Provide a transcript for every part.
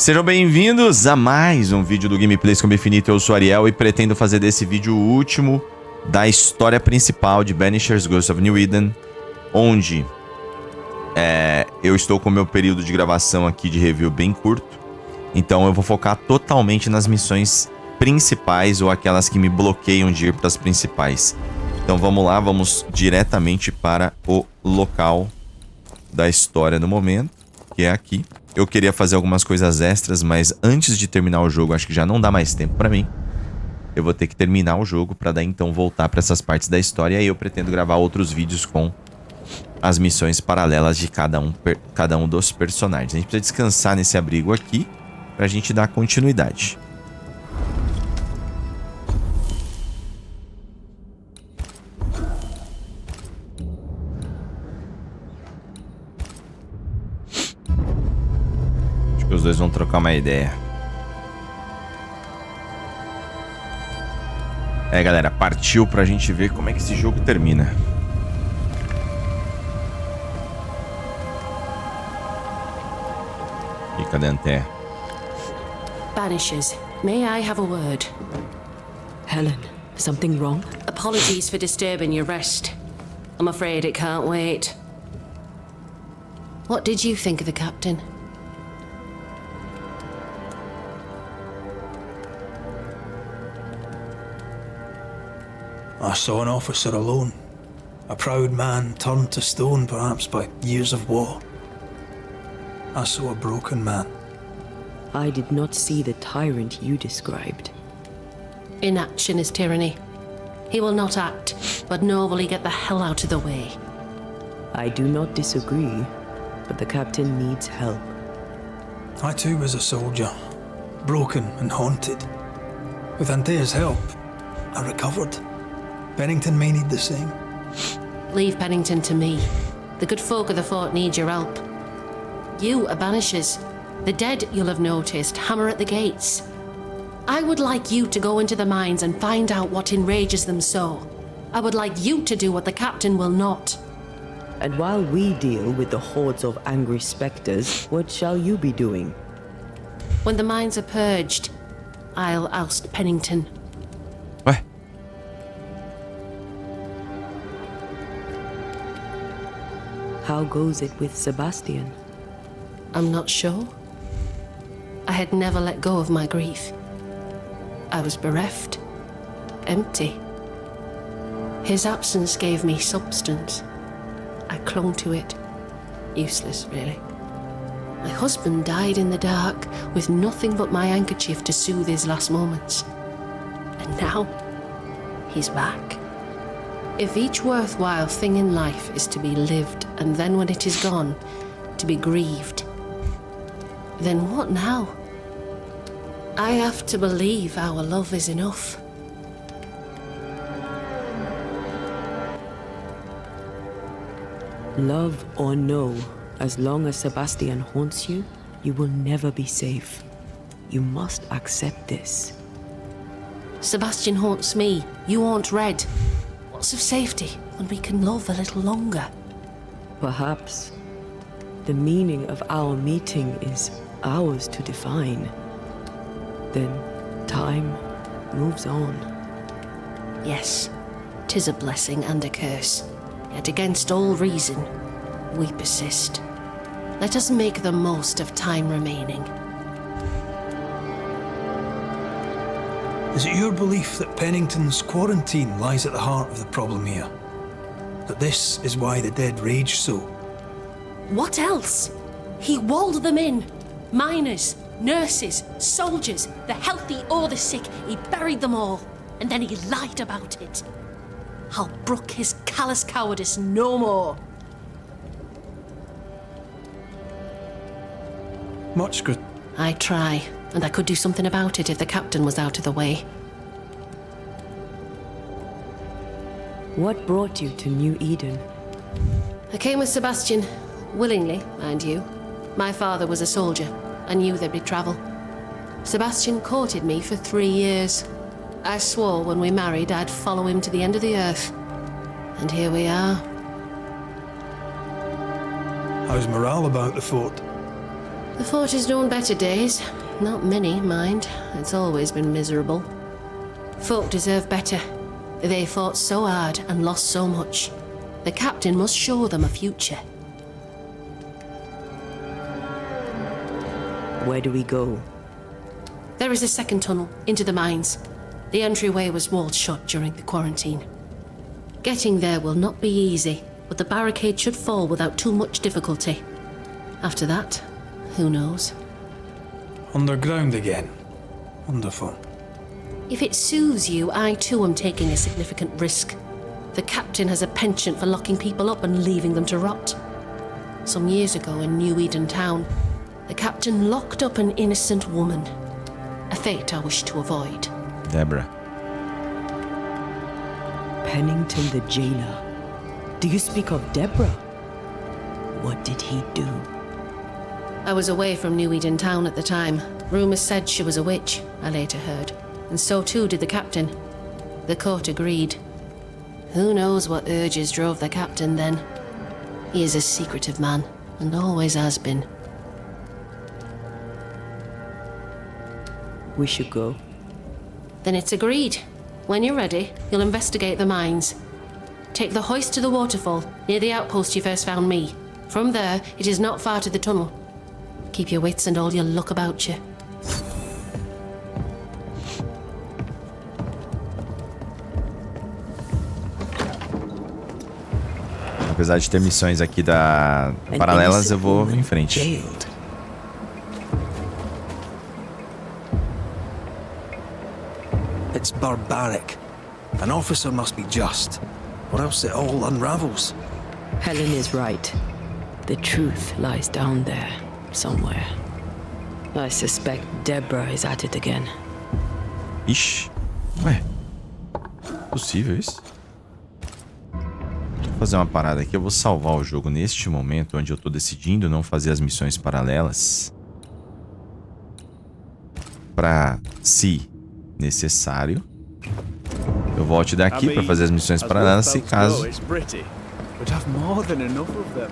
Sejam bem-vindos a mais um vídeo do Gameplays com Infinito. Eu sou Ariel e pretendo fazer desse vídeo o último da história principal de Banishers, Ghost of New Eden, onde eu estou com o meu período de gravação aqui de review bem curto, então eu vou focar totalmente nas missões principais ou aquelas que me bloqueiam de ir para as principais. Então vamos lá, vamos diretamente para o local da história no momento, que é aqui. Eu queria fazer algumas coisas extras, mas antes de terminar o jogo, acho que já não dá mais tempo pra mim. Eu vou ter que terminar o jogo pra daí então voltar pra essas partes da história. E aí eu pretendo gravar outros vídeos com as missões paralelas de cada um dos personagens. A gente precisa descansar nesse abrigo aqui pra gente dar continuidade. Os dois vão trocar uma ideia. Galera, partiu pra gente ver como é que esse jogo termina. E cadê a Anté? Banishers, may I have a word? Helen, something wrong? Apologies for disturbing your rest. I'm afraid it can't wait. What did you think of the captain? I saw an officer alone. A proud man turned to stone, perhaps by years of war. I saw a broken man. I did not see the tyrant you described. Inaction is tyranny. He will not act, but nor will he get the hell out of the way. I do not disagree, but the captain needs help. I too was a soldier, broken and haunted. With Antea's help, I recovered. Pennington may need the same. Leave Pennington to me. The good folk of the fort need your help. You are Banishers. The dead, you'll have noticed, hammer at the gates. I would like you to go into the mines and find out what enrages them so. I would like you to do what the captain will not. And while we deal with the hordes of angry specters, what shall you be doing? When the mines are purged, I'll oust Pennington. What? How goes it with Sebastian? I'm not sure. I had never let go of my grief. I was bereft, empty. His absence gave me substance. I clung to it. Useless, really. My husband died in the dark with nothing but my handkerchief to soothe his last moments. And now, he's back. If each worthwhile thing in life is to be lived, and then when it is gone, to be grieved, then what now? I have to believe our love is enough. Love or no, as long as Sebastian haunts you, you will never be safe. You must accept this. Sebastian haunts me, you haunt Red. What's of safety when we can love a little longer? Perhaps the meaning of our meeting is ours to define. Then time moves on. Yes, 'tis a blessing and a curse. Yet against all reason, we persist. Let us make the most of time remaining. Is it your belief that Pennington's quarantine lies at the heart of the problem here? That this is why the dead rage so? What else? He walled them in. Miners, nurses, soldiers, the healthy or the sick. He buried them all, and then he lied about it. I'll brook his callous cowardice no more. Much good. I try, and I could do something about it if the captain was out of the way. What brought you to New Eden? I came with Sebastian, willingly, mind you. My father was a soldier. I knew there'd be travel. Sebastian courted me for 3 years. I swore when we married I'd follow him to the end of the earth. And here we are. How's morale about the fort? The fort has known better days. Not many, mind. It's always been miserable. Folk deserve better. They fought so hard and lost so much. The captain must show them a future. Where do we go? There is a second tunnel into the mines. The entryway was walled shut during the quarantine. Getting there will not be easy, but the barricade should fall without too much difficulty. After that, who knows? Underground again. Wonderful. If it soothes you, I too am taking a significant risk. The captain has a penchant for locking people up and leaving them to rot. Some years ago in New Eden town, the captain locked up an innocent woman. A fate I wish to avoid. Deborah. Pennington the jailer. Do you speak of Deborah? What did he do? I was away from New Eden town at the time. Rumours said she was a witch, I later heard. And so too did the captain. The court agreed. Who knows what urges drove the captain then? He is a secretive man, and always has been. We should go. Then it's agreed. When you're ready, you'll investigate the mines. Take the hoist to the waterfall, near the outpost you first found me. From there, it is not far to the tunnel. Keep your wits and all your luck about you. Apesar de ter missões aqui paralelas, eu vou em frente. Jailed. It's barbaric. An officer must be just, or else it all unravels. Helen is right. The truth lies down there, somewhere. I suspect Deborah is at it again. Ixi. Ué. Possível isso? Vou fazer uma parada aqui. Eu vou salvar o jogo neste momento, onde eu tô decidindo não fazer as missões paralelas. Pra, se necessário, eu volte daqui para fazer as missões paralelas, se caso. But have more than enough of them.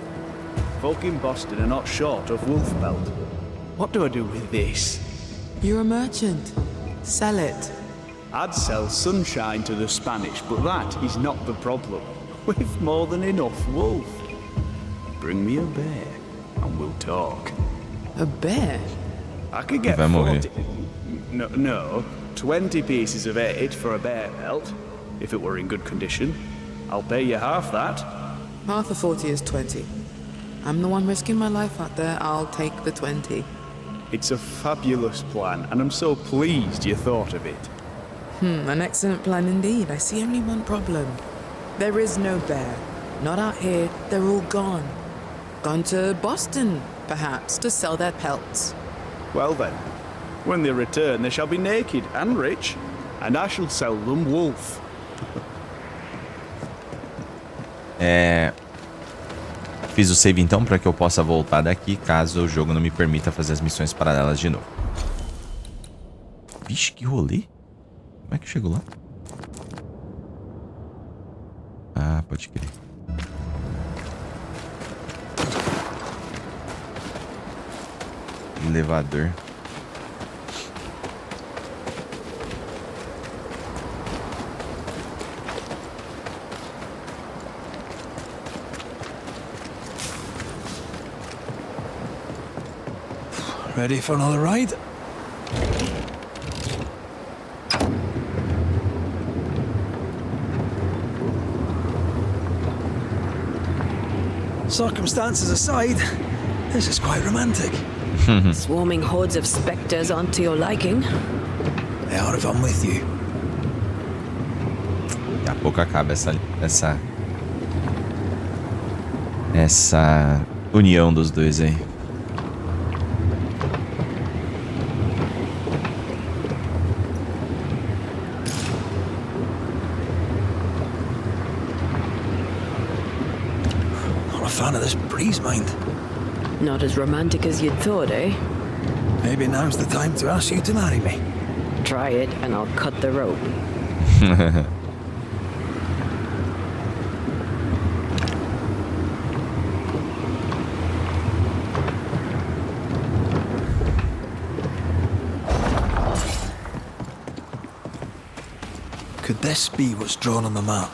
Folk in Boston are not short of wolf pelt. What do I do with this? You're a merchant. Sell it. I'd sell sunshine to the Spanish, but that is not the problem. We've more than enough wolf. Bring me a bear, and we'll talk. A bear? I could get Vai morrer. 40... No, 20 pieces of 8 for a bear pelt, if it were in good condition. I'll pay you half that. Half of 40 is 20. I'm the one risking my life out there. I'll take the 20. It's a fabulous plan, and I'm so pleased you thought of it. An excellent plan indeed. I see only one problem. There is no bear. Not out here. They're all gone. Gone to Boston, perhaps, to sell their pelts. Well then, when they return, they shall be naked and rich, and I shall sell them wolf. Fiz o save então para que eu possa voltar daqui caso o jogo não me permita fazer as missões paralelas de novo. Vixe, que rolê. Como é que chegou lá? Ah, pode crer. Elevador. Ready for another ride? Circumstances aside, this is quite romantic. Swarming hordes of specters aren't to your liking. They are if I'm with you. Daqui a pouco acaba essa união dos dois aí. Not a fan of this breeze, mind. Not as romantic as you'd thought, eh? Maybe now's the time to ask you to marry me. Try it and I'll cut the rope. Would this be what's drawn on the map?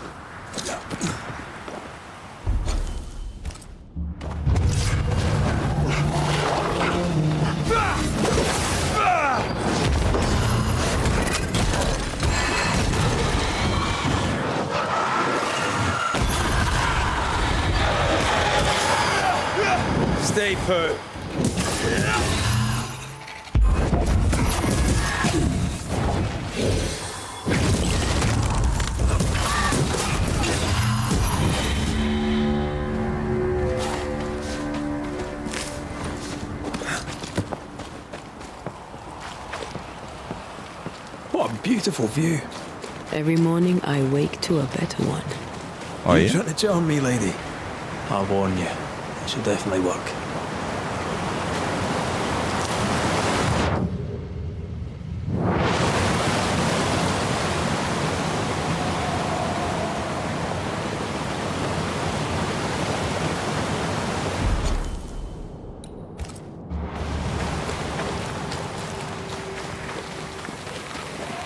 Stay put. What a beautiful view. Every morning I wake to a better one. Olha You aí. trying to charm me, lady? I'll warn you. It should definitely work.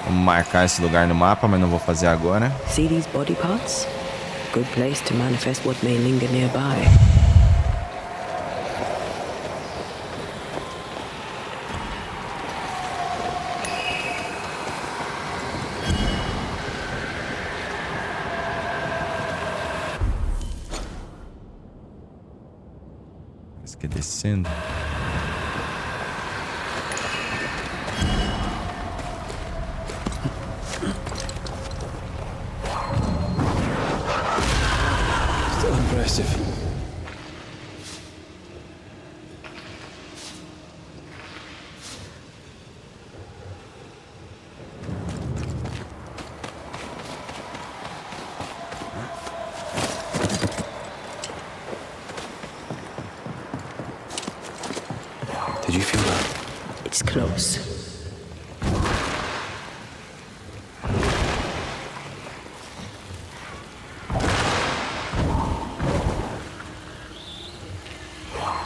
Vamos marcar esse lugar no mapa, mas não vou fazer agora. See these body parts? Good place to manifest what may linger nearby. Parece que é descendo. Still impressive. Did you feel that? It's close.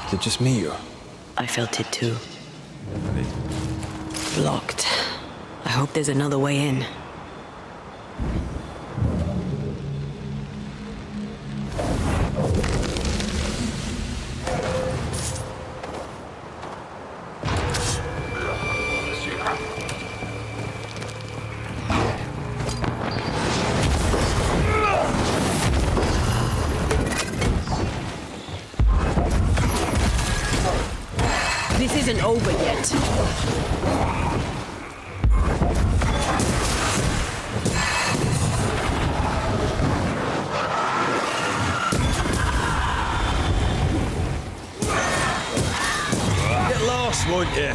Is it just me or? I felt it too. Blocked. I hope there's another way in. This isn't over yet. Get lost, won't you?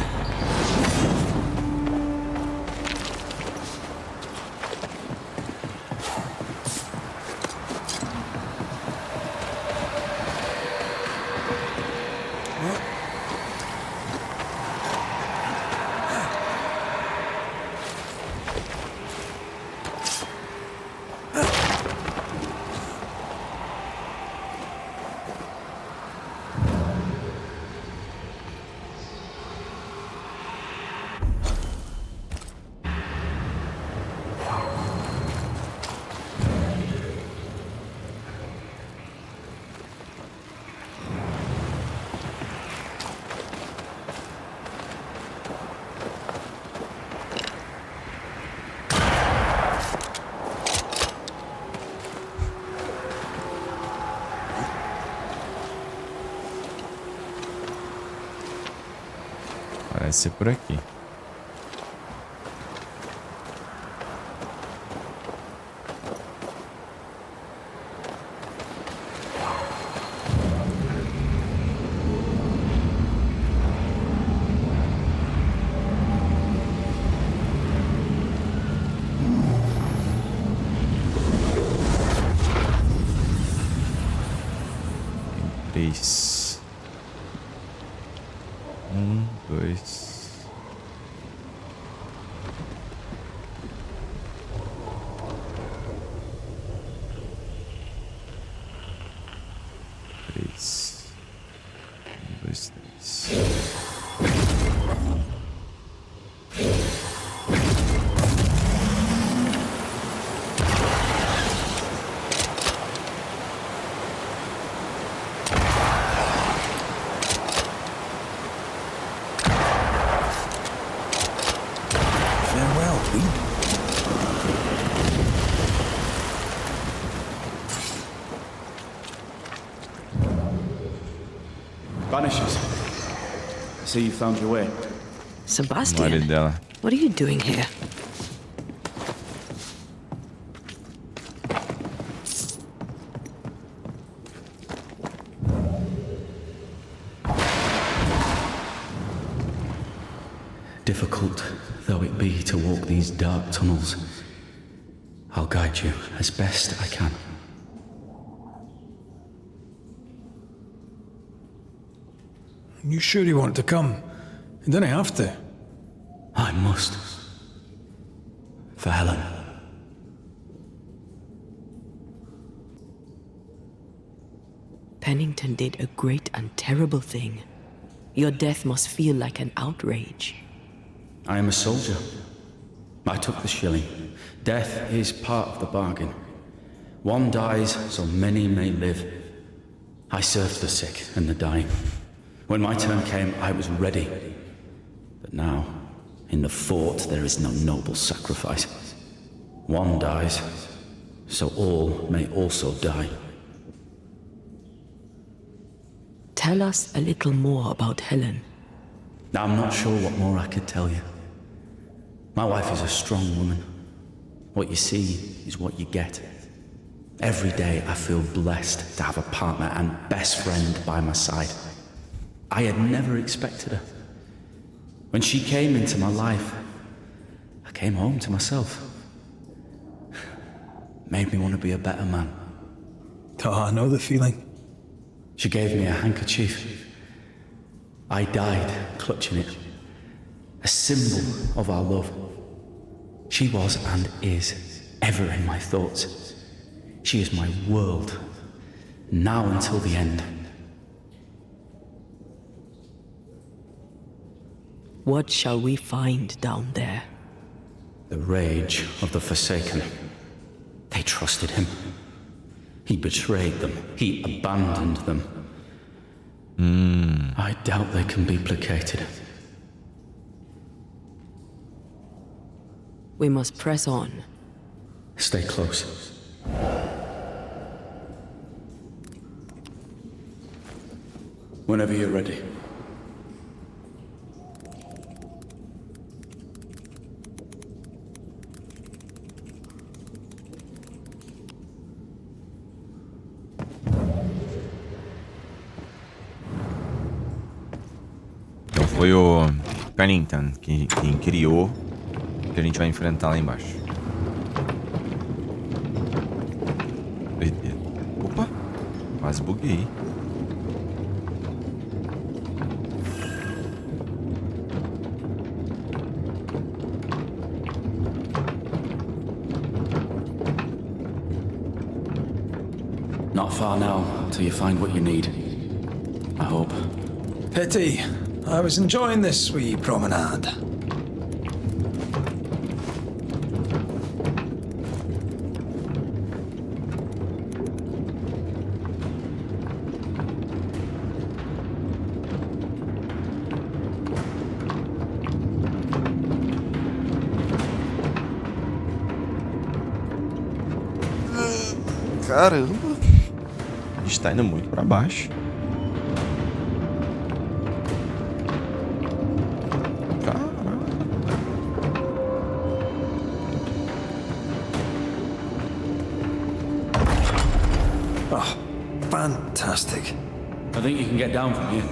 Parece ser por aqui. Tem 3. 1, 2. speed. Banishers. I see you found your way. O marido Sebastian, dela. what are you doing here? Difficult though it be to walk these dark tunnels, I'll guide you as best I can. You sure you want to come? You don't have to. I must. For Helen. Pennington did a great and terrible thing. Your death must feel like an outrage. I am a soldier. I took the shilling. Death is part of the bargain. One dies so many may live. I served the sick and the dying. When my turn came, I was ready. But now, in the fort, there is no noble sacrifice. One dies, so all may also die. Tell us a little more about Helen. I'm not sure what more I could tell you. My wife is a strong woman. What you see is what you get. Every day I feel blessed to have a partner and best friend by my side. I had never expected her. When she came into my life, I came home to myself. Made me want to be a better man. Oh, I know the feeling. She gave me a handkerchief. I died clutching it. A symbol of our love. She was and is ever in my thoughts. She is my world, now until the end. What shall we find down there? The rage of the Forsaken. They trusted him. He betrayed them. He abandoned them. I doubt they can be placated. We must press on. Stay close. Whenever you're ready. Então foi o Pennington quem criou o que a gente vai enfrentar lá embaixo. Opa! Quase buguei. Not far now, till you find what you need. I hope. Pity. I was enjoying this wee promenade. Caramba! A gente tá indo muito pra baixo. Oh, fantastic. I think you can get down from here.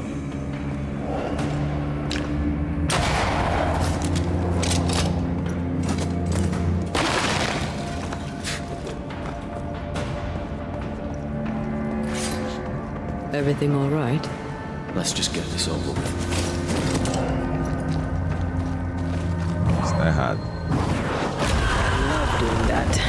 Everything all right? Let's just get this over with. Isso tá errado. Love doing that.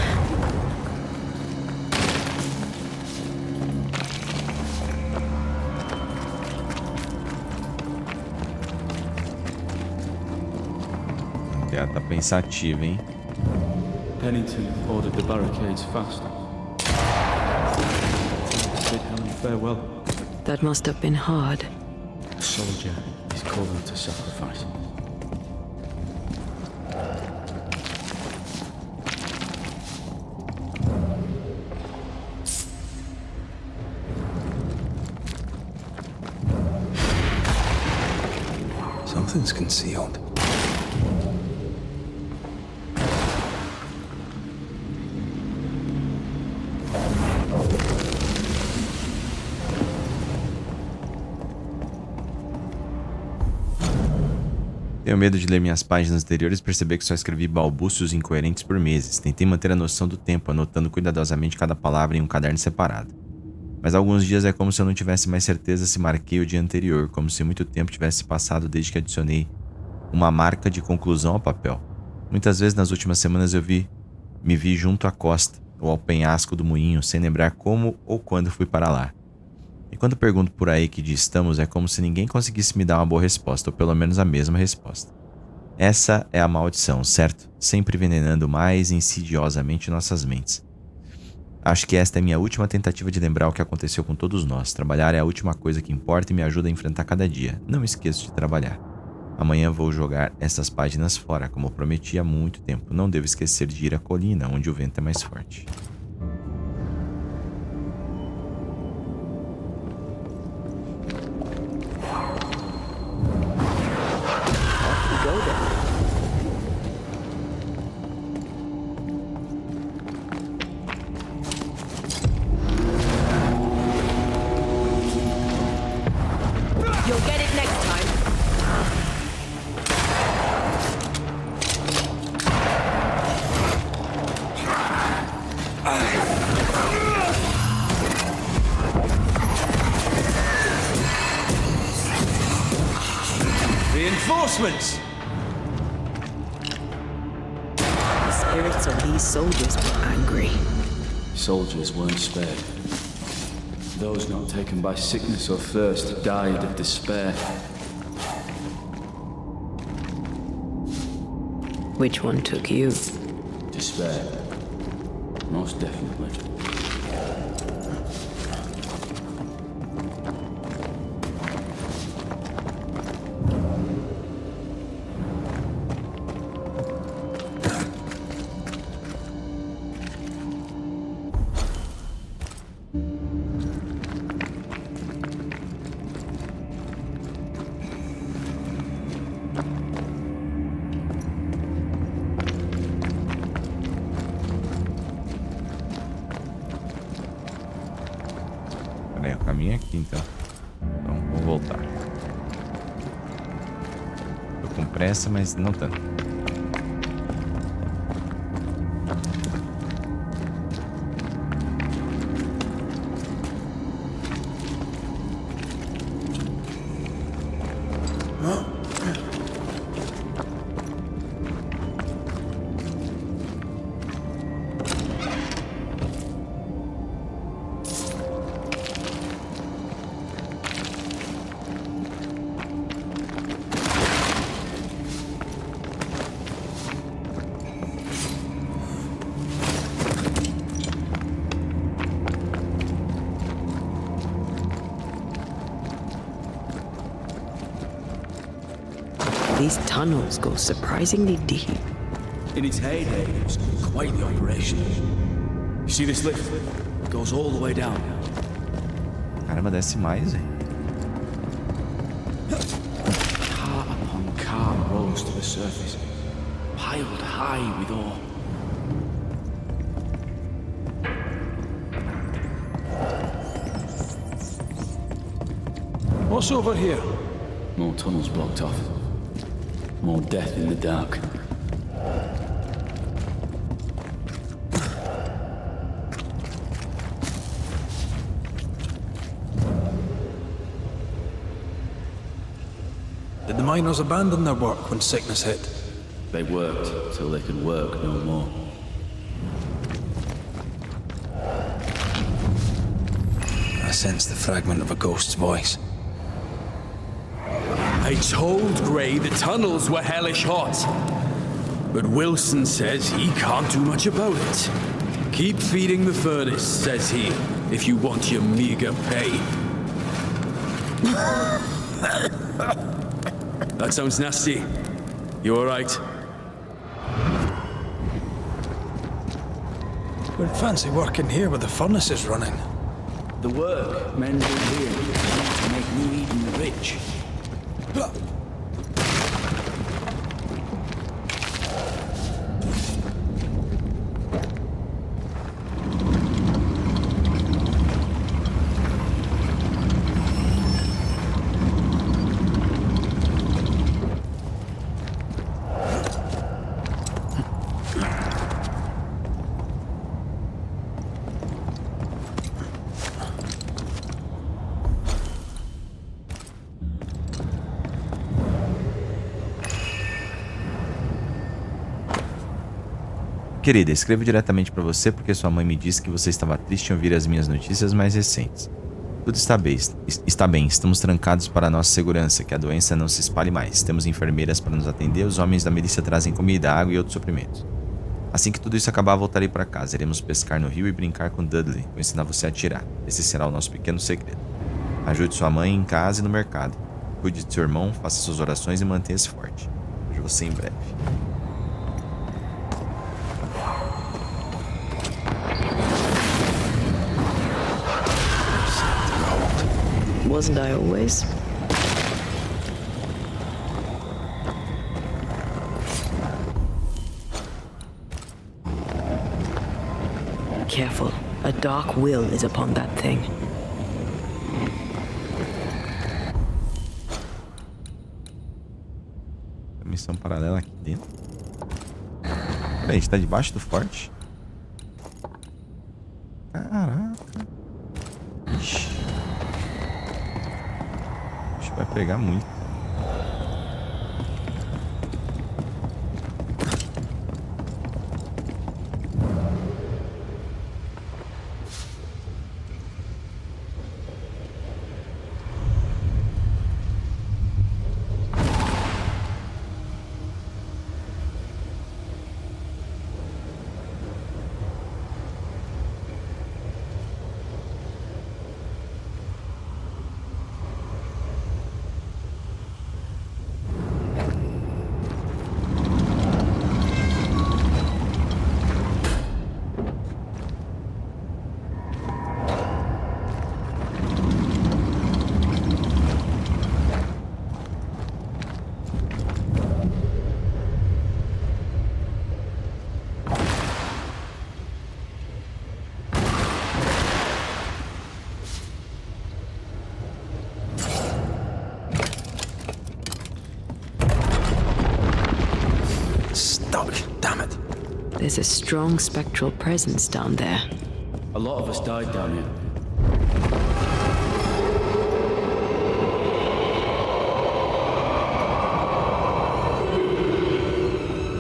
Ela tá pensativa, hein? Pennington ordered the barricades fast. Bid Helen farewell. That must have been hard. A soldier is called to sacrifice. Something's concealed. Tenho medo de ler minhas páginas anteriores e perceber que só escrevi balbúcios incoerentes por meses. Tentei manter a noção do tempo, anotando cuidadosamente cada palavra em um caderno separado. Mas alguns dias é como se eu não tivesse mais certeza se marquei o dia anterior, como se muito tempo tivesse passado desde que adicionei uma marca de conclusão ao papel. Muitas vezes nas últimas semanas me vi junto à costa ou ao penhasco do moinho, sem lembrar como ou quando fui para lá. E quando pergunto por aí que dia estamos, é como se ninguém conseguisse me dar uma boa resposta, ou pelo menos a mesma resposta. Essa é a maldição, certo? Sempre envenenando mais insidiosamente nossas mentes. Acho que esta é minha última tentativa de lembrar o que aconteceu com todos nós. Trabalhar é a última coisa que importa e me ajuda a enfrentar cada dia. Não esqueço de trabalhar. Amanhã vou jogar essas páginas fora, como prometi há muito tempo. Não devo esquecer de ir à colina, onde o vento é mais forte. You'll get it next time. Reinforcements! The spirits of these soldiers were angry. Soldiers weren't spared. Those not taken by sickness or thirst died of despair. Which one took you? Despair. Most definitely. Peraí, o caminho é aqui então. Então, vou voltar. Tô com pressa, mas não tanto. These tunnels go surprisingly deep. In its heyday, it was quite the operation. You see this lift? It goes all the way down. Caramba, desce mais, velho. Car upon car rose to the surface, piled high with ore. What's over here? More tunnels blocked off. More death in the dark. Did the miners abandon their work when sickness hit? They worked till they could work no more. I sense the fragment of a ghost's voice. I told Gray the tunnels were hellish hot. But Wilson says he can't do much about it. Keep feeding the furnace, says he, if you want your meager pay. That sounds nasty. You alright? We'd fancy working here with the furnaces running. The work men do here is to make New Eden rich. Querida, escrevo diretamente para você porque sua mãe me disse que você estava triste em ouvir as minhas notícias mais recentes. Tudo está bem, estamos trancados para a nossa segurança, que a doença não se espalhe mais. Temos enfermeiras para nos atender, os homens da milícia trazem comida, água e outros suprimentos. Assim que tudo isso acabar, voltarei para casa. Iremos pescar no rio e brincar com Dudley. Vou ensinar você a atirar. Esse será o nosso pequeno segredo. Ajude sua mãe em casa e no mercado. Cuide de seu irmão, faça suas orações e mantenha-se forte. Vejo você em breve. Wasn't I always? Careful. A dark will is upon that thing. Missão paralela aqui dentro. Peraí, a gente tá debaixo do forte? Caraca. Ixi. Acho que vai pegar muito. Damn it. There's a strong spectral presence down there. A lot of us died down here.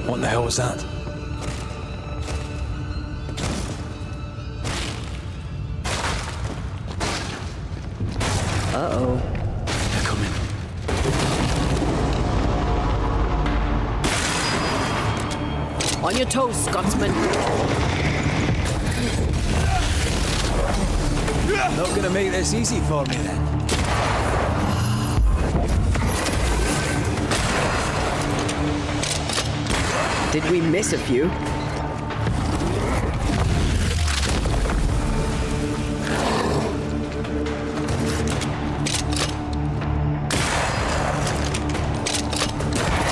What the hell was that? Uh-oh. They're coming. On your toes, Scotsman. Not gonna make this easy for me then. Did we miss a few?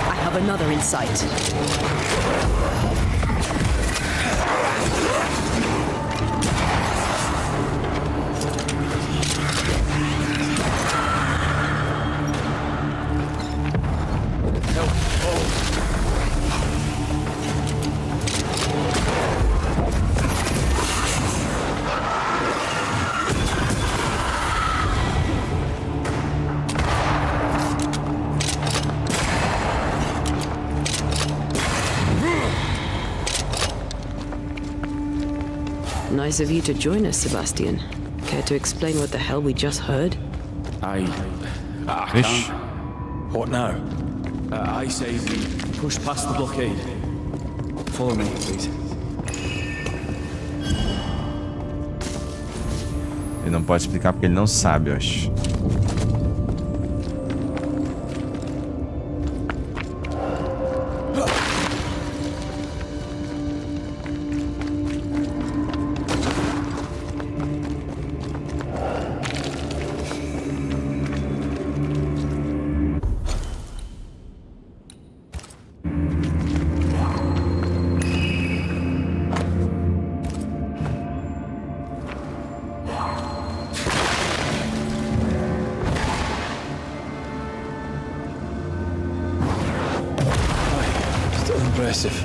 I have another in sight. Nice of you to join us, Sebastian. Care to explain what the hell we just heard? I Fish. can't. What now? I say we push past the blockade. Follow me, please. Ele não pode explicar porque ele não sabe, eu acho. Still impressive.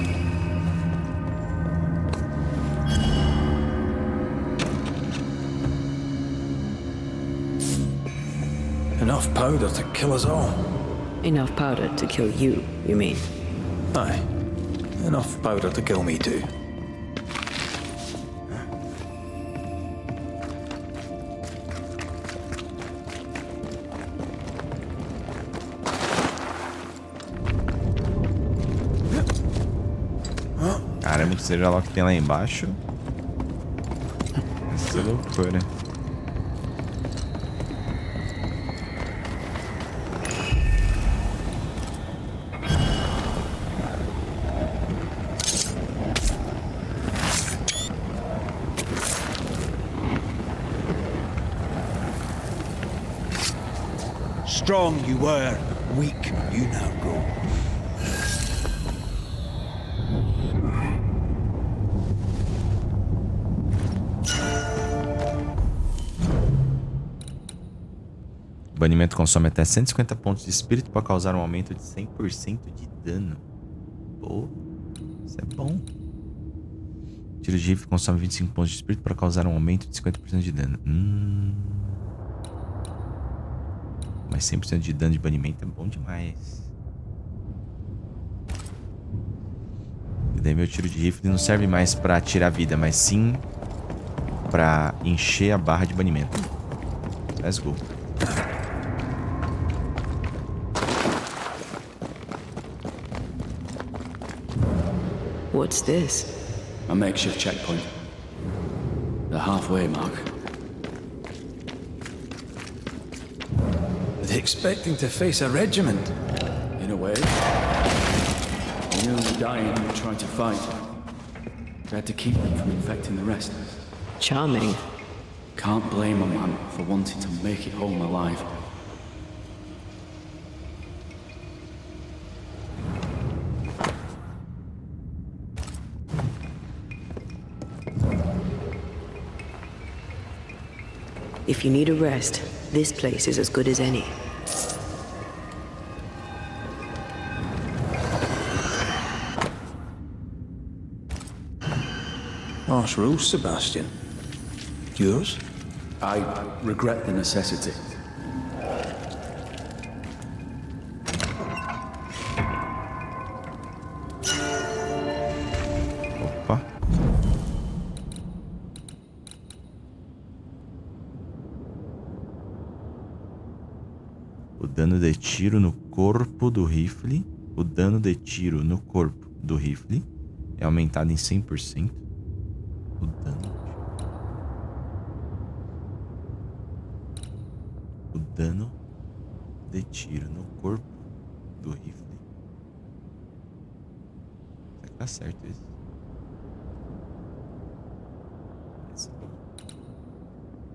Enough powder to kill us all. Enough powder to kill you, you mean? Aye. Enough powder to kill me too. Esperamos que seja lá o que tem lá embaixo. Isso é loucura. Strong you were, weak you now grow. O banimento consome até 150 pontos de espírito para causar um aumento de 100% de dano. Pô, isso é bom. Tiro de rifle consome 25 pontos de espírito para causar um aumento de 50% de dano. Mas 100% de dano de banimento é bom demais. E daí meu tiro de rifle não serve mais pra tirar vida, mas sim pra encher a barra de banimento. Let's go. What's this? A makeshift checkpoint. The halfway mark. Are they expecting to face a regiment? In a way. Nearly dying trying to fight. We had to keep them from infecting the rest. Charming. Can't blame a man for wanting to make it home alive. If you need a rest, this place is as good as any. Harsh rules, Sebastian. Yours? I regret the necessity. Opa. O dano de tiro no corpo do rifle. O dano de tiro no corpo do rifle é aumentado em 100%. O dano. O dano de tiro no corpo do rifle. Será que tá certo isso?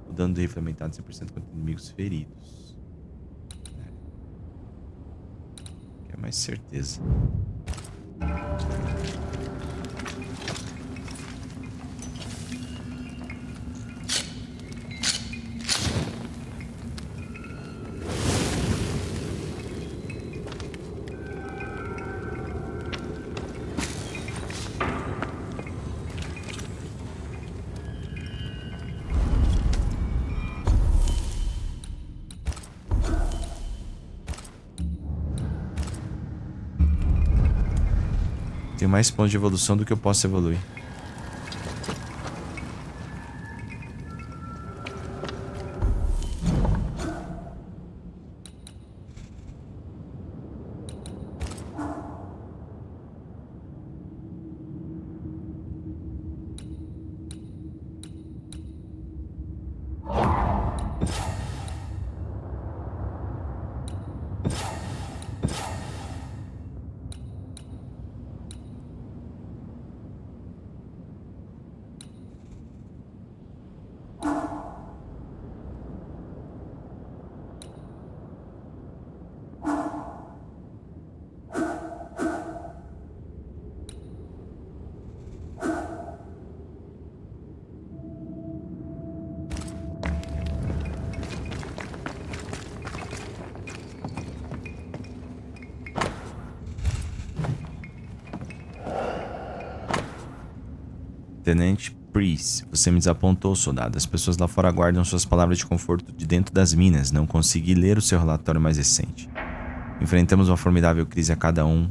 O dano do rifle é aumentado em 100% contra inimigos feridos. Quer mais certeza. Tenho mais pontos de evolução do que eu posso evoluir. Tenente Priest, você me desapontou, soldado. As pessoas lá fora guardam suas palavras de conforto de dentro das minas. Não consegui ler o seu relatório mais recente. Enfrentamos uma formidável crise a cada um,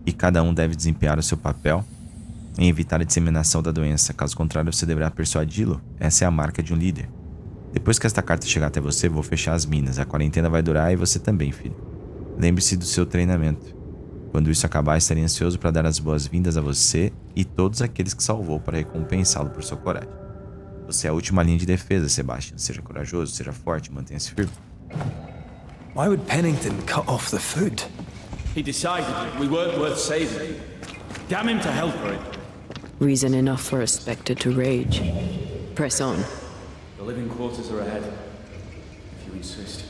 e cada um deve desempenhar o seu papel em evitar a disseminação da doença. Caso contrário, você deverá persuadi-lo. Essa é a marca de um líder. Depois que esta carta chegar até você, vou fechar as minas. A quarentena vai durar e você também, filho. Lembre-se do seu treinamento. Quando isso acabar, estarei ansioso para dar as boas-vindas a você e todos aqueles que salvou para recompensá-lo por sua coragem. Você é a última linha de defesa, Sebastian. Seja corajoso, seja forte, mantenha-se firme. Why would Pennington cut off the food? He decided we weren't worth saving. Damn him to hell for it. Reason enough for a Spectre to rage. Press on. The living quarters are ahead, if you insist.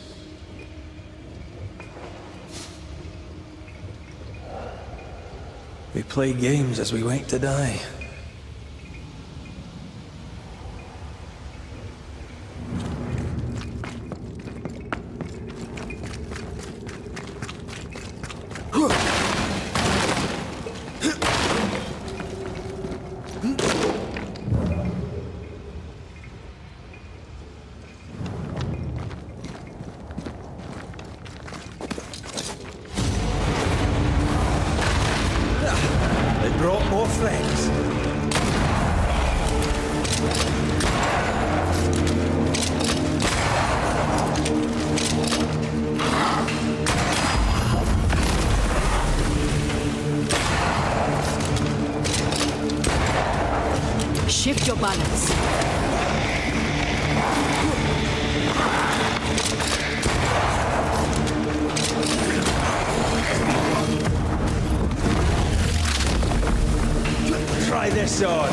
We play games as we wait to die. Brought more friends. Shift your balance. Try this on.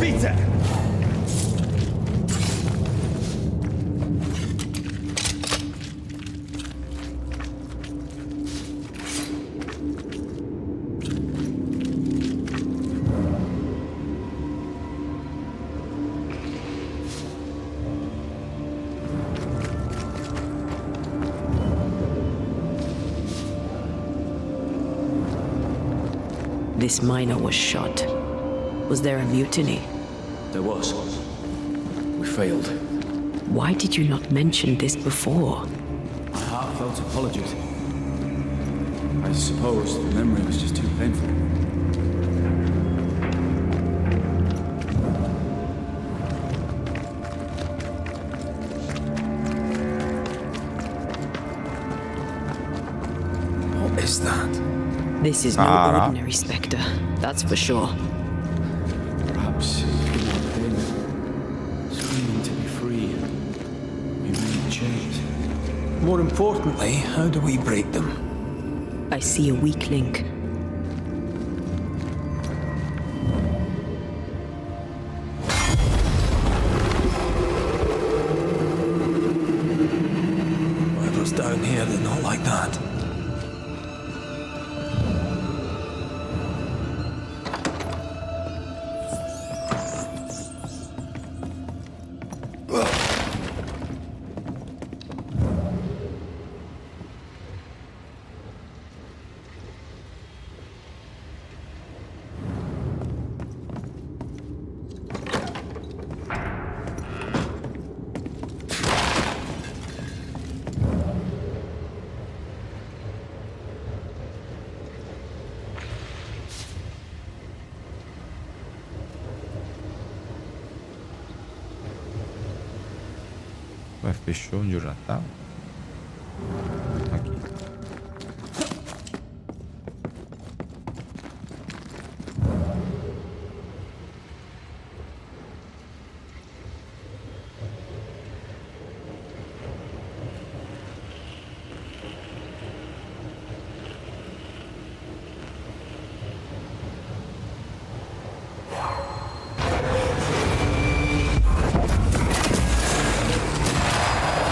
Peter! This miner was shot. Was there a mutiny? There was. We failed. Why did you not mention this before? My heartfelt apologies. I suppose the memory was just too painful. What is that? This is no ordinary Spectre, that's for sure. Perhaps pain, screaming to be free. We made chains. More importantly, how do we break them? I see a weak link. Whoever's down here, they're not like that. Ué, fechou onde eu já tava? Aqui.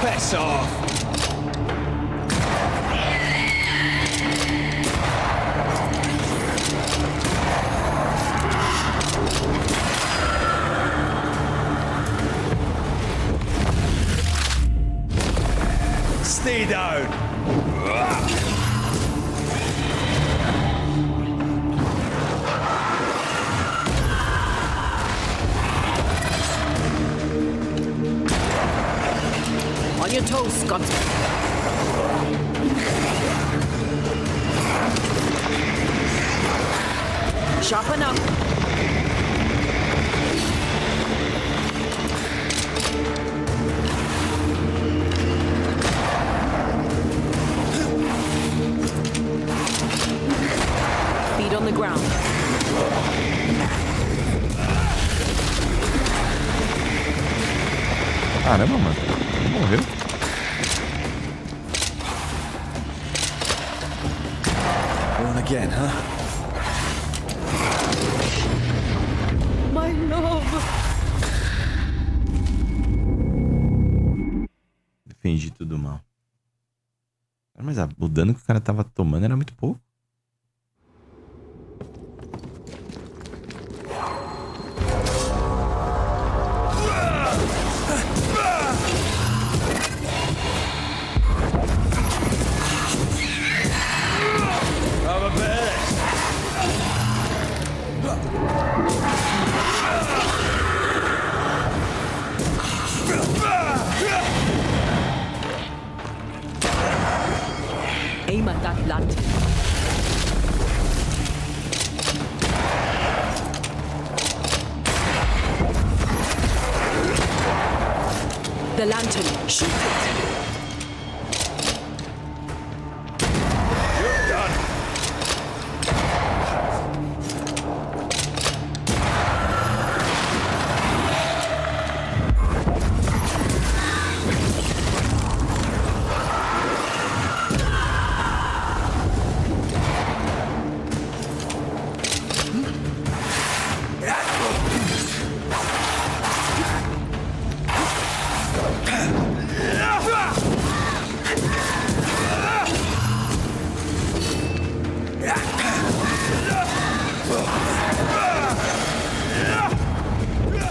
Piss off! Stay down! On your toes, Scotsman. Sharpen up. Caramba, mano. Ele morreu. On again, huh? My love! Defendi tudo mal. Mas o dano que o cara tava tomando era muito pouco. Aim at that lantern. The lantern. Shoot it.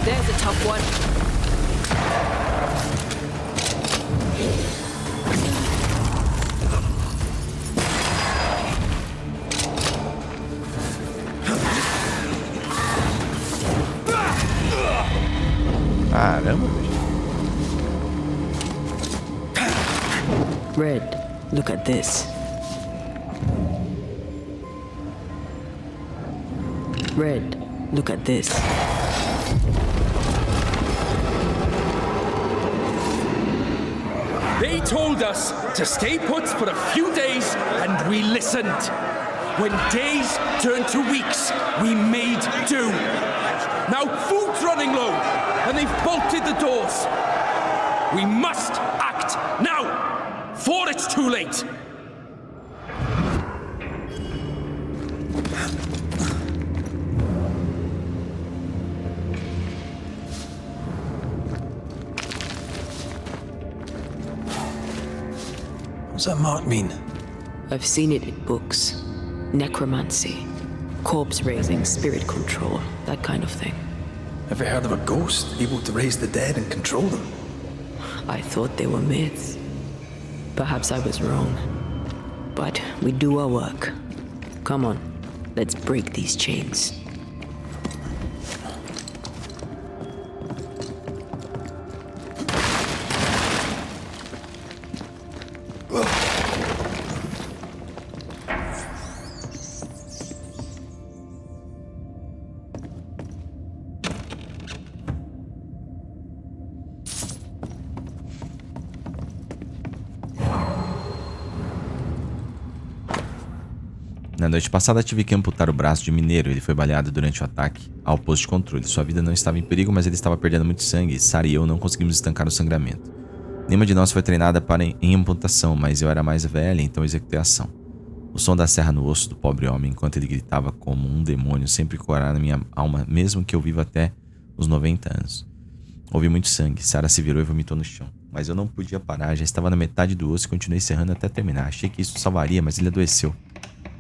There's a tough one. Caramba, bicho. Red, look at this. Red, look at this. They told us to stay put for a few days, and we listened. When days turned to weeks, we made do. Now food's running low, and they've bolted the doors. We must act now, before it's too late. What's that mark mean? I've seen it in books. Necromancy, corpse raising, spirit control, that kind of thing. Ever heard of a ghost able to raise the dead and control them? I thought they were myths. Perhaps I was wrong. But we do our work. Come on, let's break these chains. Na noite passada tive que amputar o braço de Mineiro. Ele foi baleado durante o ataque ao posto de controle. Sua vida não estava em perigo, mas ele estava perdendo muito sangue. Sara e eu não conseguimos estancar o sangramento. Nenhuma de nós foi treinada para em amputação, mas eu era mais velha, então executei a ação. O som da serra no osso do pobre homem, enquanto ele gritava como um demônio, sempre ecoará na minha alma, mesmo que eu viva até os 90 anos. Houve muito sangue. Sara se virou e vomitou no chão. Mas eu não podia parar, já estava na metade do osso e continuei serrando até terminar. Achei que isso salvaria, mas ele adoeceu.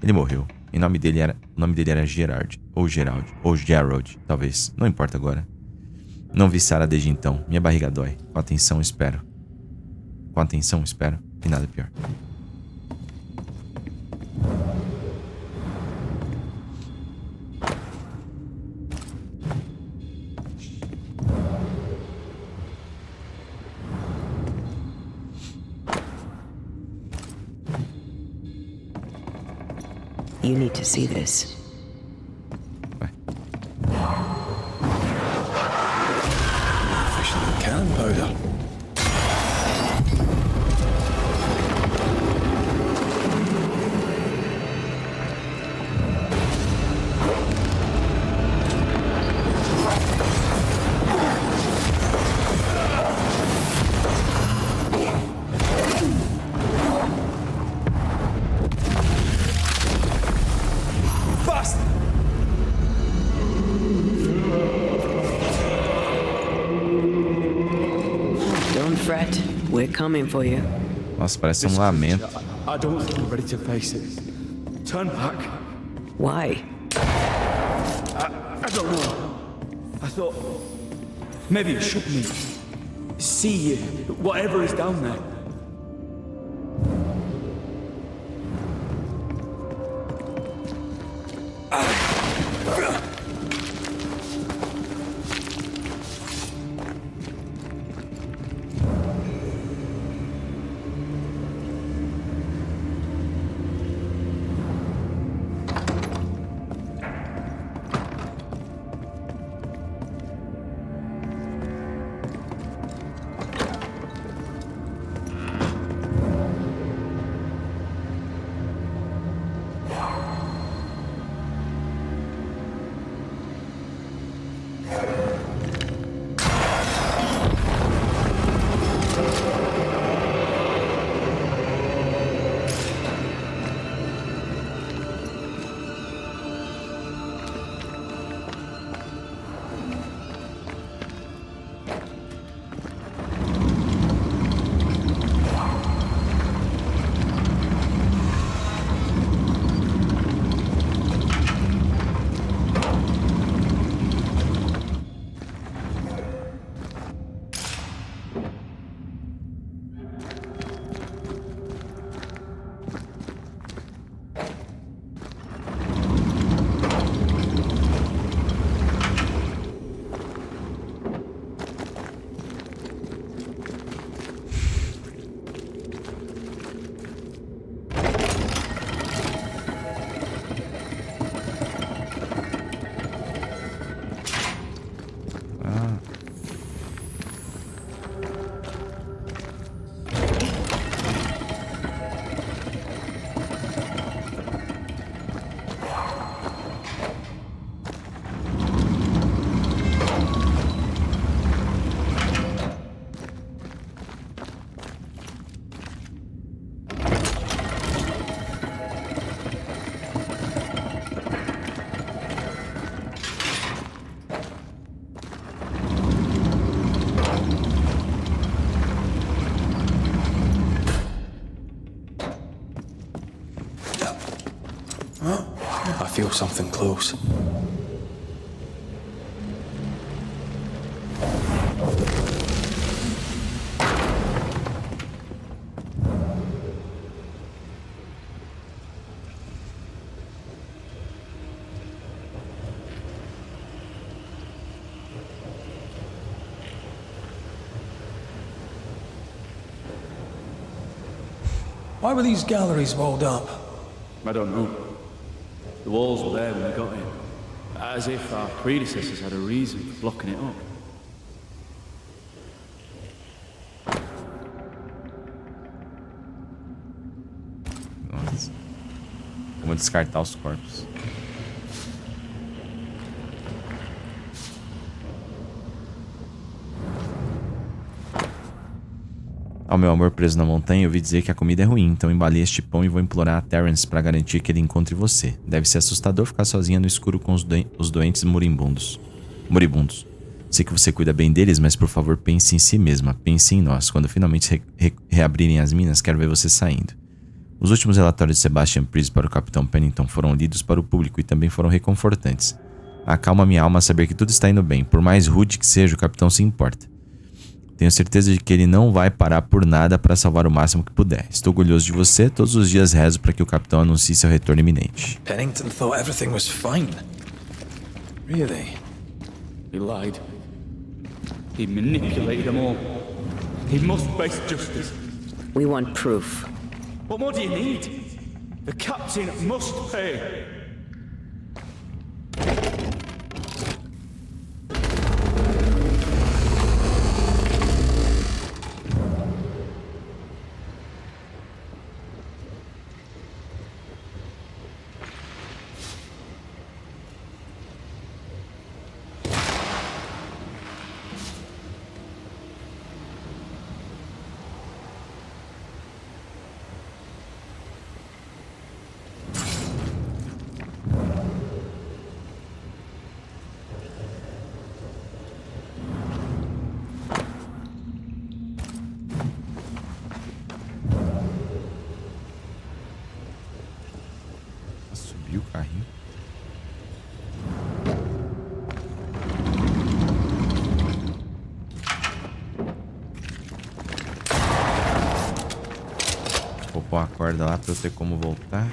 Ele morreu. O nome dele era Gerard, ou Gerald, talvez. Não importa agora. Não vi Sara desde então. Minha barriga dói. Com atenção, espero. E nada pior. You need to see this. Official cannon powder. We're coming for you. Nossa, parece um lamento. I don't think I'm ready to face it. Turn back. Why? I don't know. I thought maybe it shook me. See whatever is down there. I feel something close. Why were these galleries walled up? I don't know. The walls were there when we got in. As if our predecessors had a reason for blocking it up. Nossa. Vamos descartar os corpos. Ao meu amor preso na montanha, eu ouvi dizer que a comida é ruim, então embalei este pão e vou implorar a Terence para garantir que ele encontre você. Deve ser assustador ficar sozinha no escuro com os doentes moribundos. Sei que você cuida bem deles, mas por favor pense em si mesma, pense em nós. Quando finalmente reabrirem as minas, quero ver você saindo. Os últimos relatórios de Sebastian Priest para o Capitão Pennington foram lidos para o público e também foram reconfortantes. Acalma minha alma saber que tudo está indo bem. Por mais rude que seja, o capitão se importa. Tenho certeza de que ele não vai parar por nada para salvar o máximo que puder. Estou orgulhoso de você. Todos os dias rezo para que o capitão anuncie seu retorno iminente. Pennington thought everything was fine. Really? He lied. He manipulated them all. He must face justice. We want proof. What more do you need? The captain must pay. pôr a corda lá pra eu ter como voltar.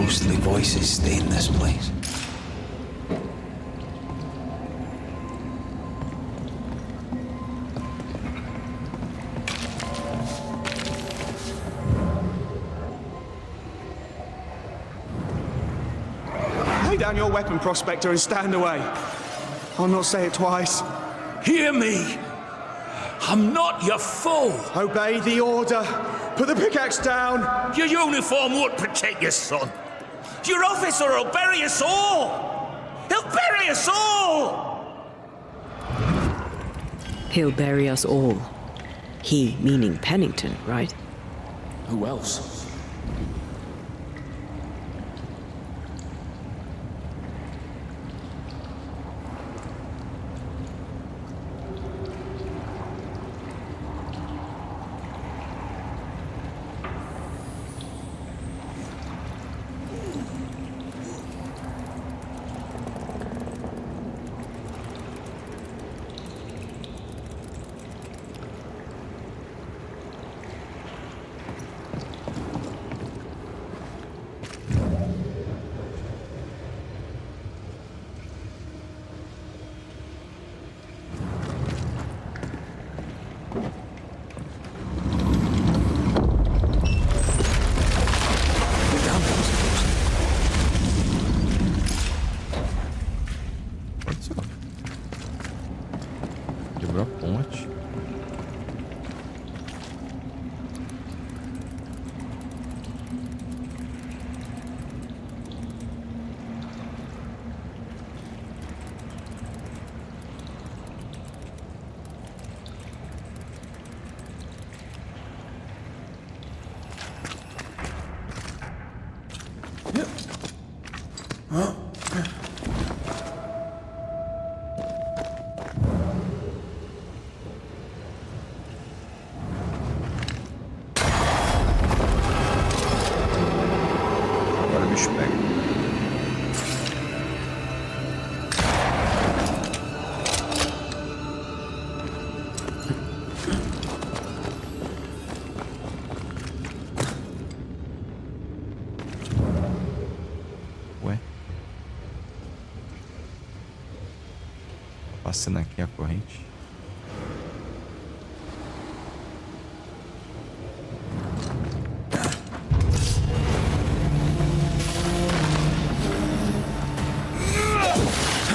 Ghostly voices stay in this place. Lay down your weapon, Prospector, and stand away. I'll not say it twice. Hear me! I'm not your foe! Obey the order. Put the pickaxe down. Your uniform won't protect your son. Your officer will bury us all! He'll bury us all! He'll bury us all. He meaning Pennington, right? Who else? Passando aqui a corrente.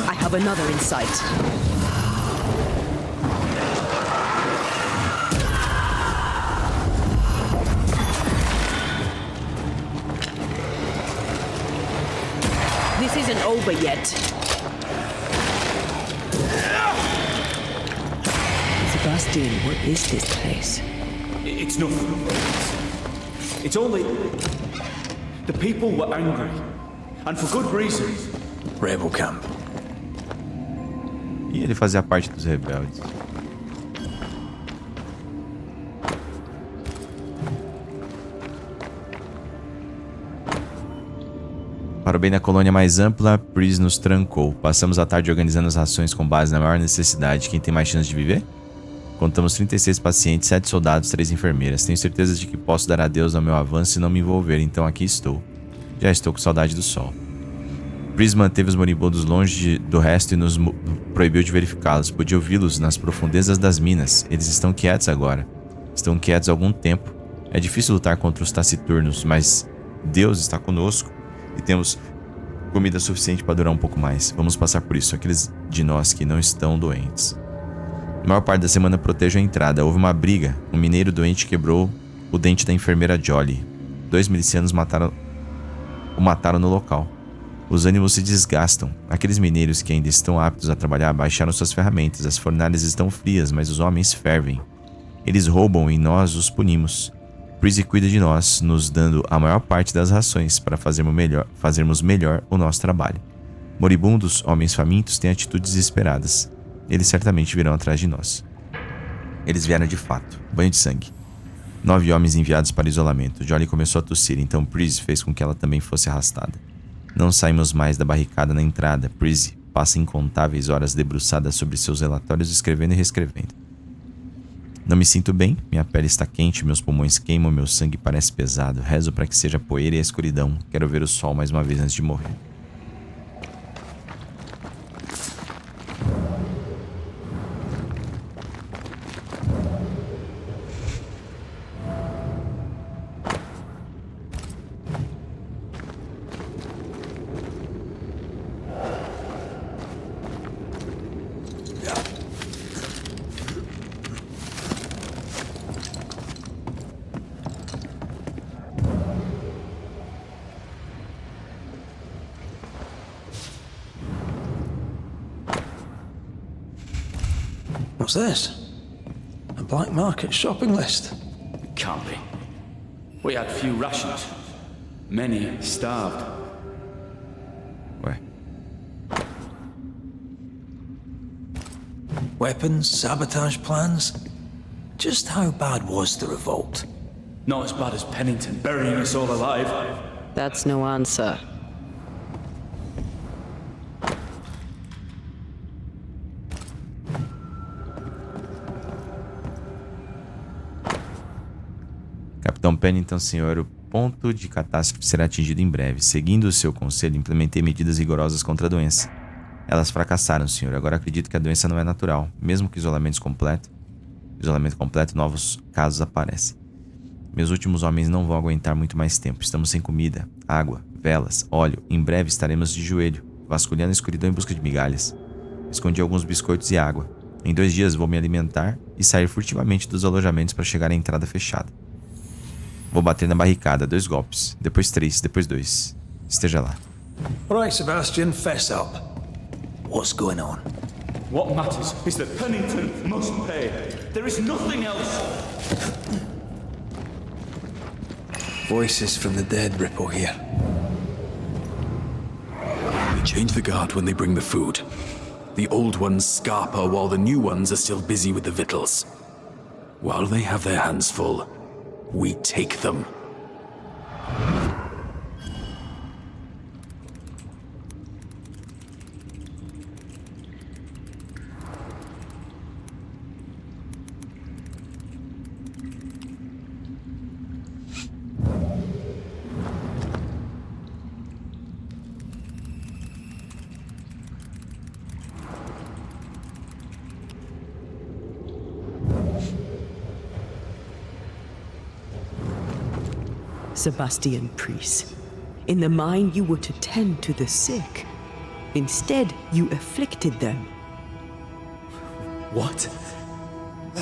I have another in sight. This isn't over yet. Sebastian, what is this place? It's nothing. It's only... The people were angry. And for good reason. Rebel camp. E ele fazia parte dos rebeldes. Para o bem da colônia mais ampla, Pris nos trancou. Passamos a tarde organizando as rações com base na maior necessidade. Quem tem mais chance de viver? Contamos 36 pacientes, 7 soldados, 3 enfermeiras. Tenho certeza de que posso dar adeus ao meu avanço e não me envolver, então aqui estou. Já estou com saudade do sol. Pris manteve os moribundos longe do resto e nos proibiu de verificá-los. Podia ouvi-los nas profundezas das minas. Eles estão quietos agora. Estão quietos há algum tempo. É difícil lutar contra os taciturnos, mas Deus está conosco e temos comida suficiente para durar um pouco mais. Vamos passar por isso, aqueles de nós que não estão doentes. A maior parte da semana protejo a entrada. Houve uma briga. Um mineiro doente quebrou o dente da enfermeira Jolly. 2 milicianos o mataram no local. Os ânimos se desgastam. Aqueles mineiros que ainda estão aptos a trabalhar baixaram suas ferramentas. As fornalhas estão frias, mas os homens fervem. Eles roubam e nós os punimos. Prissy cuida de nós, nos dando a maior parte das rações para fazermos melhor o nosso trabalho. Moribundos, homens famintos têm atitudes desesperadas. Eles certamente virão atrás de nós. Eles vieram de fato. Banho de sangue. 9 homens enviados para isolamento. Jolly começou a tossir, então Prissy fez com que ela também fosse arrastada. Não saímos mais da barricada na entrada. Prissy passa incontáveis horas debruçada sobre seus relatórios, escrevendo e reescrevendo. Não me sinto bem, minha pele está quente, meus pulmões queimam, meu sangue parece pesado. Rezo para que seja poeira e a escuridão. Quero ver o sol mais uma vez antes de morrer. What's this? A black market shopping list. Can't be. We had few rations. Many starved. Ué. Weapons, sabotage plans. Just how bad was the revolt? Not as bad as Pennington burying us all alive. That's no answer. Capitão Pennington, senhor, o ponto de catástrofe será atingido em breve. Seguindo o seu conselho, implementei medidas rigorosas contra a doença. Elas fracassaram, senhor. Agora acredito que a doença não é natural. Mesmo com isolamento completo, novos casos aparecem. Meus últimos homens não vão aguentar muito mais tempo. Estamos sem comida, água, velas, óleo. Em breve estaremos de joelho, vasculhando a escuridão em busca de migalhas. Escondi alguns biscoitos e água. Em 2 dias vou me alimentar e sair furtivamente dos alojamentos para chegar à entrada fechada. Vou bater na barricada, 2 golpes, depois 3, depois 2. Esteja lá. Right, Sebastian, fess up. What's going on? What matters is that Pennington must pay. There is nothing else. Voices from the dead ripple here. We change the guard when they bring the food. The old ones scarper while the new ones are still busy with the victuals. While they have their hands full, we take them. Sebastian Priest. In the mine, you were to tend to the sick. Instead, you afflicted them. What?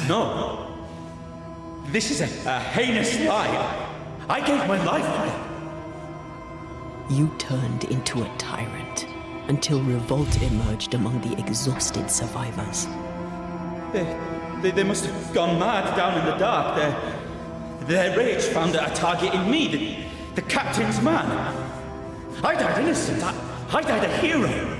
No. This is a heinous lie. I gave my life for it. You turned into a tyrant until revolt emerged among the exhausted survivors. They must have gone mad down in the dark. Their rage found a target in me, the captain's man. I died innocent. I died a hero.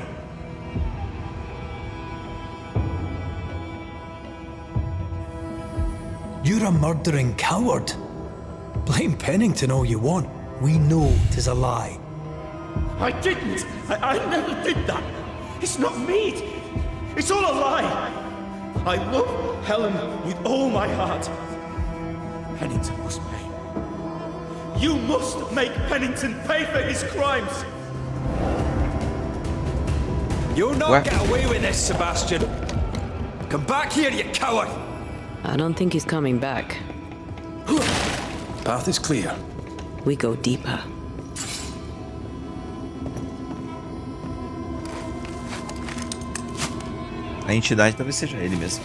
You're a murdering coward. Blame Pennington all you want. We know 'tis a lie. I didn't. I never did that. It's not me. It's all a lie. I love Helen with all my heart. Pennington must pay. You must make Pennington pay for his crimes. You'll not What? get away with this, Sebastian. Come back here, you coward. I don't think he's coming back. Path is clear. We go deeper. A entidade talvez seja ele mesmo.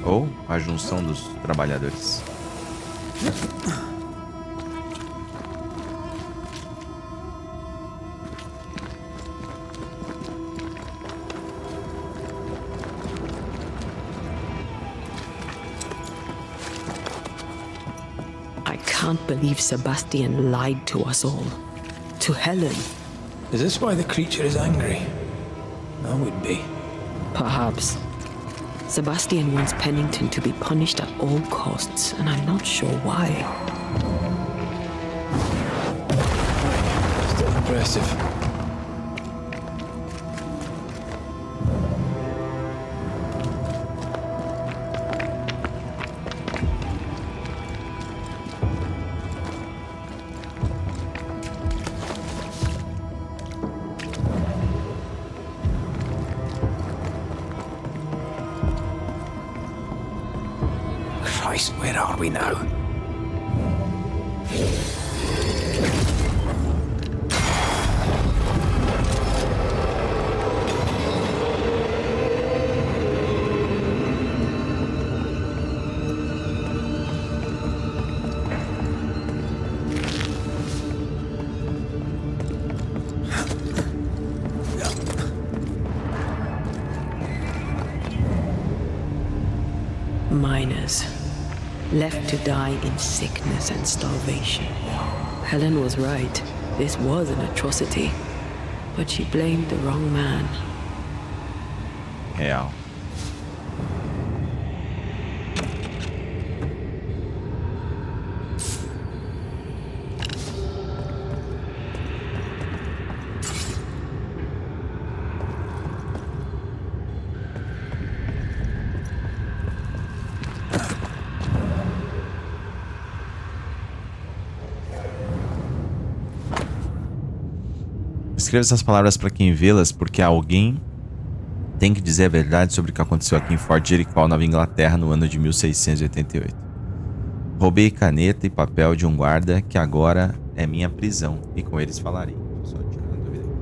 Ou a junção dos trabalhadores. I can't believe Sebastian lied to us all. To Helen. Is this why the creature is angry? That would be. Perhaps. Sebastian wants Pennington to be punished at all costs, and I'm not sure why. Still impressive. Christ, where are we now? Miners. Left to die in sickness and starvation. Helen was right. This was an atrocity. But she blamed the wrong man. Real. Escreva essas palavras para quem vê-las, porque alguém tem que dizer a verdade sobre o que aconteceu aqui em Fort Jericho, Nova Inglaterra, no ano de 1688. Roubei caneta e papel de um guarda, que agora é minha prisão, e com eles falarei. Só tirar uma dúvida aqui.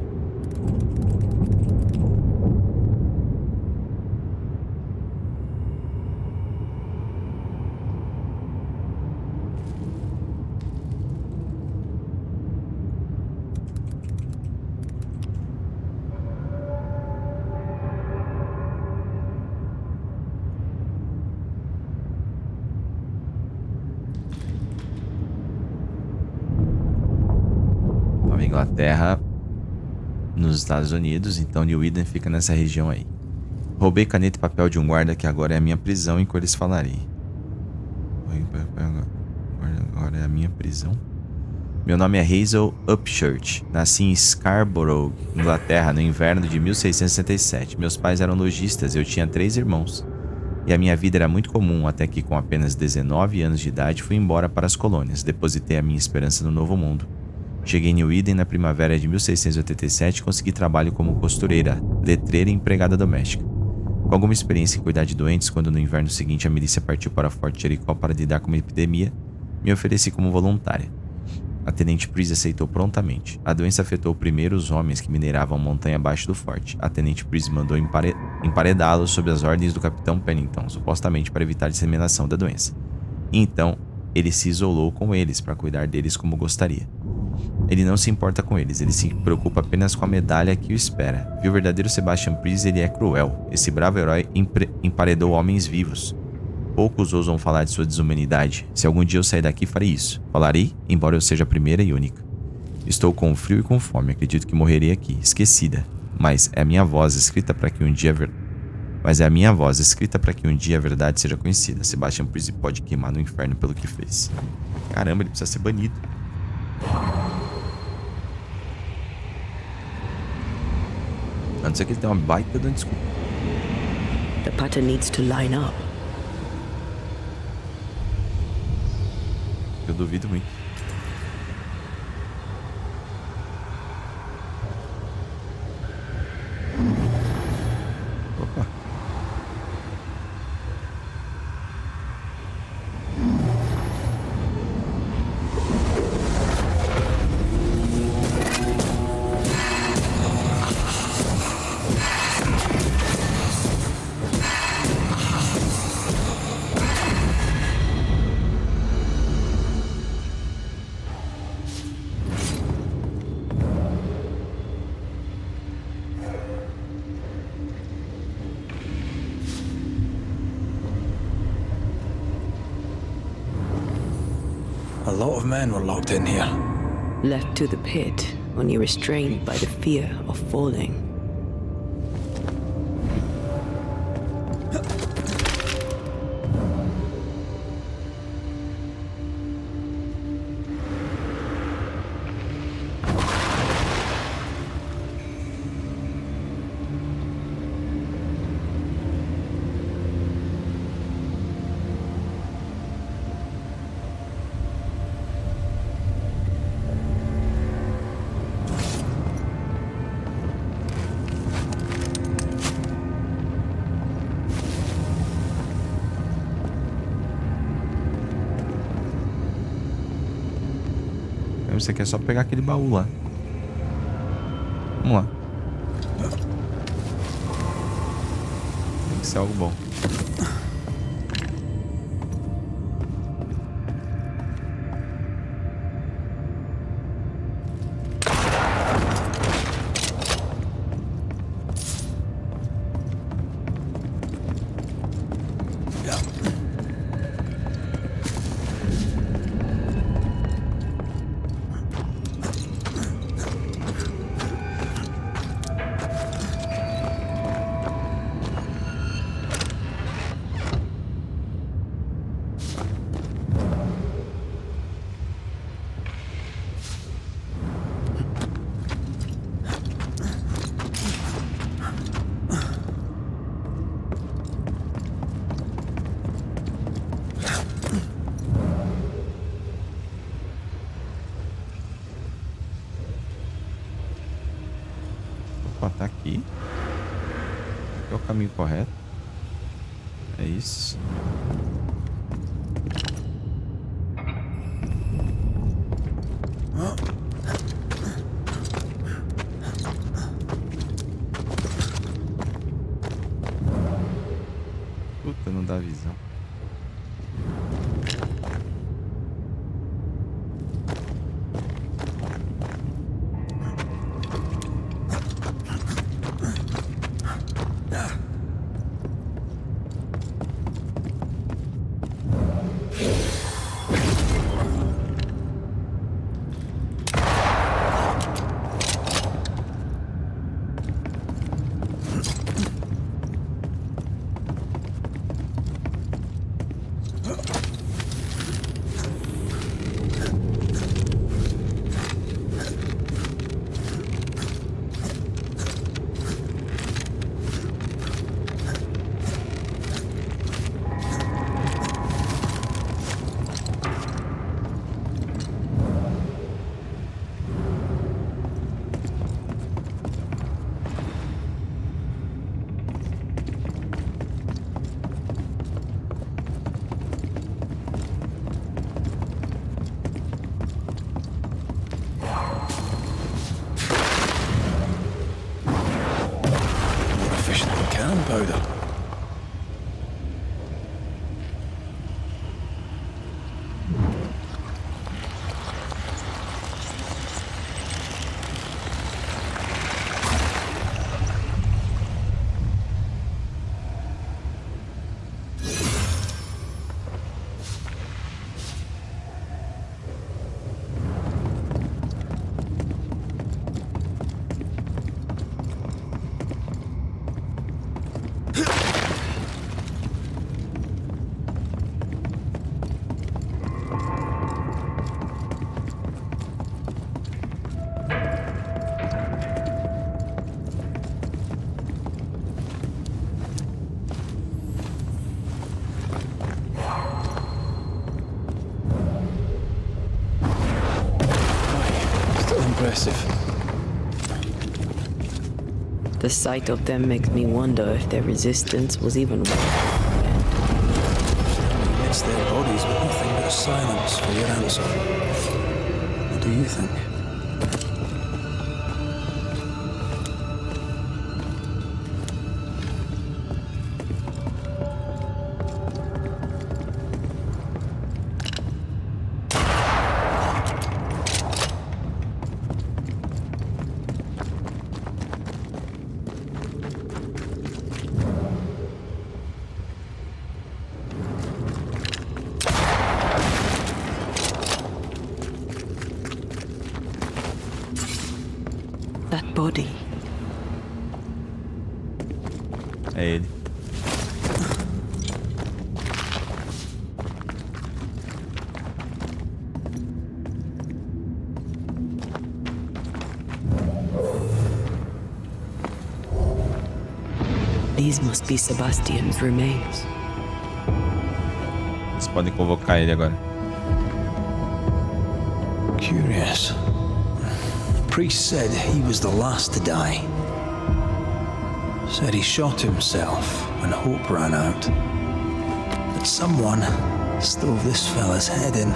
Inglaterra nos Estados Unidos, então New Eden fica nessa região aí. Roubei caneta e papel de um guarda, que agora é a minha prisão, e com eles falarei. Agora é a minha prisão. Meu nome é Hazel Upchurch. Nasci em Scarborough, Inglaterra, no inverno de 1667. Meus pais eram lojistas, eu tinha 3 irmãos. E a minha vida era muito comum, até que com apenas 19 anos de idade fui embora para as colônias. Depositei a minha esperança no novo mundo. Cheguei em New Eden na primavera de 1687 e consegui trabalho como costureira, letreira e empregada doméstica. Com alguma experiência em cuidar de doentes, quando no inverno seguinte a milícia partiu para Fort Jericho para lidar com uma epidemia, me ofereci como voluntária. A Tenente Pris aceitou prontamente. A doença afetou primeiro os homens que mineravam a montanha abaixo do forte. A Tenente Pris mandou emparedá-los sob as ordens do Capitão Pennington, supostamente para evitar a disseminação da doença. E então, ele se isolou com eles para cuidar deles como gostaria. Ele não se importa com eles, ele se preocupa apenas com a medalha que o espera. Viu o verdadeiro Sebastian Pris, ele é cruel. Esse bravo herói emparedou homens vivos. Poucos ousam falar de sua desumanidade. Se algum dia eu sair daqui, farei isso. Falarei, embora eu seja a primeira e única. Estou com frio e com fome. Acredito que morrerei aqui, esquecida. Mas é a minha voz escrita para que um dia a verdade seja conhecida. Sebastian Pris pode queimar no inferno pelo que fez. Caramba, ele precisa ser banido. A não ser que ele tenha uma baita de uma desculpa. The pattern needs to line up. Eu duvido muito. Opa. A lot of men were locked in here. Left to the pit, only restrained by the fear of falling. Você quer só pegar aquele baú lá. Vamos lá. Tem que ser algo bom. Tá aqui. Aqui é o caminho correto. É isso. Puta, não dá visão. impressive. The sight of them makes me wonder if their resistance was even Amidst their bodies with nothing but silence for your answer. What do you think? that body. É ele. These must be Sebastian's remains. Vocês podem convocar ele agora. Curious. Priest said he was the last to die. Said he shot himself when hope ran out. That someone stove this fella's head in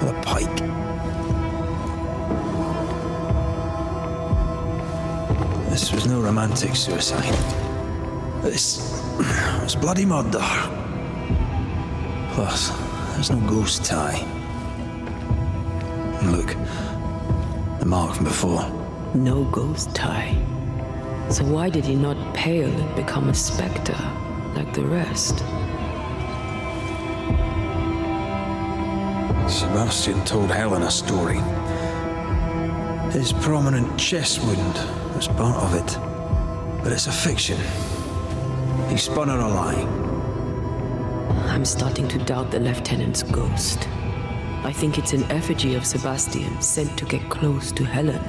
with a pike. This was no romantic suicide. This was bloody murder. Plus, there's no ghost tie. And look, the mark from before. No ghost tie. So why did he not pale and become a spectre like the rest? Sebastian told Helen a story. His prominent chest wound was part of it. But it's a fiction. He spun her a lie. I'm starting to doubt the lieutenant's ghost. I think it's an effigy of Sebastian sent to get close to Helen.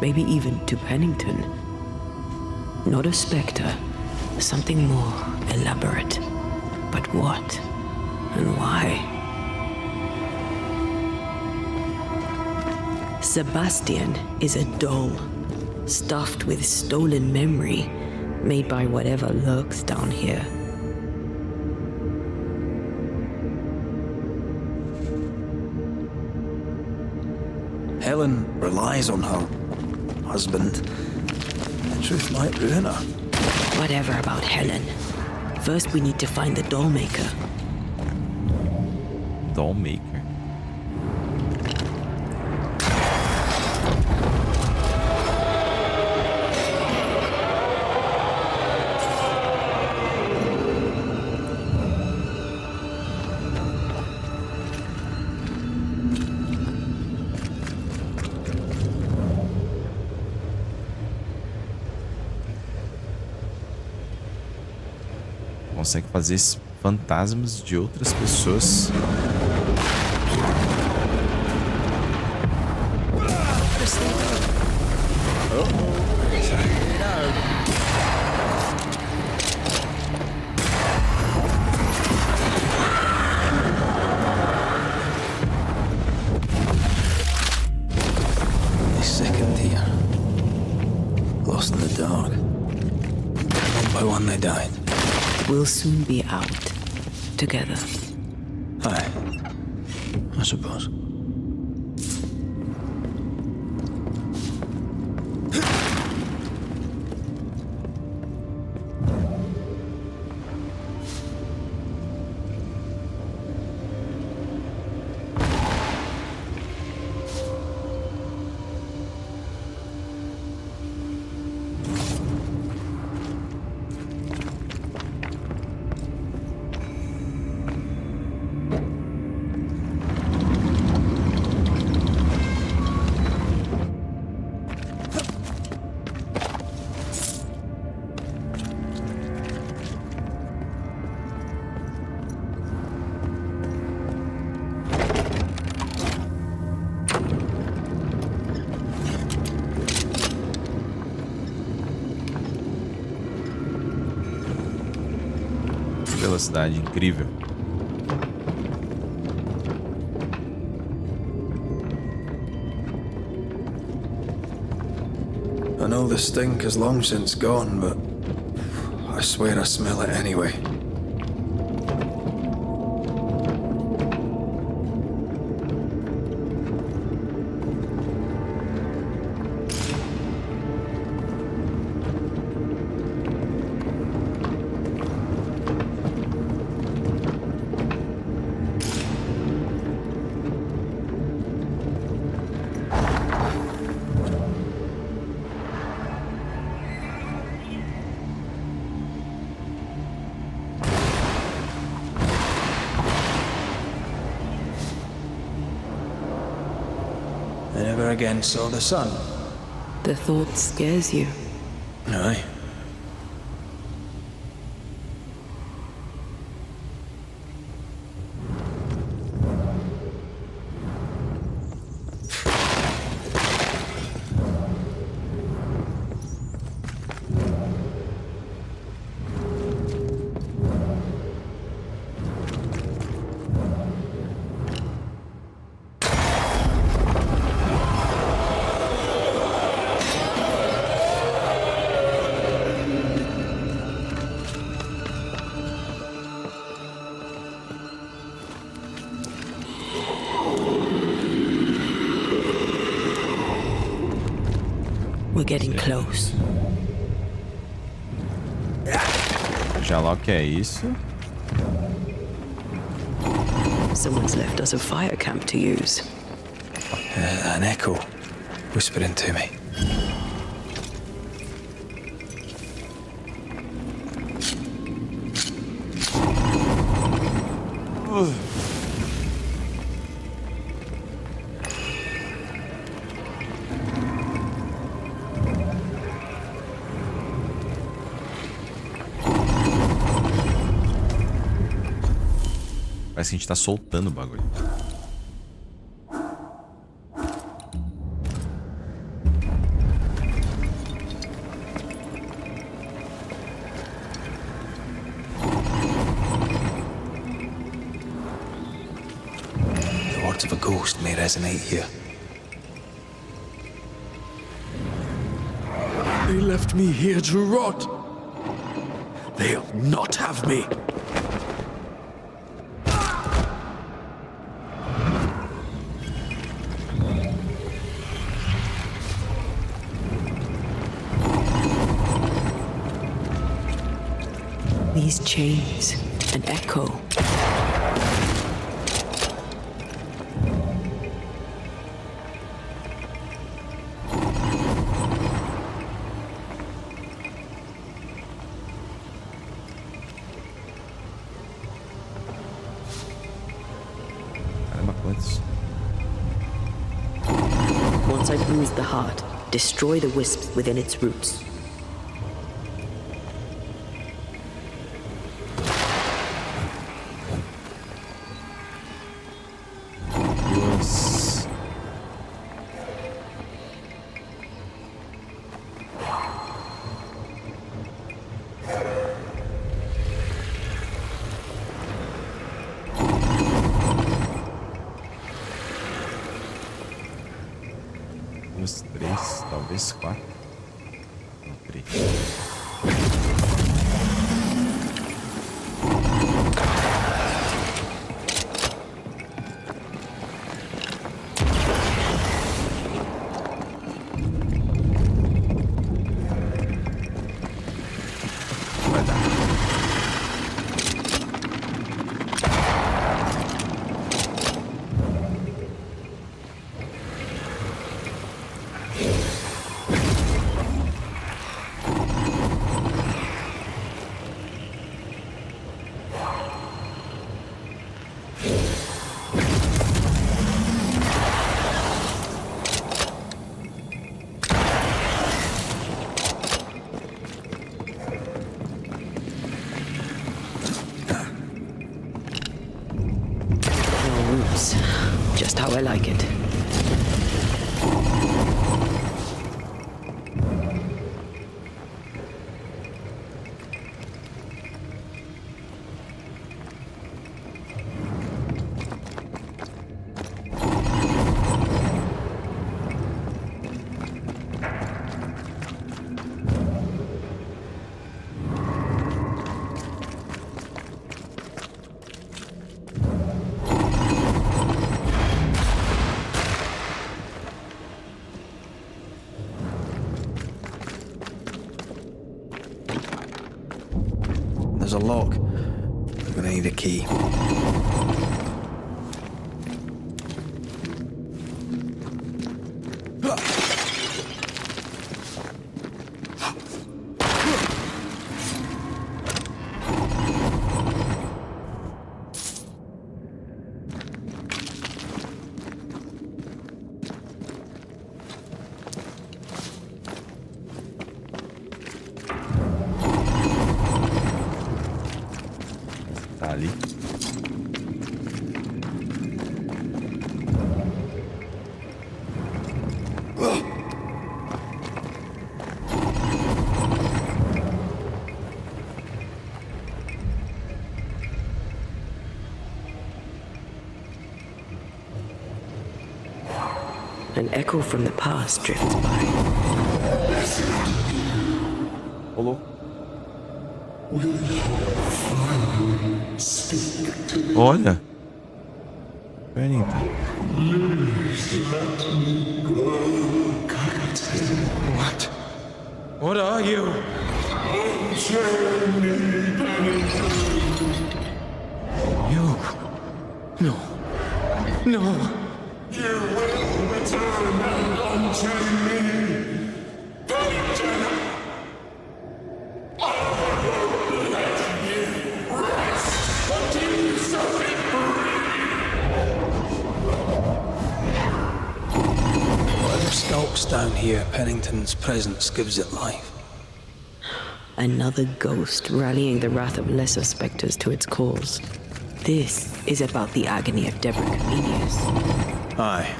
Maybe even to Pennington. Not a spectre, something more elaborate. But what? And why? Sebastian is a doll, stuffed with stolen memory, made by whatever lurks down here. Helen relies on her husband. The truth might ruin her. Whatever about Helen. First we need to find the doll maker. Doll maker. Consegue fazer fantasmas de outras pessoas. They sickened here. Lost in the dark. One by one they died. We'll soon be out. Together. Aye. I suppose. Velocidade incrível. know the stink has long since gone, but I swear I smell it anyway. They never again saw the sun. The thought scares you. Aye. We're getting close. Já logo que é isso. Someone's left us a fire camp to use. An echo whispering to me. Parece que a gente tá soltando o bagulho. The words of a ghost may resonate here. They left me here to rot. They'll not have me. These chains, an echo. Caramba, quantos? Once I bruise the heart, destroy the wisps within its roots. Duas, três, talvez quatro. Não, três. Vai dar. Just how I like it. lock. I'm gonna need a key. Tá ali. An echo from the past drifts by. Rolou. Olha. Pennington. What? What are you? You? No. No. You will return and unchain me. Pennington! I will let you rest until you set me Whatever stalks down here, Pennington's presence gives it life. Another ghost rallying the wrath of lesser specters to its cause. This is about the agony of Deborah Comenius. Aye.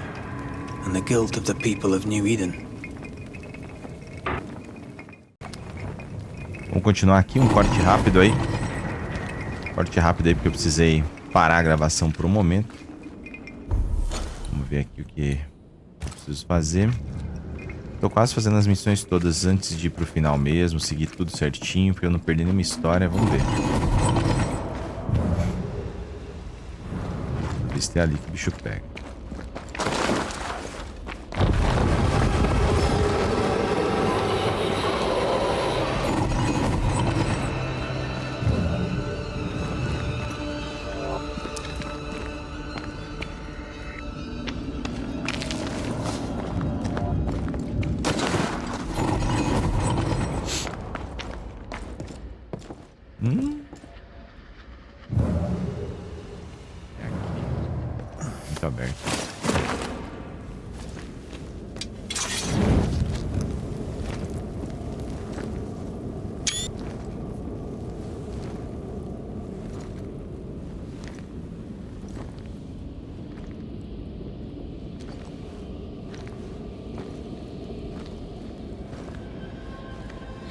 And the guilt of the people of New Eden. Vamos continuar aqui, um corte rápido aí. Corte rápido aí porque eu precisei parar a gravação por um momento. Vamos ver aqui o que eu preciso fazer. Tô quase fazendo as missões todas antes de ir pro final mesmo, seguir tudo certinho, pra eu não perder nenhuma história. Vamos ver. Vamos ver se é ali que o bicho pega. É aqui. Muito aberto.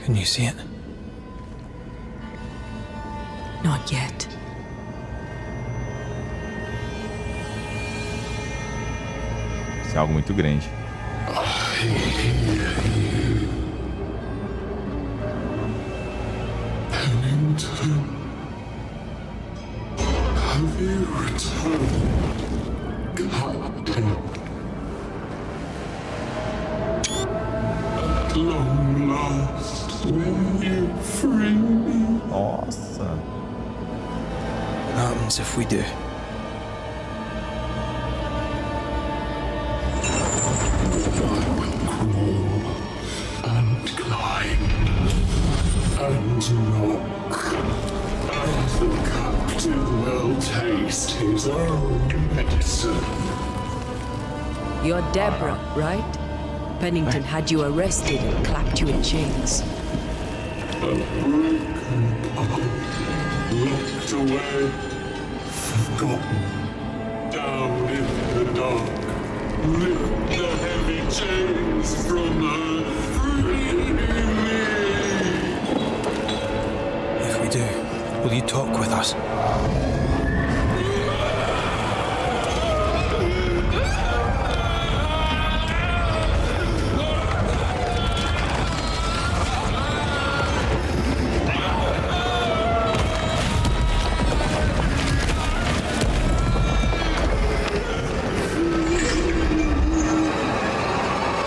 Can you see it? Not yet. Isso é algo muito grande. Pennington. Have you returned, Captain? At long last, will you free me? Nossa. What happens if we do? And climb and knock, and the captain will taste his own medicine. You're Deborah, right? Pennington had you arrested and clapped you in chains. A broken body, locked away, forgotten, down in the dark. Lift the heavy chains from her, free me. If we do, will you talk with us?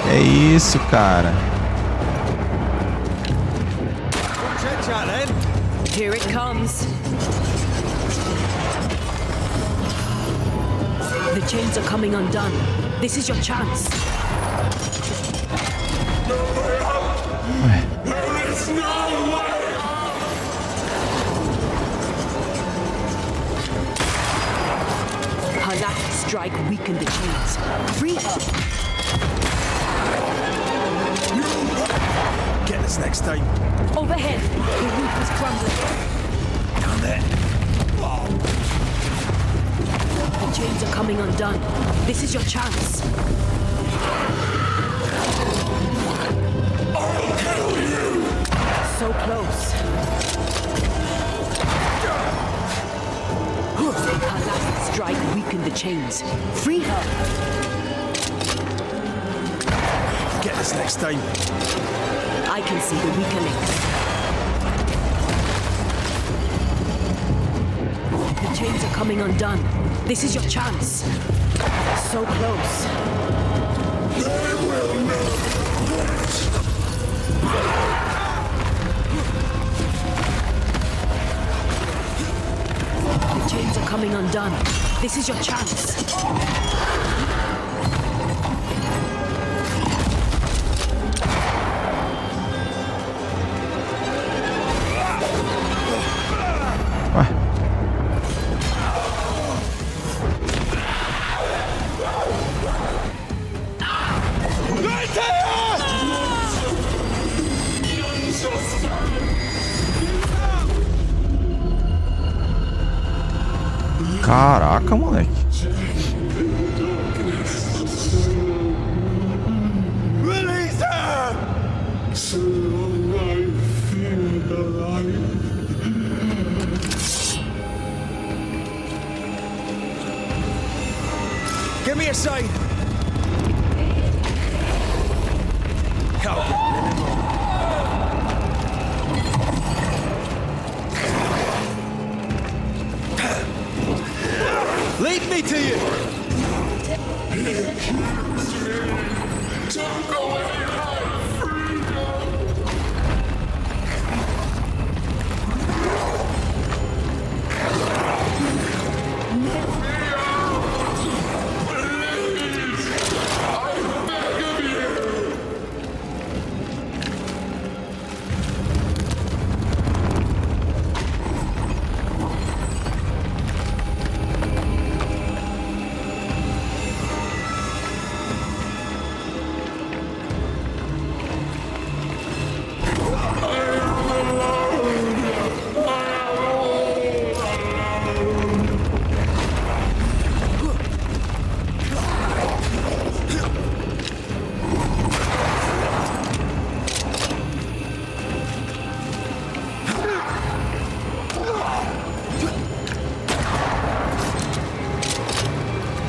É isso, cara. Here it comes. The chains are coming undone. This is your chance. There is no way! Her last strike weakened the chains. Free her. Get us next time. Overhead. The roof is crumbling. Down there. The chains are coming undone. This is your chance. I'll kill you! So close. Her last strike weakened the chains. Free her. Get us next time. I can see the weaker links. The chains are coming undone. This is your chance. So close. They will never quit! The chains are coming undone. This is your chance. Caraca, moleque. Release her! So long I feel alive. Give me a sign. Help. Lead me to you! He accused me. Took away my freedom. Let me out! Please! I beg of you!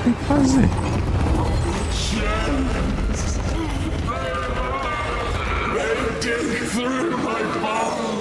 Tem que fazer. They dig through my bones.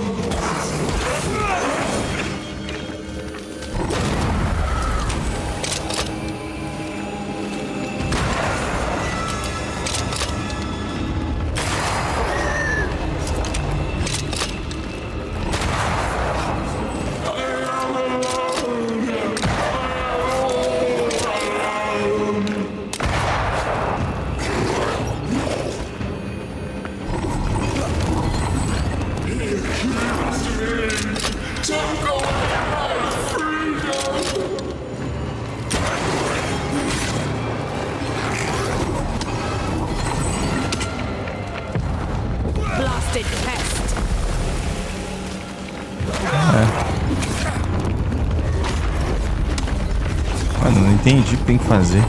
Blasted pest. Mano, não entendi o que tem que fazer.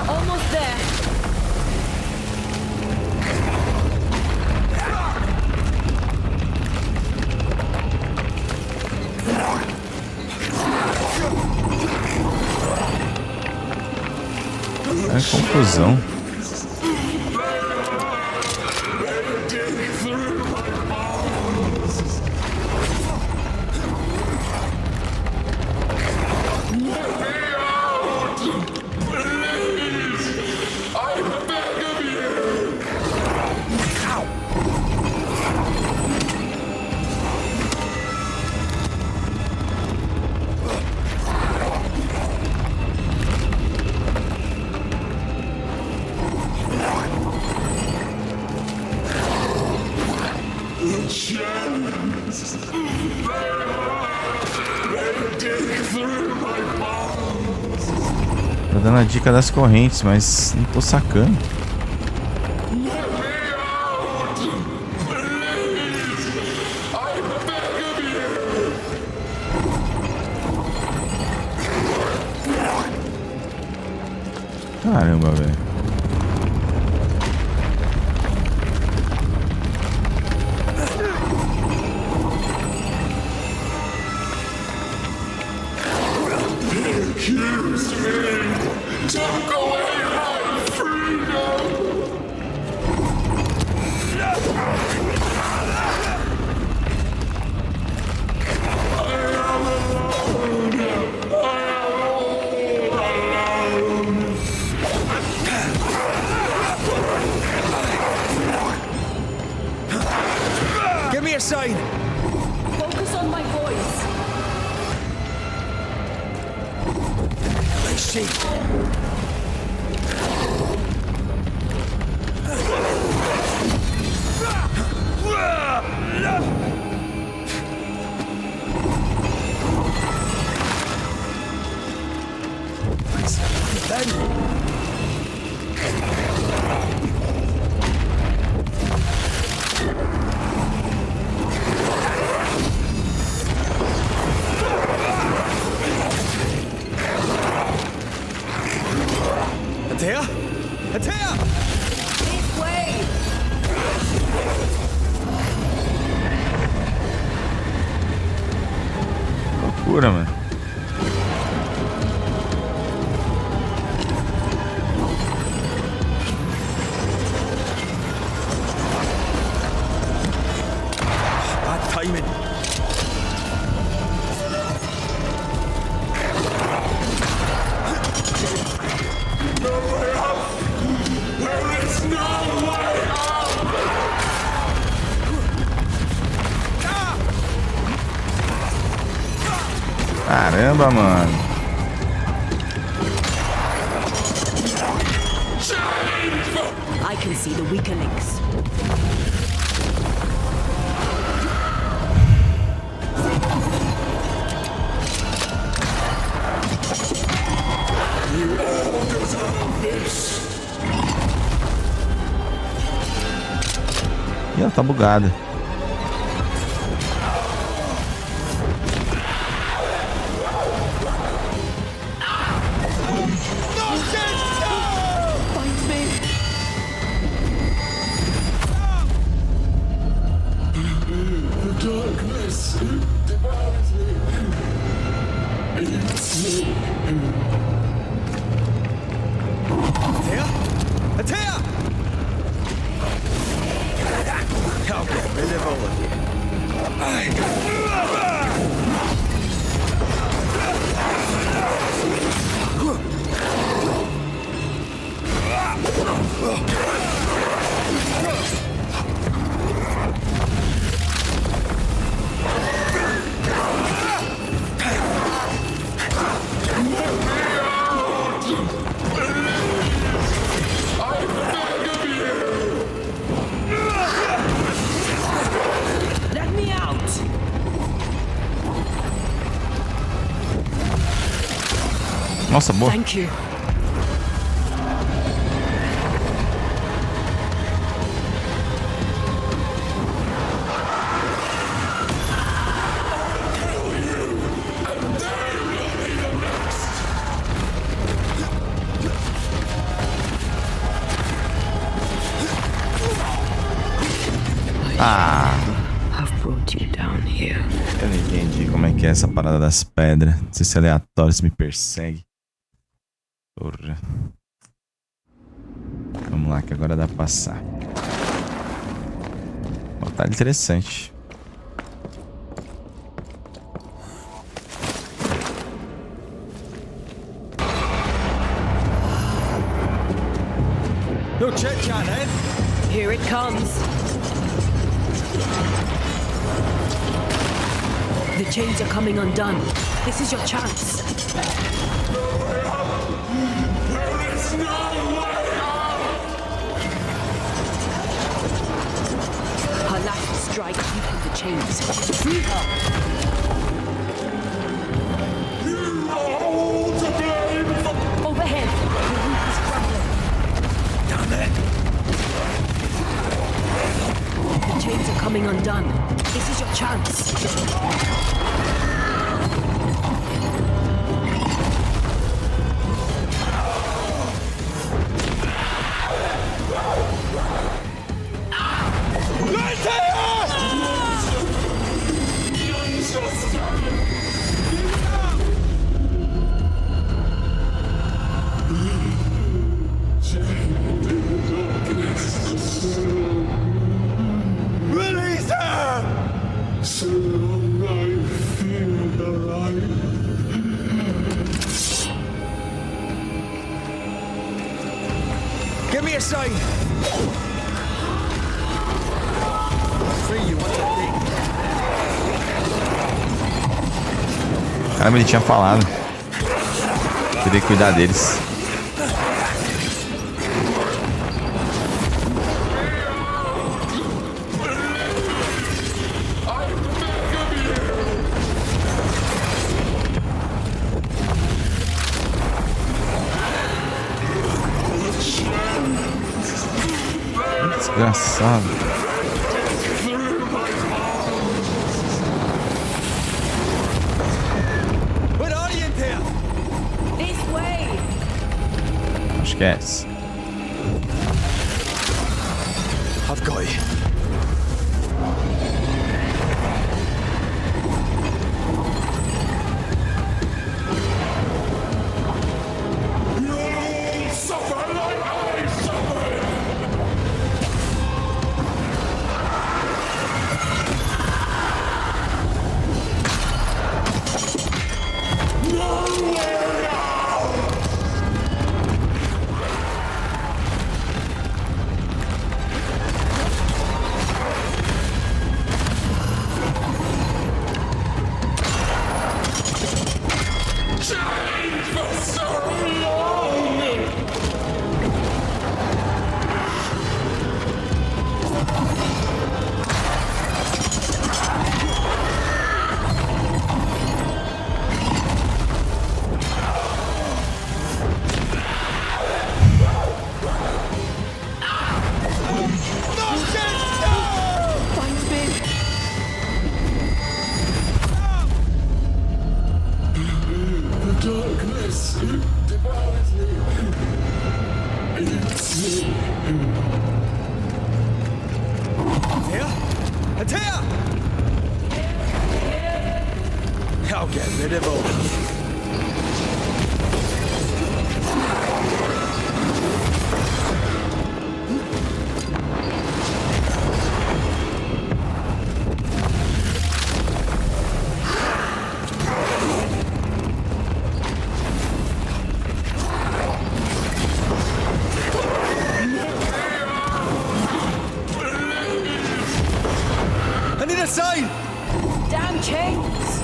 Almost there. É confusão. chains. They dig through my bones. Tô dando a dica das correntes, mas não tô sacando. Caramba, velho. Accused me. Took away my freedom. Give me a sign. Focus on my voice. Let's see. Atea! This way! Loucura, mano. Bad timing. Caramba, mano. I can see the weaker links. You all deserve this. Ih, ela tá bugada. Darkness devours me. Eats me. Atea! I'll get rid of all of you. Let me out! Nossa, boa. Thank you. Ah, I've brought you down here. eu não entendi como é que é essa parada das pedras. Não sei se é aleatório, se me persegue. Porra. Vamos lá, que agora dá pra passar. Batalha interessante. No chit-chat, eh? Here it comes. The chains are coming undone. This is your chance. There is no way out! Her last strike. chains. Free her. You are all to blame for... Overhead. The roof is crumbling. Damn it! The chains are coming undone. This is your chance. Release her! So I feel alive. Give me a sign. Free you, what's that thing? Caramba, ele tinha falado. Teria que cuidar deles. Desgraçado. Where are you in there? This way. Acho que é essa. I've got you. You'll suffer like I suffered. Nowhere now! Chained for so long! Finds me. The darkness, it devours me. Eats me. Here? And here! I'll get rid of all. I need a sign! Damn chains.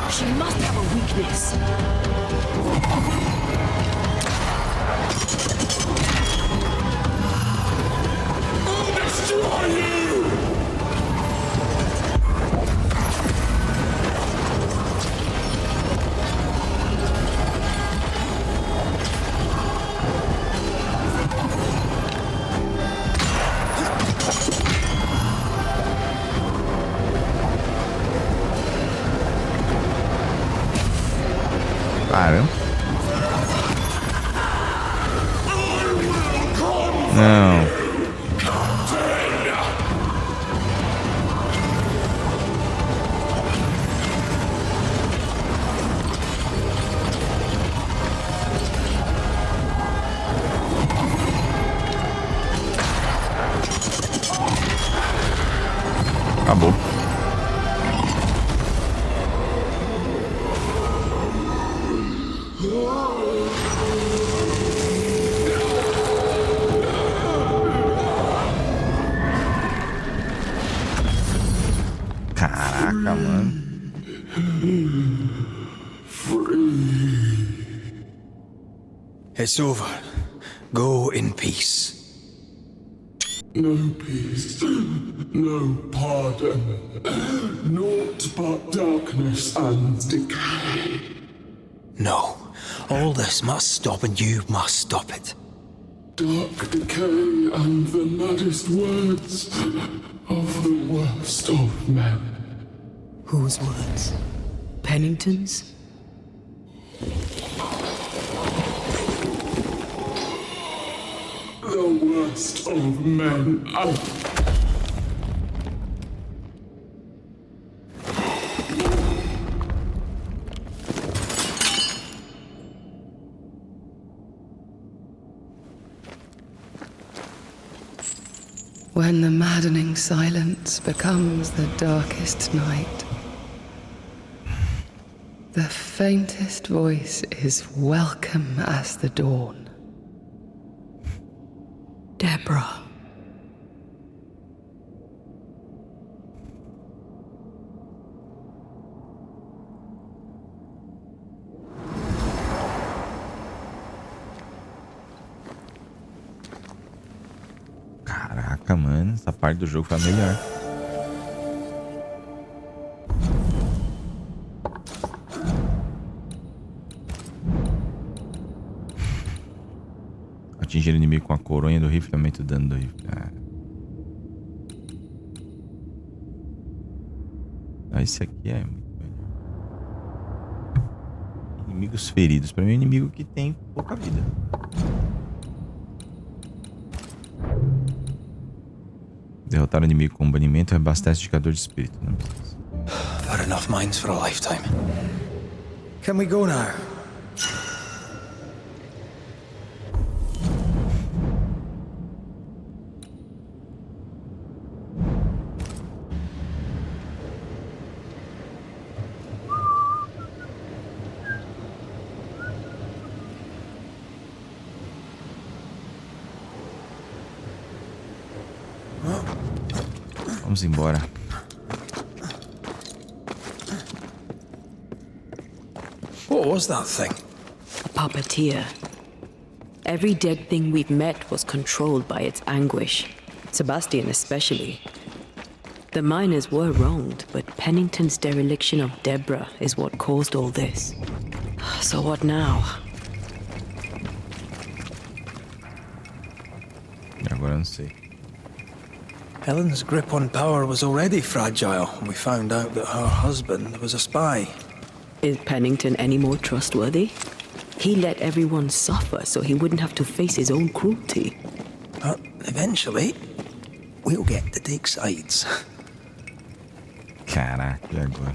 She must have a weakness. I'll destroy you! Caramba. Não. acabou. Caraca, mano. It's over. Go in peace. No peace, no pardon, naught but darkness and decay. No. All this must stop and you must stop it. Dark decay and the maddest words of the worst of men. Whose words? Pennington's? The worst of men. When the maddening silence becomes the darkest night, the faintest voice is welcome as the dawn. Deborah. Caraca, mano, essa parte do jogo foi a melhor. Atingir o inimigo com a coronha do rifle, aumenta o dano do rifle. Ah, esse aqui é muito melhor. Inimigos feridos. Pra mim é um inimigo que tem pouca vida. Derrotar o inimigo com banimento reabastece o indicador de espírito. Não precisa. There are enough mines for a lifetime. Can we go now? Vamos embora. What was that thing? A puppeteer. Every dead thing we've met was controlled by its anguish. Sebastian especially. The miners were wronged, but Pennington's dereliction of Deborah is what caused all this. So what now? Agora eu não sei. Helen's grip on power was already fragile when we found out that her husband was a spy. Is Pennington any more trustworthy? He let everyone suffer so he wouldn't have to face his own cruelty. But eventually, we'll get to take sides. Caraca, e agora?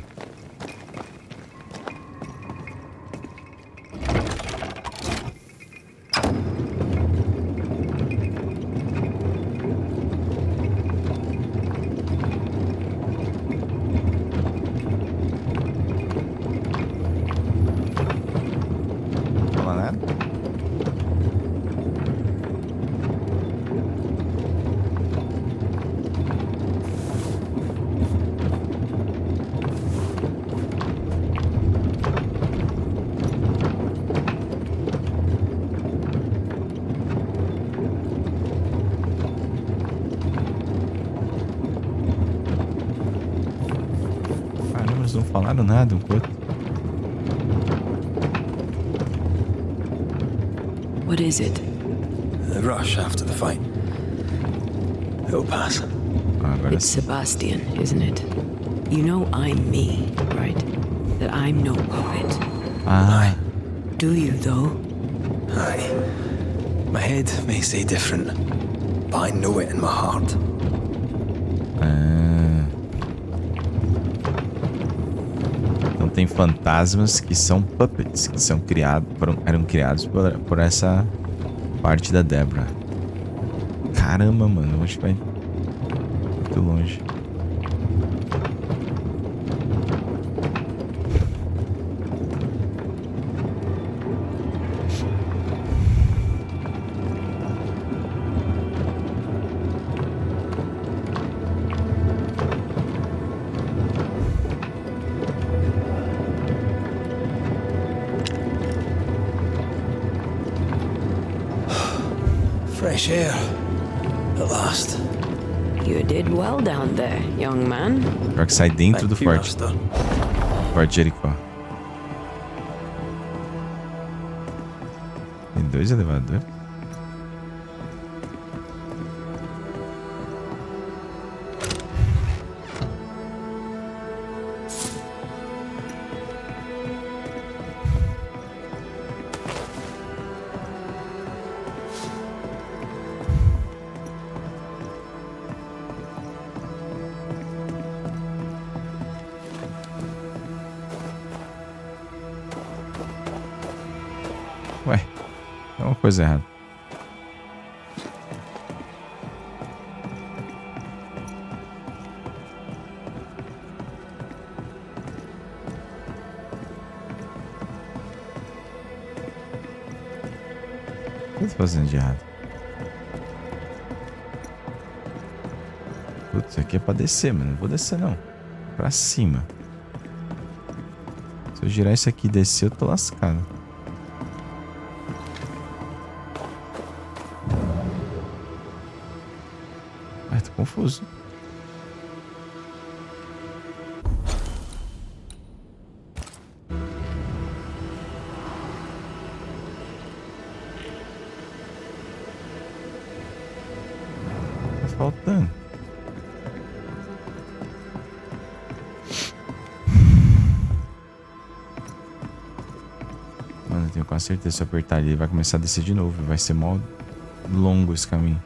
Não falaram nada um com o outro. What is it? The rush after the fight. It'll pass. It's Sebastian, isn't it? You know I'm me, right? That I'm no poet. Ah. Do you, though? Aye. My head may say different, but I know it in my heart. Tem fantasmas que são puppets, que são criados, eram criados por essa parte da Deborah. Caramba, mano, hoje vai muito longe. Fresh air. At last. You did well down there, young man. Pior que sai dentro do forte. Forte de Jericó. Tem 2 elevadores. Ué, tem uma coisa errada. O que eu tô fazendo de errado? Putz, isso aqui é pra descer, mano. Não vou descer, não. Pra cima. Se eu girar isso aqui e descer, eu tô lascado. Ai, tô confuso. Tá faltando. Mano, eu tenho quase certeza, se eu apertar ali, ele vai começar a descer de novo. Vai ser mó longo esse caminho.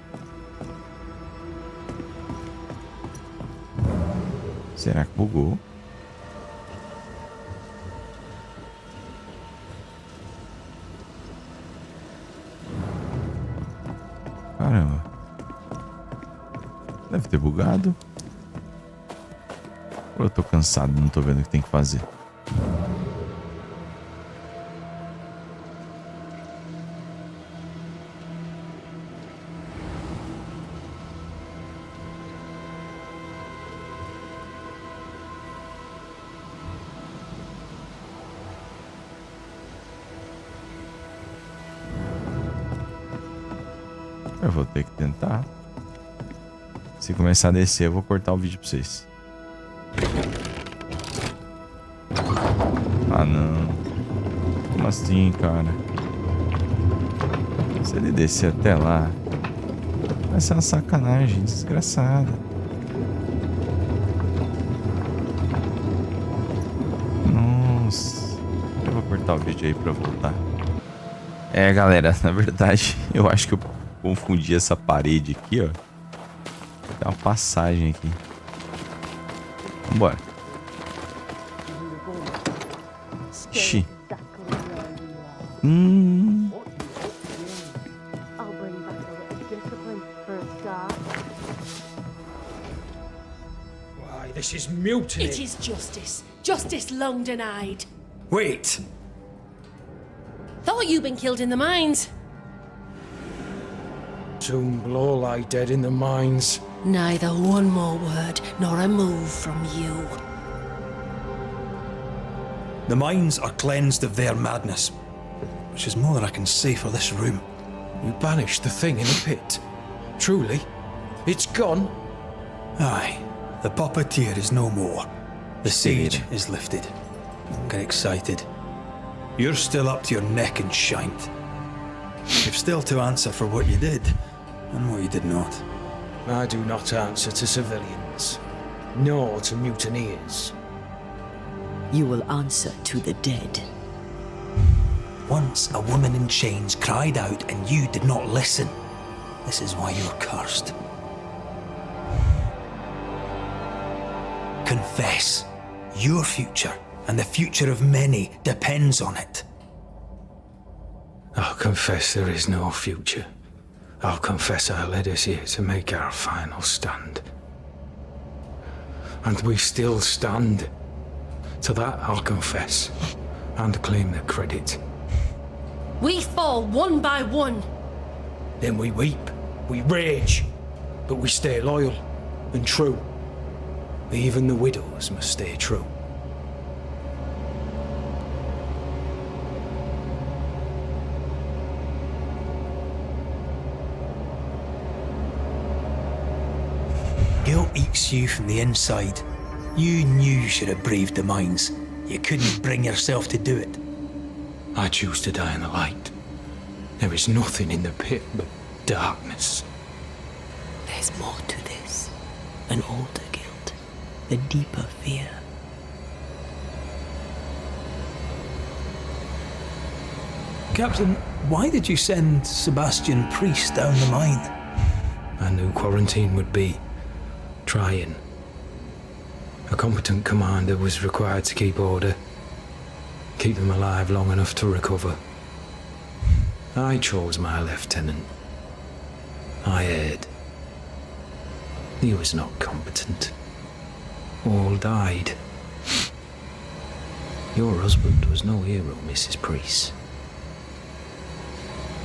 Será que bugou? Caramba. Deve ter bugado. Ou eu tô cansado e não tô vendo o que tem que fazer? Eu vou ter que tentar. Se começar a descer, eu vou cortar o vídeo pra vocês. Ah, não. Como assim, cara? Se ele descer até lá, vai ser uma sacanagem desgraçada. Nossa. Eu vou cortar o vídeo aí pra voltar. É, galera, na verdade, eu acho que eu confundi essa parede aqui, ó. Tem uma passagem aqui. Vambora. Ixi. Why, this is mutiny. It is justice. Justice long denied. Wait! Thought you'd been killed in the mines. Soon will all lie dead in the mines. Neither one more word nor a move from you. The mines are cleansed of their madness, which is more than I can say for this room. You banished the thing in the pit. Truly, it's gone. Aye, the puppeteer is no more. The siege is lifted. Don't get excited. You're still up to your neck in shite. You've still to answer for what you did and what you did not. I do not answer to civilians, nor to mutineers. You will answer to the dead. Once a woman in chains cried out and you did not listen. This is why you're cursed. Confess. Your future and the future of many depends on it. I'll confess there is no future. I'll confess I led us here to make our final stand. And we still stand. To that I'll confess and claim the credit. We fall one by one. Then we weep, we rage, but we stay loyal and true. Even the widows must stay true. hates you from the inside. You knew you should have braved the mines. You couldn't bring yourself to do it. I choose to die in the light. There is nothing in the pit but darkness. There's more to this. An older guilt. A deeper fear. Captain, why did you send Sebastian Priest down the mine? I knew quarantine would be trying. A competent commander was required to keep order. Keep them alive long enough to recover. I chose my lieutenant. I erred. He was not competent. All died. Your husband was no hero, Mrs. Priest.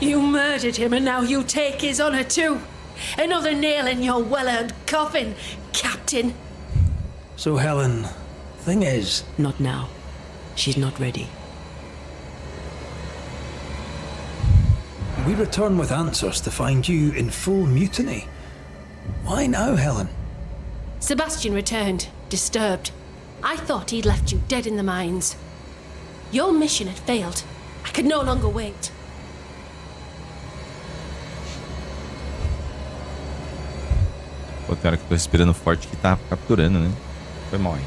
You murdered him and now you take his honor too. Another nail in your well-earned coffin, Captain. So, Helen, thing is... Not now. She's not ready. We return with answers to find you in full mutiny. Why now, Helen? Sebastian returned, disturbed. I thought he'd left you dead in the mines. Your mission had failed. I could no longer wait. Pô, tem hora que eu tô respirando forte que tá capturando, né? Foi mal aí.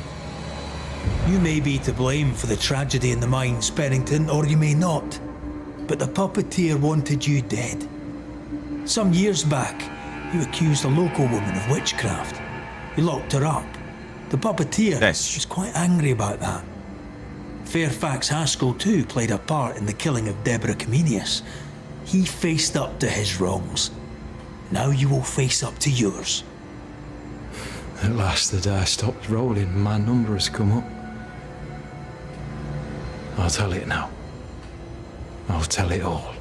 You may be to blame for the tragedy in the mines, Pennington, or you may not. But the puppeteer wanted you dead. Some years back, you accused a local woman of witchcraft. You locked her up. The puppeteer was quite angry about that. Fairfax Haskell too played a part in the killing of Deborah Comenius. He faced up to his wrongs. Now you will face up to yours. At last the die stopped rolling and my number has come up. I'll tell it now. I'll tell it all.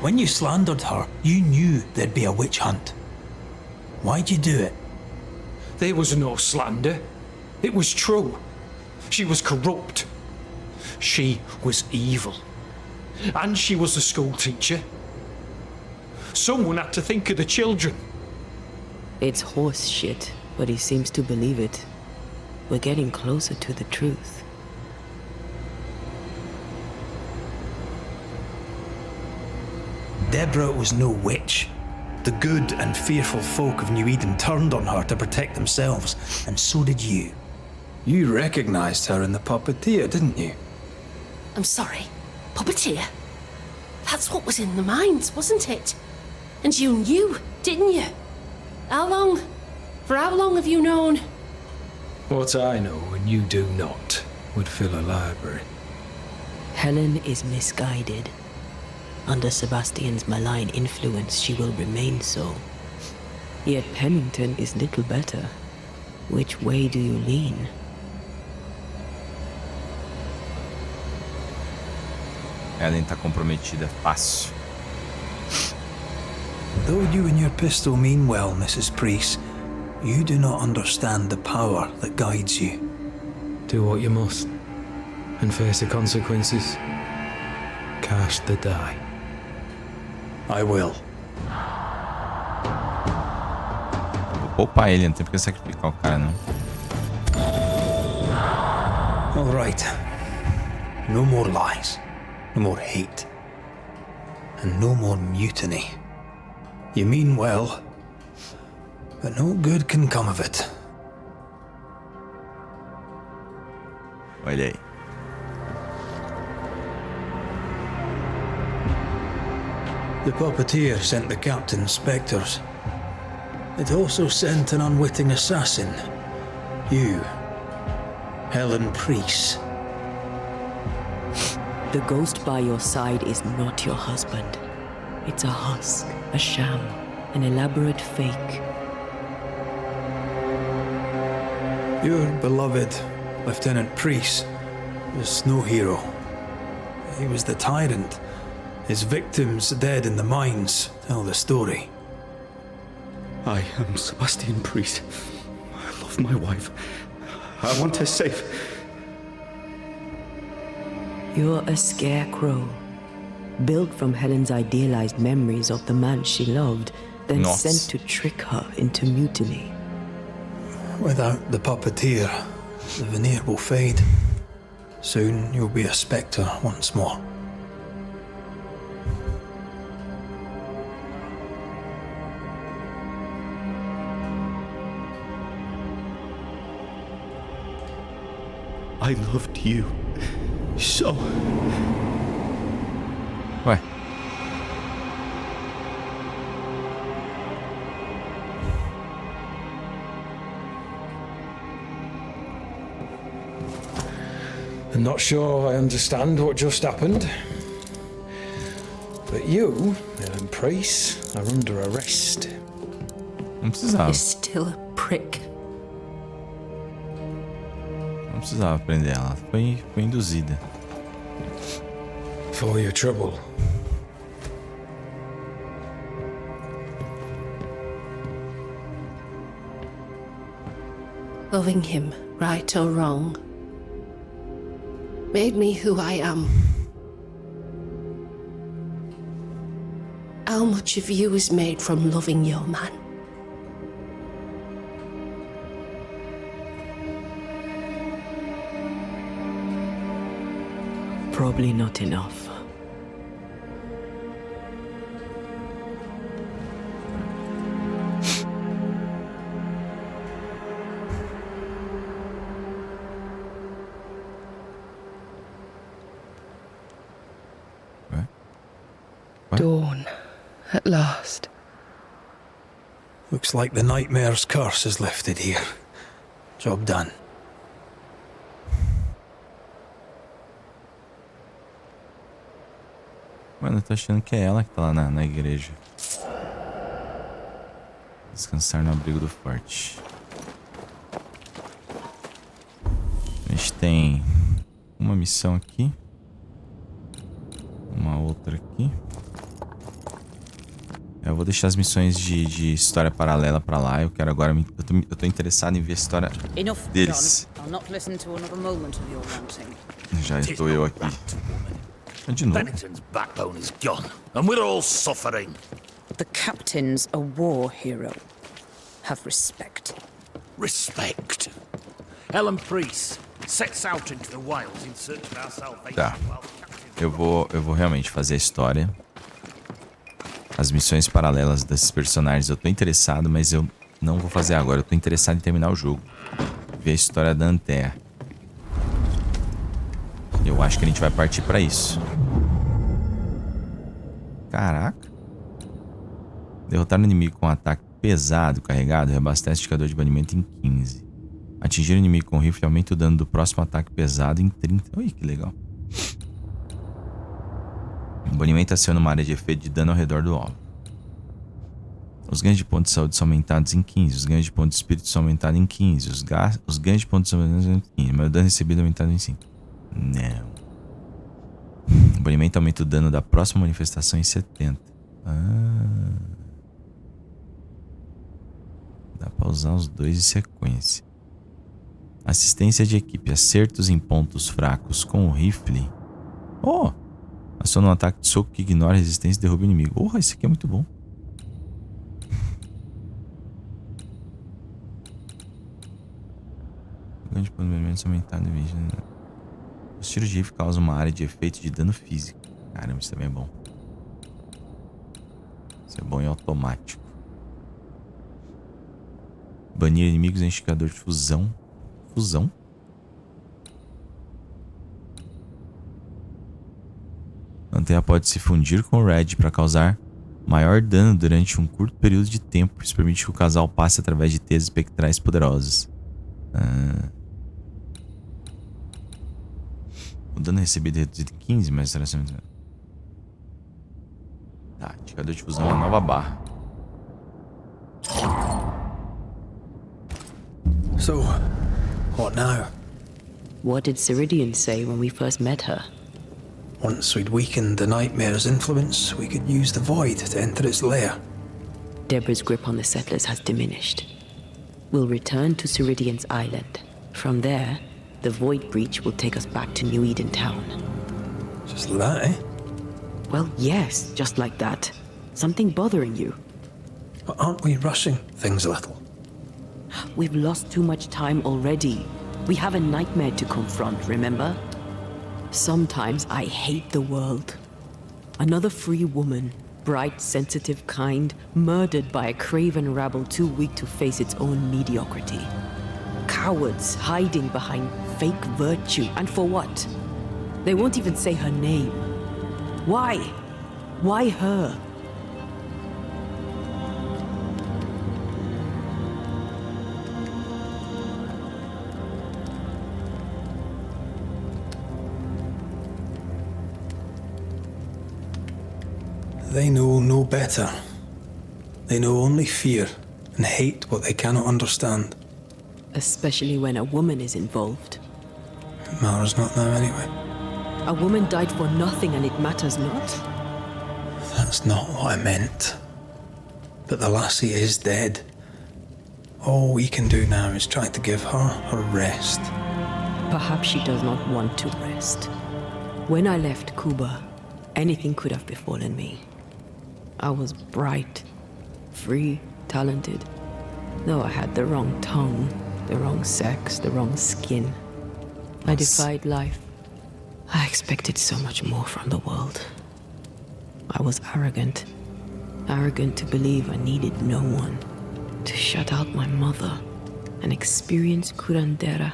When you slandered her, you knew there'd be a witch hunt. Why'd you do it? There was no slander. It was true. She was corrupt. She was evil. And she was a school teacher. Someone had to think of the children. It's horse shit, but he seems to believe it. We're getting closer to the truth. Deborah was no witch. The good and fearful folk of New Eden turned on her to protect themselves, and so did you. You recognized her in the puppeteer, didn't you? I'm sorry. Puppeteer? That's what was in the mines, wasn't it? And you knew, didn't you? How long? For how long have you known? What I know and you do not would fill a library. Helen is misguided. Under Sebastian's malign influence, she will remain so. Yet Pennington is little better. Which way do you lean? Ellen tá comprometida, fácil. Though you and your pistol mean well, Mrs. Priest, you do not understand the power that guides you. Do what you must, and face the consequences. Cast the die. I will. Vou poupar ele, não tem porque sacrificar o cara, não. All right. No more lies. No more hate. And no more mutiny. You mean well, but no good can come of it. Olha aí. The puppeteer sent the captain spectres. It also sent an unwitting assassin. You, Helen Priest. The ghost by your side is not your husband. It's a husk, a sham, an elaborate fake. Your beloved Lieutenant Priest was no hero. He was the tyrant. His victims dead in the mines tell the story. I am Sebastian Priest. I love my wife. I want her safe. You're a scarecrow, built from Helen's idealized memories of the man she loved, then Nosso. sent to trick her into mutiny. Without the puppeteer, the veneer will fade. Soon you'll be a spectre once more. I loved you so. Ué. I'm not sure I understand what just happened. But you, Ellen Priest, are under arrest. Não precisava. You're still a prick. Não precisava prender ela. Foi induzida. For your trouble. Loving him, right or wrong, made me who I am. How much of you is made from loving your man? Probably not enough. Dawn, at last. Looks like the nightmare's curse is lifted here. Job done. Mano, eu tô achando que é ela que tá lá na igreja. Descansar no abrigo do forte. A gente tem uma missão aqui. Uma outra aqui. Eu vou deixar as missões de história paralela pra lá. Eu quero agora... Eu tô interessado em ver a história deles. Já estou eu aqui. De novo. Bennington's backbone is gone, and we're all suffering. The captain's a war hero. Have respect. Respect. Ellen Priest sets out into the wilds in search of our salvation. Tá. Eu vou realmente fazer a história. As missões paralelas desses personagens eu tô interessado, mas eu não vou fazer agora. Eu tô interessado em terminar o jogo. Ver a história da Antea. Eu acho que a gente vai partir pra isso. Caraca. Derrotar o inimigo com um ataque pesado carregado reabastece o indicador de banimento em 15. Atingir o inimigo com rifle aumenta o dano do próximo ataque pesado em 30. Ui, que legal. O banimento aciona uma área de efeito de dano ao redor do alvo. Os ganhos de pontos de saúde são aumentados em 15. Os ganhos de pontos de espírito são aumentados em 15. Os ganhos de pontos são aumentados em 15. Mas o dano recebido é aumentado em 5. Não. O banimento aumenta o dano da próxima manifestação em 70. Dá pra usar os dois em sequência. Assistência de equipe. Acertos em pontos fracos com o rifle. Oh! Aciona um ataque de soco que ignora a resistência e derruba o inimigo. Oh, isso aqui é muito bom. O ganho de pontos de banimento aumentado em 20. Os tiros de rifle causam uma área de efeito de dano físico. Caramba, isso também é bom. Isso é bom em automático. Banir inimigos em indicador de fusão. Fusão? A Antea pode se fundir com o Red para causar maior dano durante um curto período de tempo. Isso permite que o casal passe através de teias espectrais poderosas. O dano recebido é reduzido em 15, mas... Tá, indicador de fusão é uma nova barra. So, what now? What did Ceridian say when we first met her? Once we'd weakened the nightmare's influence, we could use the void to enter its lair. Deborah's grip on the settlers has diminished. We'll return to Ceridian's island. From there, the void breach will take us back to New Eden town. Just that, eh? Well, yes, just like that. Something bothering you. But aren't we rushing things a little? We've lost too much time already. We have a nightmare to confront, remember? Sometimes I hate the world. Another free woman, bright, sensitive, kind, murdered by a craven rabble too weak to face its own mediocrity. Cowards hiding behind fake virtue. And for what? They won't even say her name. Why? Why her? They know no better. They know only fear and hate what they cannot understand. Especially when a woman is involved. It matters not now anyway. A woman died for nothing and it matters not? That's not what I meant. But the lassie is dead. All we can do now is try to give her her rest. Perhaps she does not want to rest. When I left Cuba, anything could have befallen me. I was bright, free, talented. Though I had the wrong tongue, the wrong sex, the wrong skin. I defied life. I expected so much more from the world. I was arrogant. Arrogant to believe I needed no one. To shut out my mother and experience curandera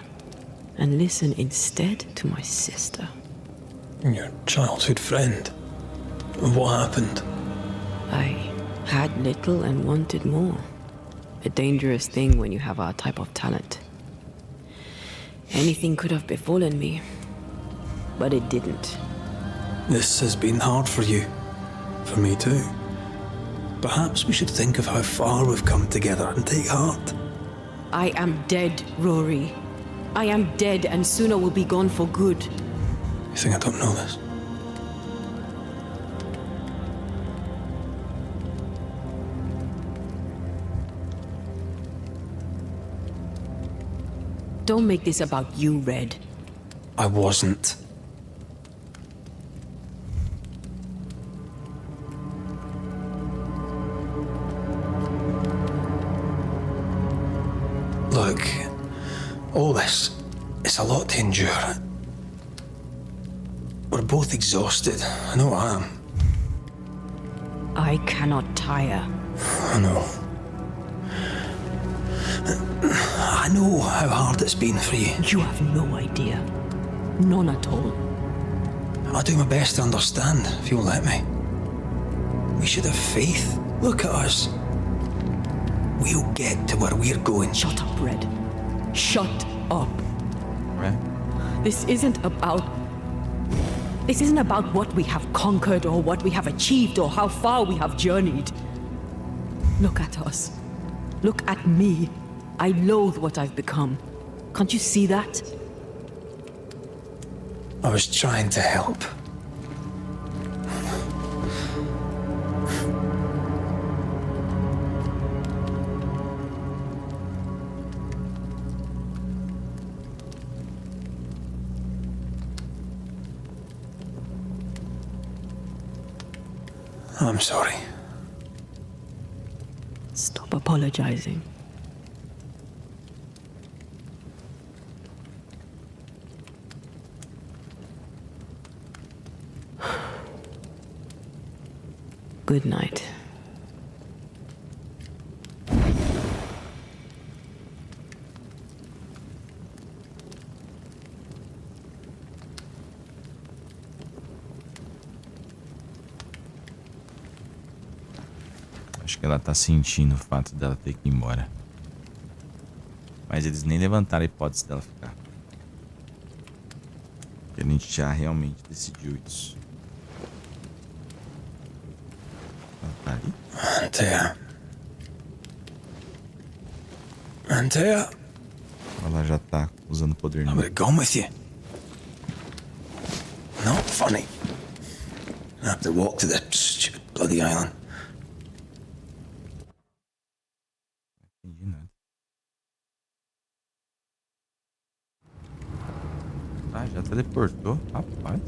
and listen instead to my sister. Your childhood friend. What happened? I had little and wanted more. A dangerous thing when you have our type of talent. Anything could have befallen me, but it didn't. This has been hard for you. For me too. Perhaps we should think of how far we've come together and take heart. I am dead, Rory. I am dead and soon I will be gone for good. You think I don't know this? Don't make this about you, Red. I wasn't. Look, all this, it's a lot to endure. We're both exhausted. I know I am. I cannot tire. I know. I know how hard it's been for you. You have no idea. None at all. I'll do my best to understand, if you'll let me. We should have faith. Look at us. We'll get to where we're going. Shut up, Red. Shut up. Right. This isn't about what we have conquered or what we have achieved or how far we have journeyed. Look at us. Look at me. I loathe what I've become. Can't you see that? I was trying to help. I'm sorry. Stop apologizing. Good night. Acho que ela tá sentindo o fato dela ter que ir embora. Mas eles nem levantaram a hipótese dela ficar. Porque a gente já realmente decidiu isso. Ela tá ali? Antea. Antea. Ela já tá usando o poder. I would have gone with you. Not funny. I have to walk to the stupid bloody island. Não entendi nada. Ah, já teleportou? Rapaz.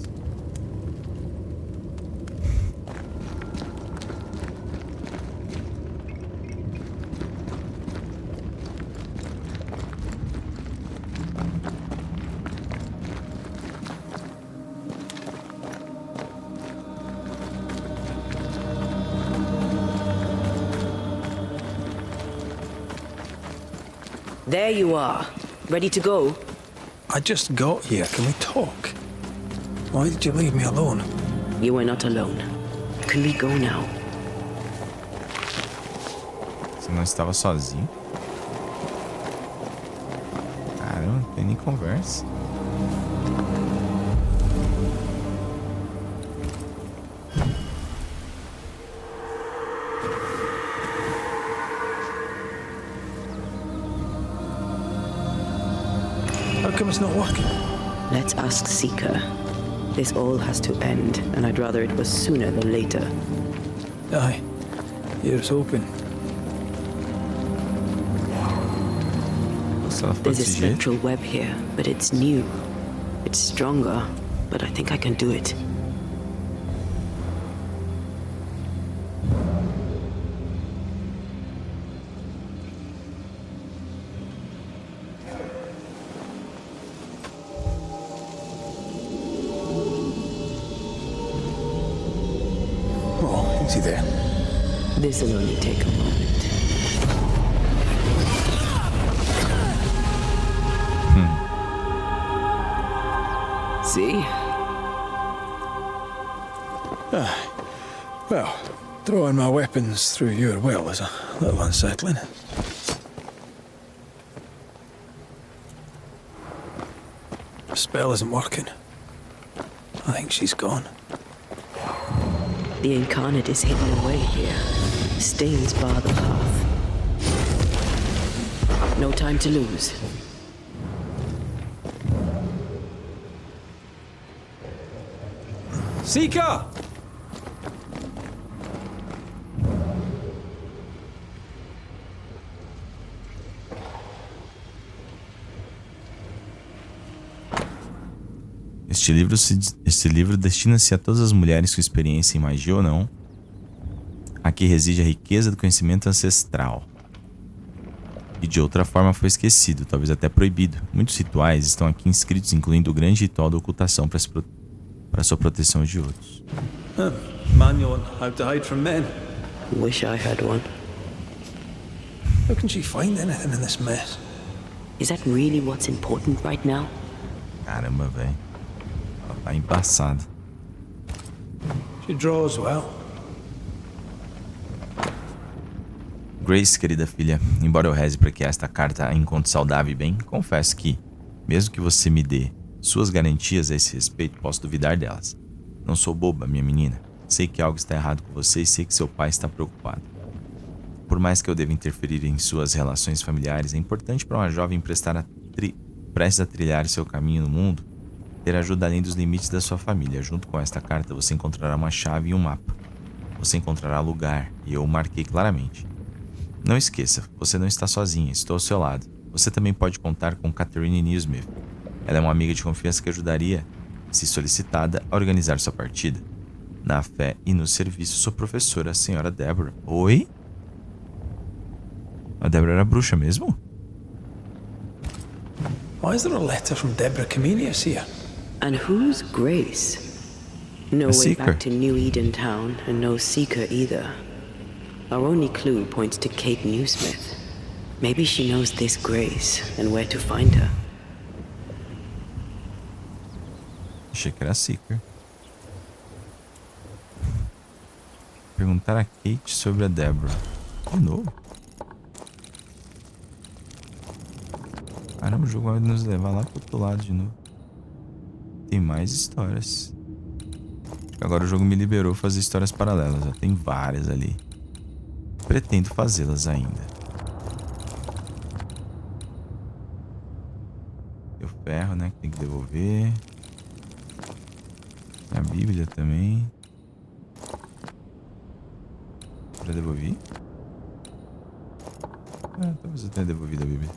There you are. Ready to go? I just got here. Can we talk? Why did you leave me alone? You were not alone. Can we go now? Você não estava sozinho? Caramba, não tem nem conversa. How come it's not working? Let's ask Seeker. This all has to end, and I'd rather it was sooner than later. Aye. Here's hoping. There's a spectral web here, but it's new. It's stronger, but I think I can do it. Oh, easy there. This'll only take a moment. See? Well, throwing my weapons through your will is a little unsettling. The spell isn't working. I think she's gone. The incarnate is hidden away here. Stains bar the path. No time to lose. Seeker! Este livro destina-se a todas as mulheres com experiência em magia ou não. Aqui reside a riqueza do conhecimento ancestral. E de outra forma foi esquecido, talvez até proibido. Muitos rituais estão aqui inscritos, incluindo o grande ritual da ocultação para sua proteção de outros. Manual on how to hide from men. Wish I had one. How can she find anything in this mess? Is that really what's important right now? Caramba, velho. Ela tá embaçada. She draws well. Grace, querida filha, embora eu reze para que esta carta a encontre saudável e bem, confesso que, mesmo que você me dê suas garantias a esse respeito, posso duvidar delas. Não sou boba, minha menina. Sei que algo está errado com você e sei que seu pai está preocupado. Por mais que eu deva interferir em suas relações familiares, é importante para uma jovem prestes a trilhar seu caminho no mundo, ter ajuda além dos limites da sua família. Junto com esta carta, você encontrará uma chave e um mapa. Você encontrará lugar, e eu o marquei claramente. Não esqueça, você não está sozinha, estou ao seu lado. Você também pode contar com Catherine Newsmith. Ela é uma amiga de confiança que ajudaria, se solicitada, a organizar sua partida. Na fé e no serviço, sua professora, a senhora Deborah. Oi? A Deborah era bruxa mesmo? Why is there a letter from Deborah Comenius here? And who's Grace? No way back to New Eden Town, and no Seeker either. Our only clue points to Kate Newsmith. Maybe she knows this Grace and where to find her. Achei que era Seeker. Perguntar a Kate sobre a Deborah. De novo? Caramba, o jogo vai nos levar lá pro outro lado de novo. Tem mais histórias. Agora o jogo me liberou fazer histórias paralelas. Já tem várias ali. Pretendo fazê-las ainda. Tem o ferro, né? Que tem que devolver. A Bíblia também. Já devolvi? Talvez eu tenha devolvido a Bíblia.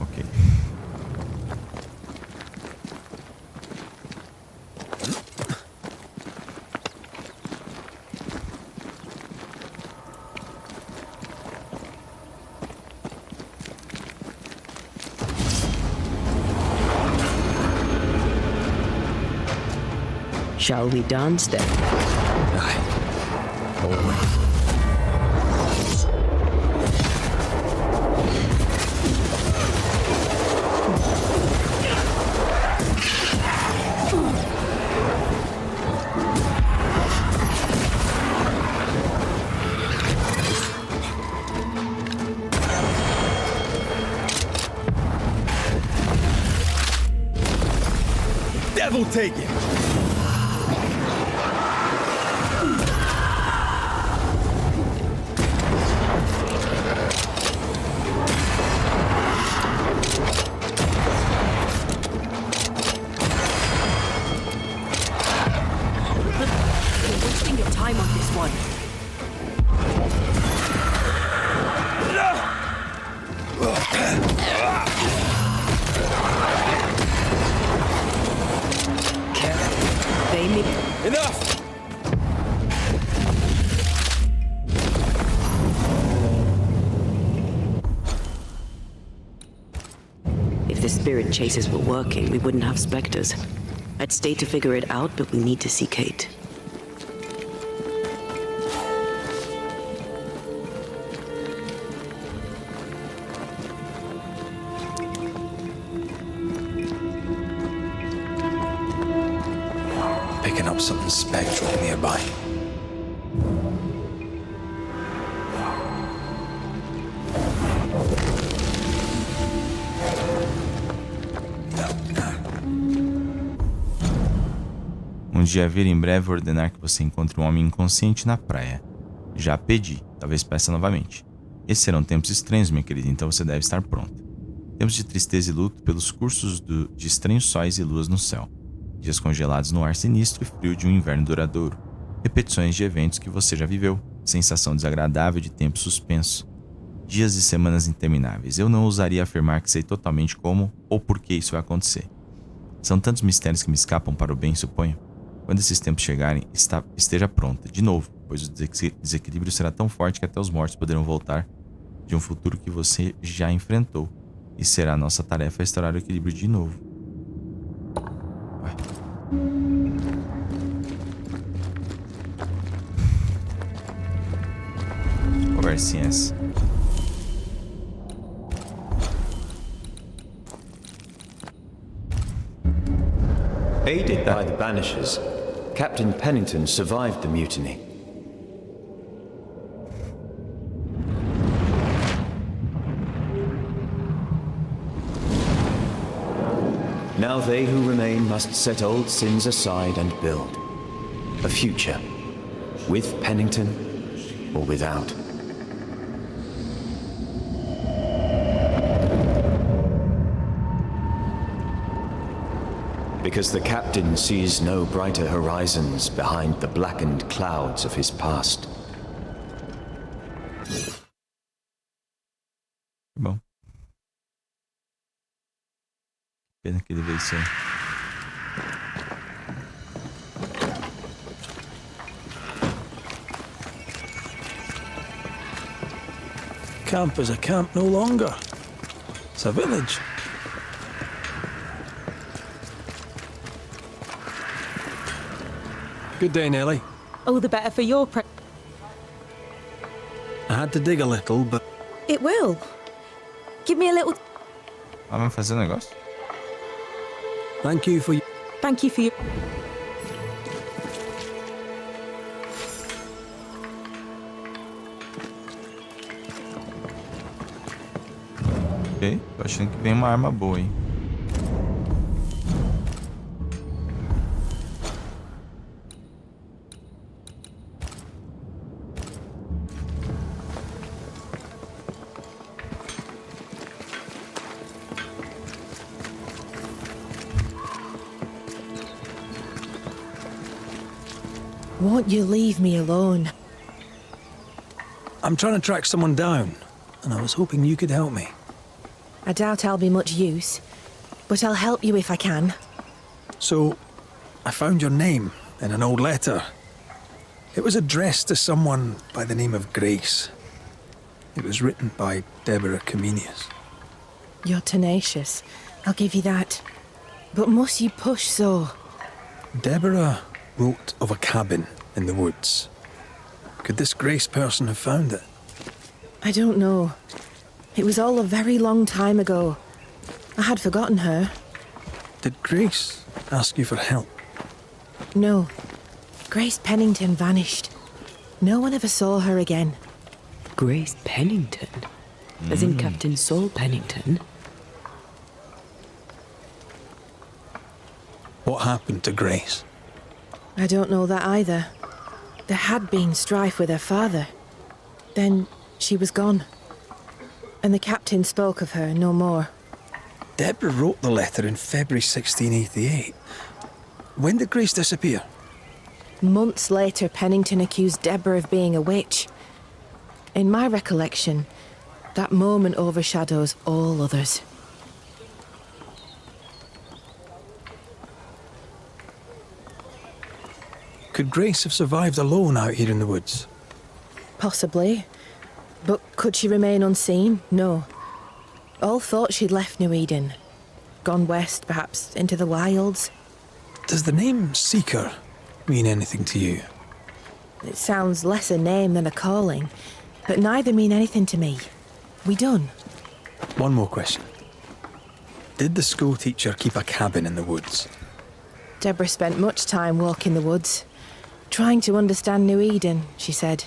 Ok. Shall we dance then? Aye. Always. devil take you! You're wasting your time on this one. They need... Enough! If the spirit chases were working, we wouldn't have specters. I'd stay to figure it out, but we need to see Kate. Picking up something spectral nearby. Dia vir em breve ordenar que você encontre um homem inconsciente na praia. Já pedi, talvez peça novamente. Esses serão tempos estranhos, minha querida, então você deve estar pronta. Tempos de tristeza e luto pelos cursos de estranhos sóis e luas no céu. Dias congelados no ar sinistro e frio de um inverno duradouro. Repetições de eventos que você já viveu. Sensação desagradável de tempo suspenso. Dias e semanas intermináveis. Eu não ousaria afirmar que sei totalmente como ou por que isso vai acontecer. São tantos mistérios que me escapam para o bem, suponho. Quando esses tempos chegarem, esteja pronta, de novo, pois o desequilíbrio será tão forte que até os mortos poderão voltar de um futuro que você já enfrentou. E será nossa tarefa restaurar o equilíbrio de novo. Vai. Conversinha essa. Aided by the Banishers, Captain Pennington survived the mutiny. Now they who remain must set old sins aside and build a future, with Pennington or without. Because the captain sees no brighter horizons behind the blackened clouds of his past. Bom. Pena que ele veio sem. Camp is a camp no longer. It's a village. Good day, Nellie. All the better for your I had to dig a little, but... It will. Give me a little... Vamos fazer um negócio? Thank you for your... Thank you for your... Ok, tô achando que vem uma arma boa, hein? Won't you leave me alone? I'm trying to track someone down, and I was hoping you could help me. I doubt I'll be much use, but I'll help you if I can. So, I found your name in an old letter. It was addressed to someone by the name of Grace. It was written by Deborah Comenius. You're tenacious, I'll give you that. But must you push so? Deborah wrote of a cabin in the woods. Could this Grace person have found it? I don't know. It was all a very long time ago. I had forgotten her. Did Grace ask you for help? No. Grace Pennington vanished. No one ever saw her again. Grace Pennington? As in Captain Saul Pennington? What happened to Grace? I don't know that either. There had been strife with her father. Then she was gone. And the captain spoke of her no more. Deborah wrote the letter in February 1688. When did Grace disappear? Months later, Pennington accused Deborah of being a witch. In my recollection, that moment overshadows all others. Could Grace have survived alone out here in the woods? Possibly. But could she remain unseen? No. All thought she'd left New Eden. Gone west, perhaps, into the wilds. Does the name Seeker mean anything to you? It sounds less a name than a calling, but neither mean anything to me. We done. One more question. Did the school teacher keep a cabin in the woods? Deborah spent much time walking the woods, trying to understand New Eden, she said.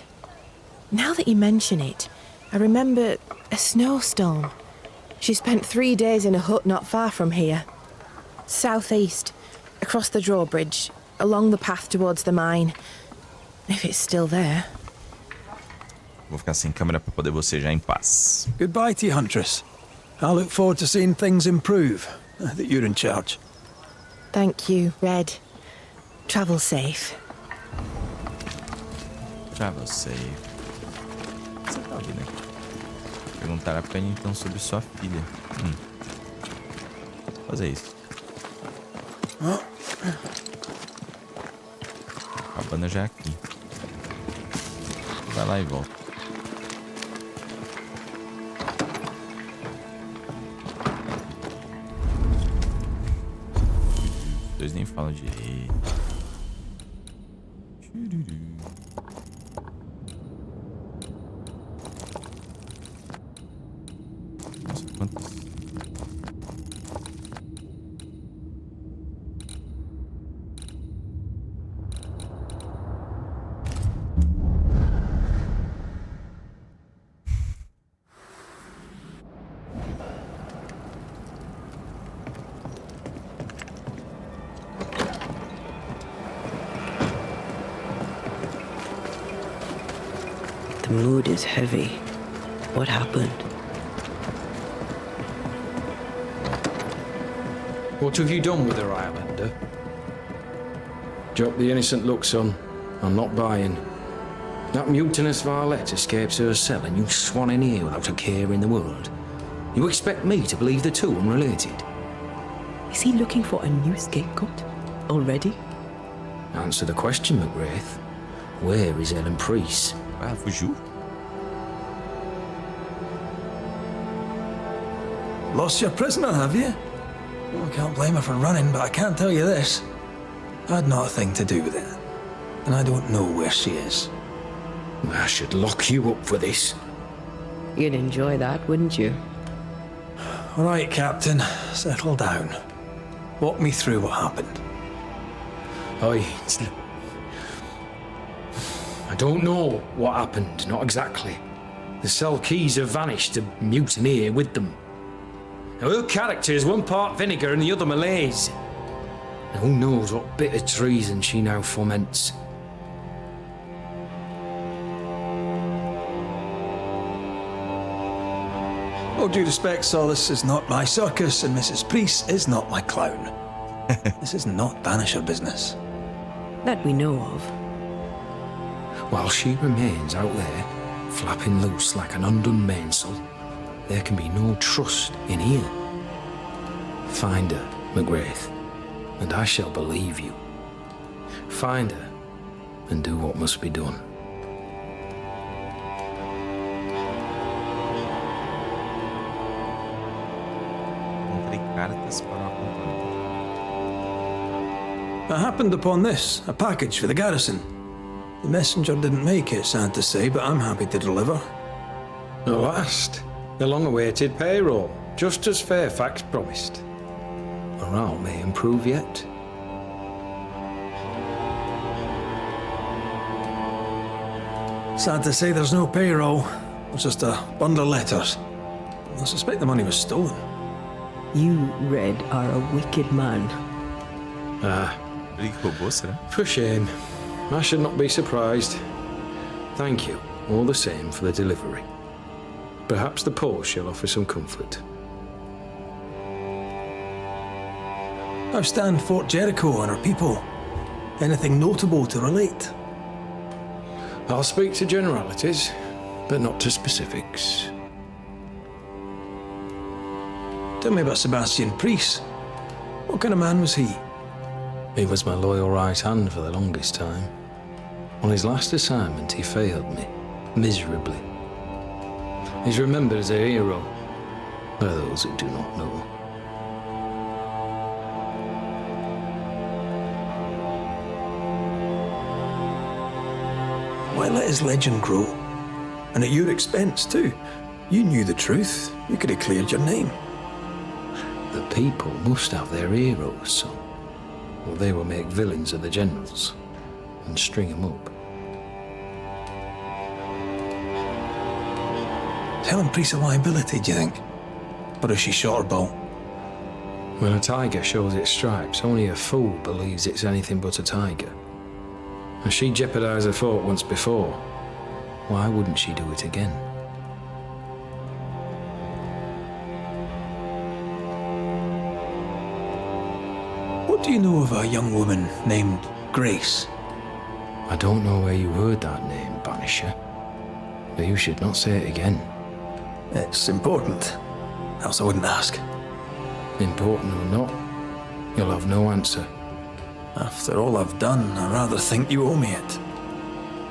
Now that you mention it, I remember a snowstorm. She spent 3 days in a hut not far from here. Southeast, across the drawbridge, along the path towards the mine. If it's still there. Vou ficar sem câmera para poder bocejar em paz. Goodbye to you, Huntress. I look forward to seeing things improve, that you're in charge. Thank you, Red. Travel safe. Travel safe. Você tá ouvindo aqui? Perguntar a Pennington sobre sua filha. Vou fazer isso. A cabana já é aqui. Vai lá e volta. Os dois nem falam direito. Nossa, quantos... The mood is heavy. What happened? What have you done with her, Islander? Drop the innocent look, son. I'm not buying. That mutinous varlet escapes her cell and you swan in here without a care in the world. You expect me to believe the two unrelated? Is he looking for a new scapegoat? Already? Answer the question, McGrath. Where is Ellen Priest? Ah, fugiu? Lost your prisoner, have you? Well, I can't blame her for running, but I can't tell you this. I had not a thing to do with it. And I don't know where she is. I should lock you up for this. You'd enjoy that, wouldn't you? All right, Captain. Settle down. Walk me through what happened. I don't know what happened, not exactly. The cell keys have vanished, the mutineer with them. Now, her character is one part vinegar and the other malaise. Now, who knows what bitter treason she now foments. All due respect, Sir, this is not my circus, and Mrs. Priest is not my clown. This is not Banisher business. That we know of. While she remains out there, flapping loose like an undone mainsail, there can be no trust in here. Find her, McGrath, and I shall believe you. Find her, and do what must be done. I happened upon this, a package for the garrison. The messenger didn't make it, sad to say, but I'm happy to deliver. At last, the long-awaited payroll, just as Fairfax promised. Morale may improve yet. Sad to say there's no payroll. It's just a bundle of letters. I suspect the money was stolen. You, Red, are a wicked man. Briga robô, será? For shame. I should not be surprised. Thank you, all the same, for the delivery. Perhaps the post shall offer some comfort. How stand Fort Jericho and our people? Anything notable to relate? I'll speak to generalities, but not to specifics. Tell me about Sebastian Priest. What kind of man was he? He was my loyal right hand for the longest time. On his last assignment, he failed me, miserably. He's remembered as a hero by those who do not know. Why let his legend grow? And at your expense, too. You knew the truth. You could have cleared your name. The people must have their heroes, son. Or they will make villains of the generals and string them up. Is Helen Priest a liability, do you think? Or is she shot or bow? When a tiger shows its stripes, only a fool believes it's anything but a tiger. And she jeopardized the fort once before. Why wouldn't she do it again? What do you know of a young woman named Grace? I don't know where you heard that name, Banisher. But you should not say it again. It's important. Else I wouldn't ask. Important or not, you'll have no answer. After all I've done, I rather think you owe me it.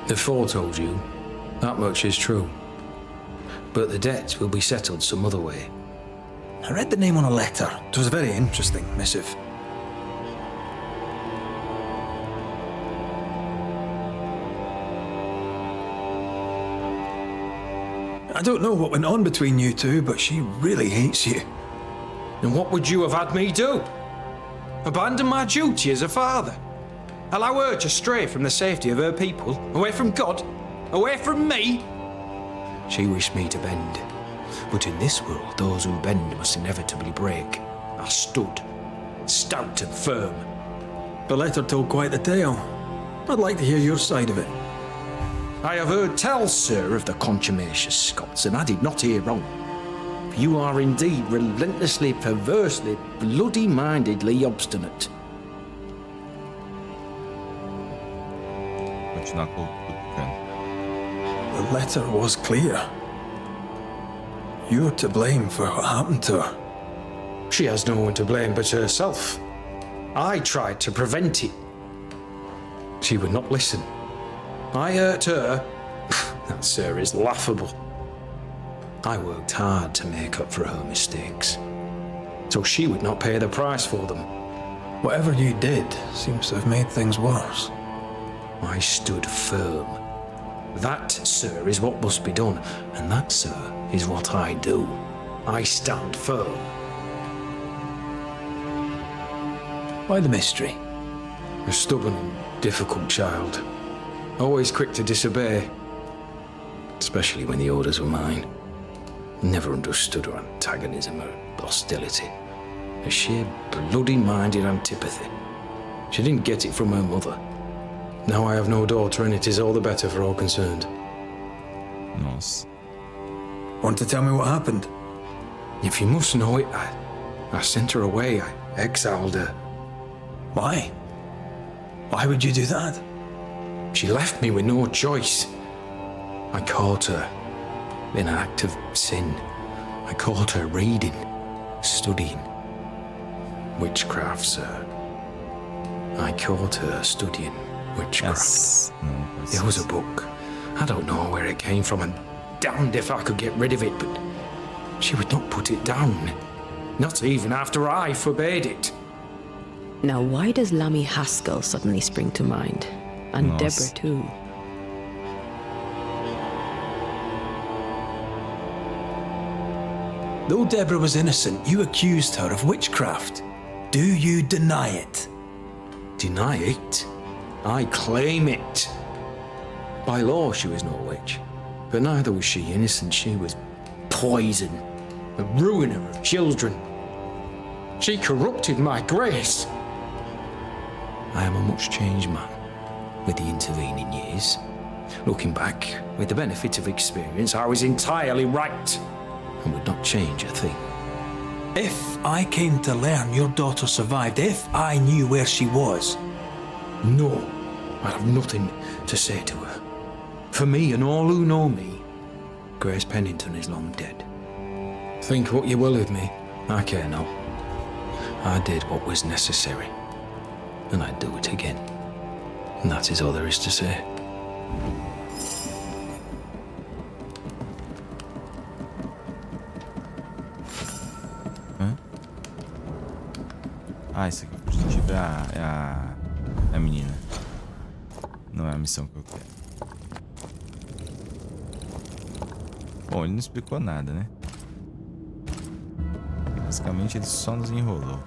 The fort owes you. That much is true. But the debt will be settled some other way. I read the name on a letter. It was a very interesting missive. I don't know what went on between you two, but she really hates you. And what would you have had me do? Abandon my duty as a father? Allow her to stray from the safety of her people? Away from God? Away from me? She wished me to bend. But in this world, those who bend must inevitably break. I stood, stout and firm. The letter told quite the tale. I'd like to hear your side of it. I have heard tell, sir, of the contumacious Scots, and I did not hear wrong. For you are indeed relentlessly, perversely, bloody-mindedly obstinate. The letter was clear. You're to blame for what happened to her. She has no one to blame but herself. I tried to prevent it. She would not listen. I hurt her. That, sir, is laughable. I worked hard to make up for her mistakes, so she would not pay the price for them. Whatever you did seems to have made things worse. I stood firm. That, sir, is what must be done, and that, sir, is what I do. I stand firm. Why the mystery? A stubborn and difficult child. Always quick to disobey. Especially when the orders were mine. Never understood her antagonism or hostility. A sheer bloody-minded antipathy. She didn't get it from her mother. Now I have no daughter, and it is all the better for all concerned. Nosso. Want to tell me what happened? If you must know it, I sent her away. I exiled her. Why? Why would you do that? She left me with no choice. I caught her in an act of sin. I caught her reading, studying. Witchcraft, sir. I caught her studying witchcraft. Yes. There was a book. I don't know where it came from, and damned if I could get rid of it, but she would not put it down. Not even after I forbade it. Now, why does Lammy Haskell suddenly spring to mind? And Nosso. Deborah, too. Though Deborah was innocent, you accused her of witchcraft. Do you deny it? Deny it? I claim it. By law, she was no witch. But neither was she innocent. She was poison, a ruiner of children. She corrupted my grace. I am a much changed man with the intervening years. Looking back, with the benefit of experience, I was entirely right and would not change a thing. If I came to learn your daughter survived, if I knew where she was... No, I have nothing to say to her. For me and all who know me, Grace Pennington is long dead. Think what you will of me, I care not. I did what was necessary, and I'd do it again. And that is all there is to say. Ah, isso aqui o fugitivo é a menina. Não é a missão que eu quero. Bom, ele não explicou nada, né? Basicamente ele só nos enrolou.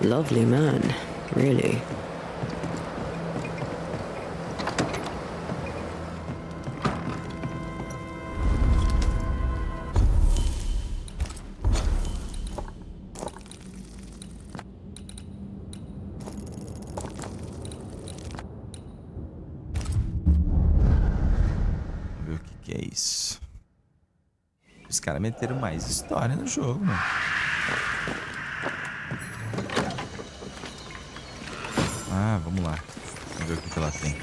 Lovely man, really. Os caras meteram mais história no jogo, mano. Ah, vamos lá. Vamos ver o que ela tem.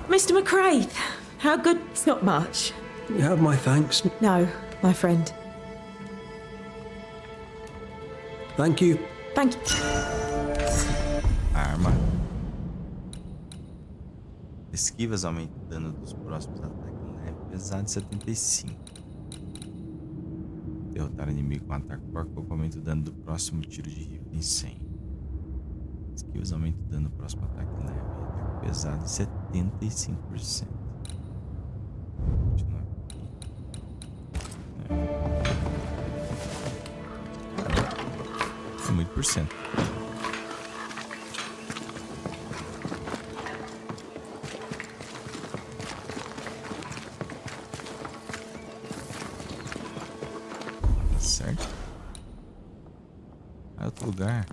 Mr. McCraith, how good? It's not much. You have my thanks. No, my friend. Thank you. Thank you. Arma. Esquivas aumenta o dano dos próximos ataques leve. Pesado de 75. Derrotar o inimigo com ataque por corpo aumenta o dano do próximo tiro de rifle em 100. Esquivas aumenta o dano do próximo ataque leve. Ataque pesado de 75%. Continuar aqui. É muito por cento. Certo? Ah, outro lugar.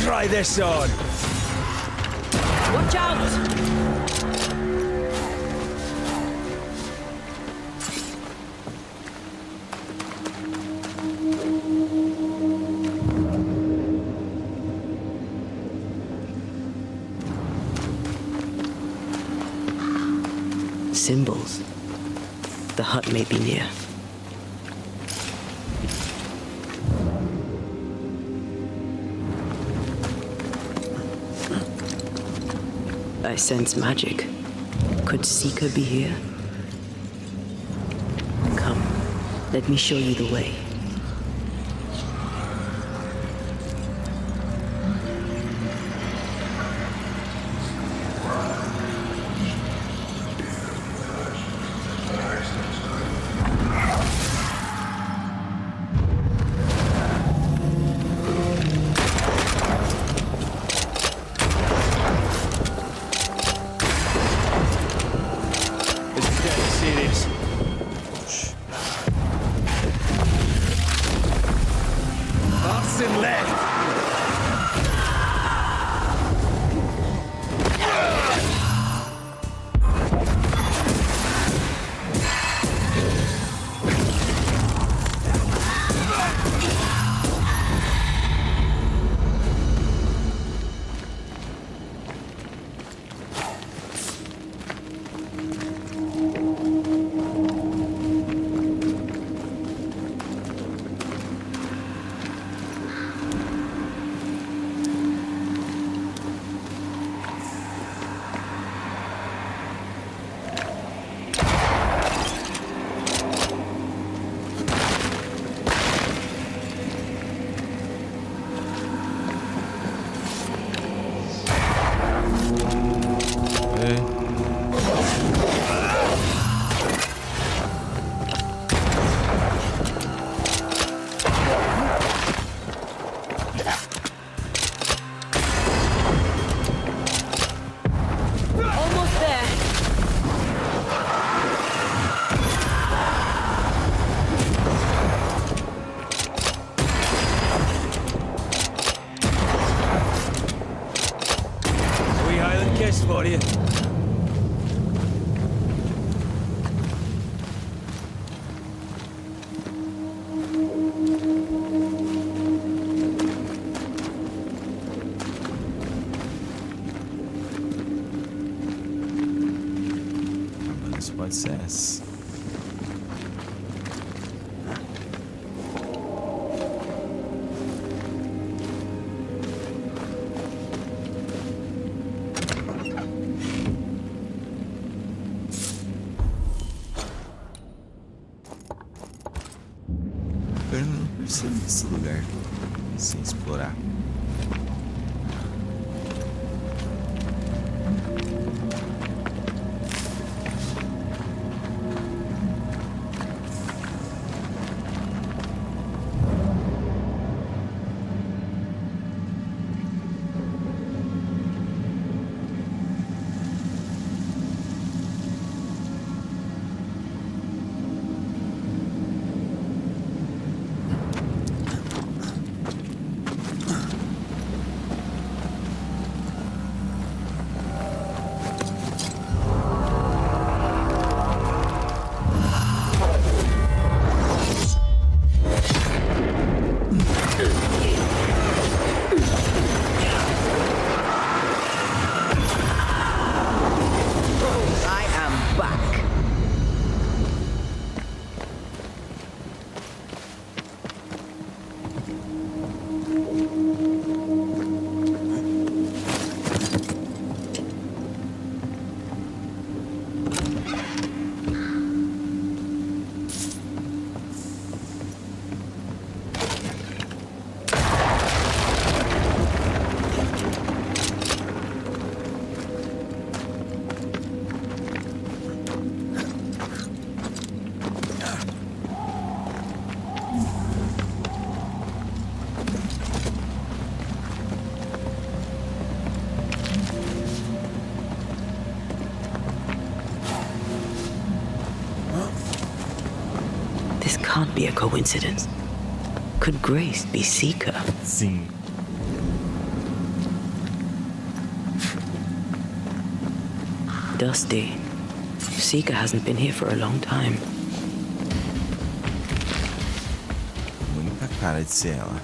Try this on. Watch out! Symbols. The hut may be near. I sense magic. Could Seeker be here? Come, let me show you the way. Isso pode ser essa. Eu não percebi esse lugar sem explorar. Can't be a coincidence. Could Grace be Seeker? Sim. Dusty. Seeker hasn't been here for a long time. Muita cara de ser ela.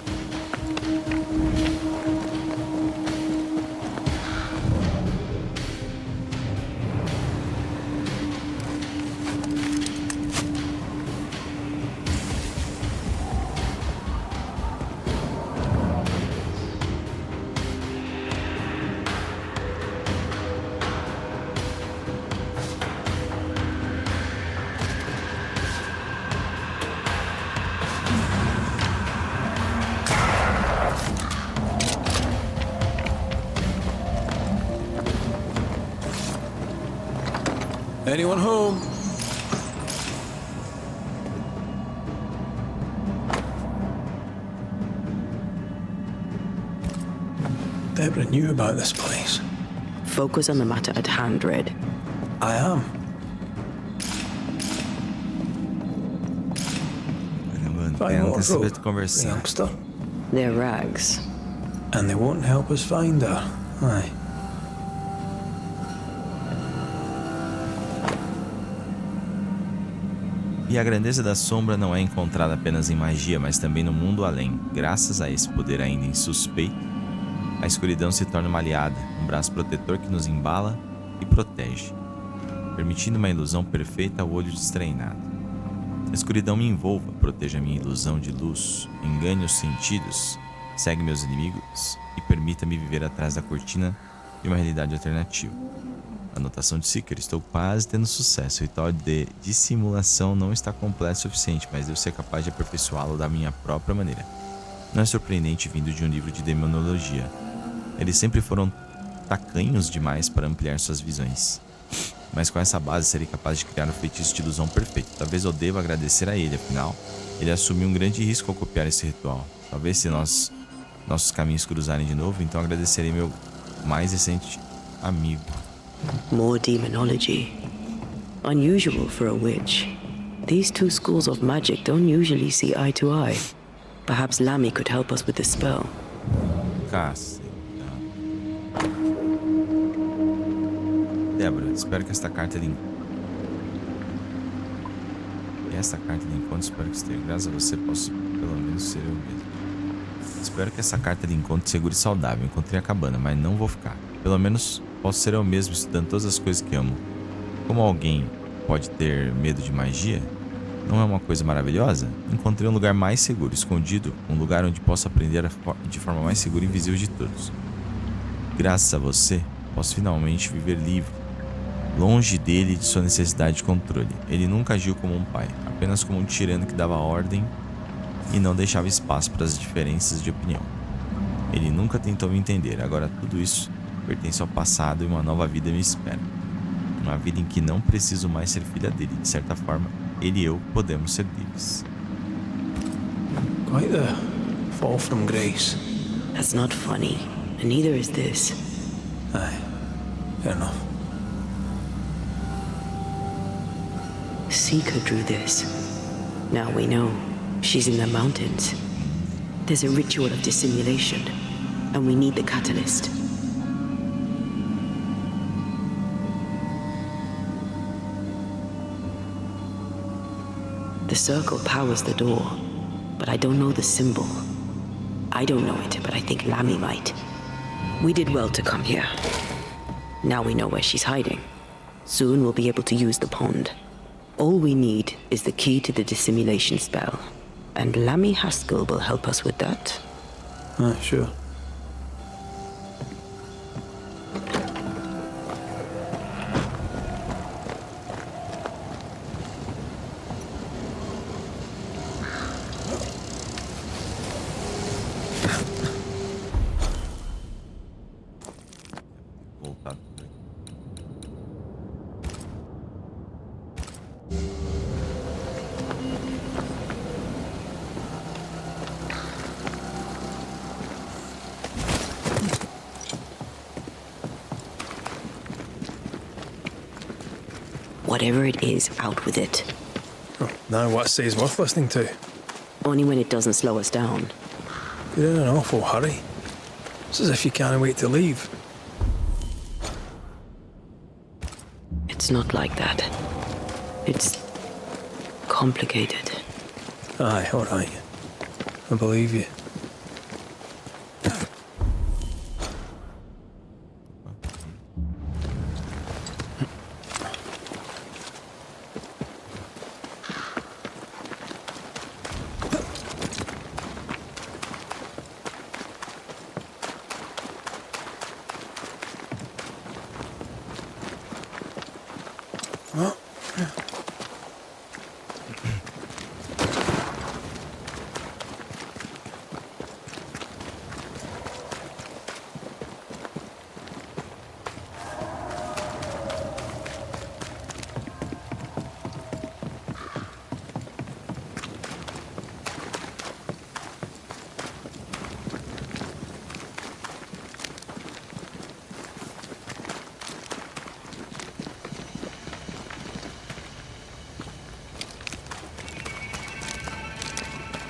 Anyone home? Deborah knew about this place. Focus on the matter at hand, Red. I am. Youngster. They're rags. And they won't help us find her. Aye. E a grandeza da sombra não é encontrada apenas em magia, mas também no mundo além. Graças a esse poder ainda insuspeito, a escuridão se torna uma aliada, um braço protetor que nos embala e protege, permitindo uma ilusão perfeita ao olho destreinado. A escuridão me envolva, proteja a minha ilusão de luz, engane os sentidos, segue meus inimigos e permita-me viver atrás da cortina de uma realidade alternativa. Anotação de Seeker, estou quase tendo sucesso. O ritual de dissimulação não está completo o suficiente, mas devo ser capaz de aperfeiçoá-lo da minha própria maneira. Não é surpreendente vindo de um livro de demonologia. Eles sempre foram tacanhos demais para ampliar suas visões. Mas com essa base serei capaz de criar um feitiço de ilusão perfeito. Talvez eu deva agradecer a ele, afinal, ele assumiu um grande risco ao copiar esse ritual. Talvez se nossos caminhos cruzarem de novo, então agradecerei meu mais recente amigo. More demonology. Unusual for a witch. These two schools of magic don't usually see eye to eye. Perhaps Lamy could help us with the spell. Caceta. Débora, espero que esta carta lhe... espero que esteja. Graças a você posso pelo menos ser eu mesmo. Espero que essa carta lhe encontre seguro e saudável. Encontrei a cabana, mas não vou ficar. Pelo menos posso ser eu mesmo estudando todas as coisas que amo. Como alguém pode ter medo de magia? Não é uma coisa maravilhosa? Encontrei um lugar mais seguro, escondido, um lugar onde posso aprender de forma mais segura e invisível de todos. Graças a você, posso finalmente viver livre, longe dele e de sua necessidade de controle. Ele nunca agiu como um pai, apenas como um tirano que dava ordem e não deixava espaço para as diferenças de opinião. Ele nunca tentou me entender, agora tudo isso pertence ao passado e uma nova vida me espera. Uma vida em que não preciso mais ser filha dele. De certa forma, ele e eu podemos ser deles. Quite the fall from grace. That's not funny, and neither is this. Aye, fair enough. Seeker drew this. Now we know. She's in the mountains. There's a ritual of dissimulation, and we need the catalyst. The circle powers the door, but I don't know the symbol. I don't know it, but I think Lammy might. We did well to come here. Now we know where she's hiding. Soon we'll be able to use the pond. All we need is the key to the dissimulation spell. And Lammy Haskell will help us with that. Sure. Whatever it is, out with it. Oh, now what say's worth listening to? Only when it doesn't slow us down. You're in an awful hurry. It's as if you can't wait to leave. It's not like that. It's complicated. Aye, all right. I believe you.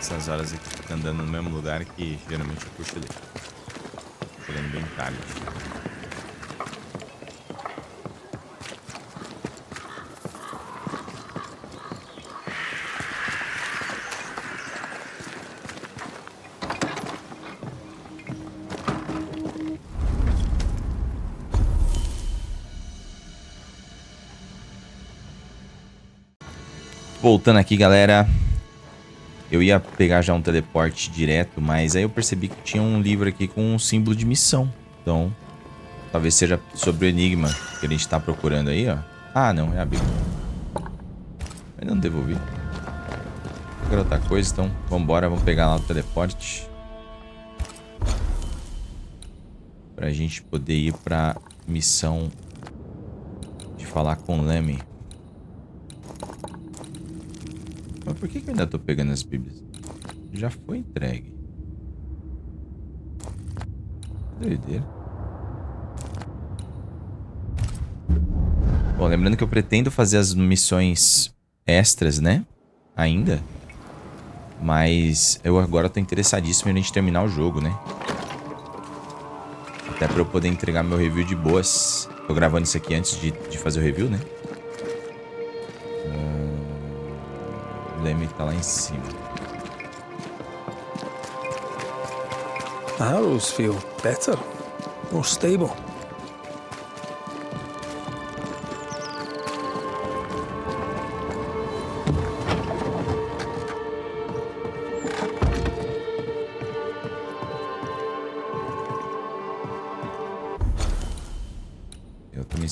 Essas horas aqui fica andando no mesmo lugar que geralmente eu puxo ali. Chegando bem tarde. Voltando aqui, galera. Eu ia pegar já um teleporte direto, mas aí eu percebi que tinha um livro aqui com um símbolo de missão. Então, talvez seja sobre o enigma que a gente tá procurando aí, ó. Ah, não, é a Bíblia. Ainda não devolvi. Eu quero outra coisa, então vambora, vamos pegar lá o teleporte. Pra gente poder ir pra missão de falar com o Lemmy. Mas por que eu ainda tô pegando as bíblias? Já foi entregue. Doideira. Bom, lembrando que eu pretendo fazer as missões extras, né? Ainda. Mas eu agora tô interessadíssimo em a gente terminar o jogo, né? Até pra eu poder entregar meu review de boas. Tô gravando isso aqui antes de fazer o review, né? O Lemmy tá lá em cima. The arrows feel better, more stable.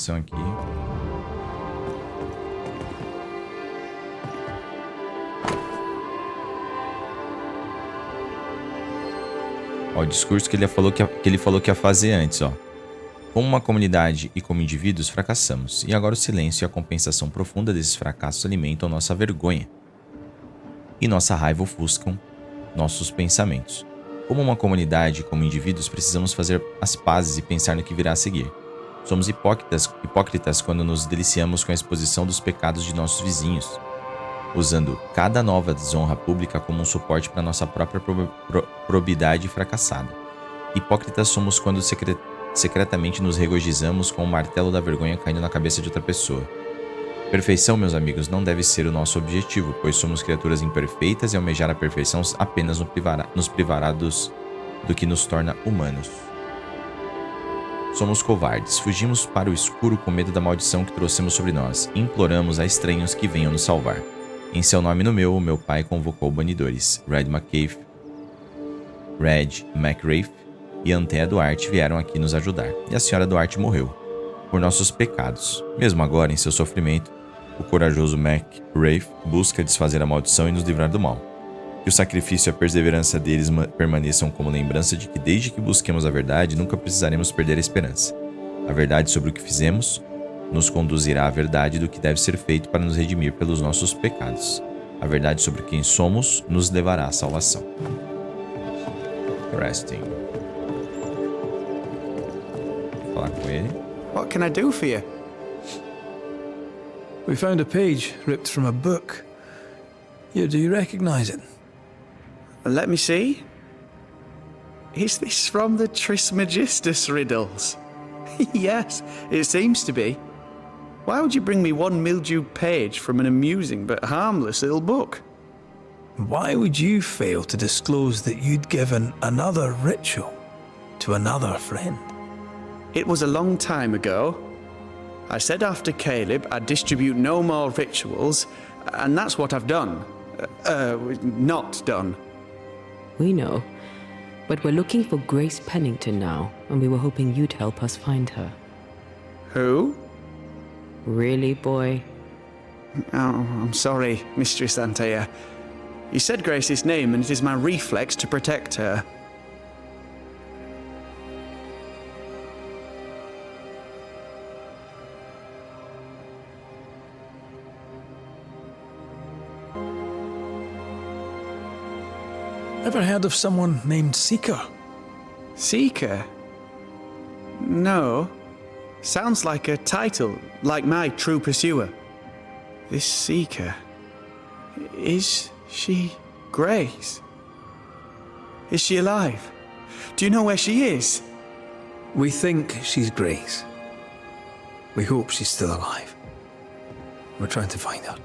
promoção aqui. Ó, o discurso que ele falou que ia fazer antes, ó. Como uma comunidade e como indivíduos, fracassamos. E agora o silêncio e a compensação profunda desses fracassos alimentam nossa vergonha. E nossa raiva ofuscam nossos pensamentos. Como uma comunidade e como indivíduos, precisamos fazer as pazes e pensar no que virá a seguir. Somos hipócritas quando nos deliciamos com a exposição dos pecados de nossos vizinhos, usando cada nova desonra pública como um suporte para nossa própria probidade fracassada. Hipócritas somos quando secretamente nos regozijamos com o martelo da vergonha caindo na cabeça de outra pessoa. Perfeição, meus amigos, não deve ser o nosso objetivo, pois somos criaturas imperfeitas e almejar a perfeição apenas nos privará do que nos torna humanos. Somos covardes, fugimos para o escuro com medo da maldição que trouxemos sobre nós e imploramos a estranhos que venham nos salvar. Em seu nome e no meu, o meu pai convocou banidores. Red McRafe e Antea Duarte vieram aqui nos ajudar, e a senhora Duarte morreu por nossos pecados. Mesmo agora, em seu sofrimento, o corajoso McRafe busca desfazer a maldição e nos livrar do mal. Que o sacrifício e a perseverança deles permaneçam como lembrança de que desde que busquemos a verdade, nunca precisaremos perder a esperança. A verdade sobre o que fizemos nos conduzirá à verdade do que deve ser feito para nos redimir pelos nossos pecados. A verdade sobre quem somos nos levará à salvação. Resting. Vou falar com ele. What can I do for you? We found a page ripped from a book. Yeah, do you recognize it? Let me see. Is this from the Trismegistus riddles? Yes, it seems to be. Why would you bring me one mildewed page from an amusing but harmless little book? Why would you fail to disclose that you'd given another ritual to another friend? It was a long time ago. I said after Caleb I'd distribute no more rituals, and that's what I've done. Not done. We know, but we're looking for Grace Pennington now, and we were hoping you'd help us find her. Who? Really, boy? Oh, I'm sorry, Mistress Antea. You said Grace's name, and it is my reflex to protect her. Ever heard of someone named Seeker? Seeker? No. Sounds like a title, like my true pursuer. This Seeker. Is she Grace? Is she alive? Do you know where she is? We think she's Grace. We hope she's still alive. We're trying to find her.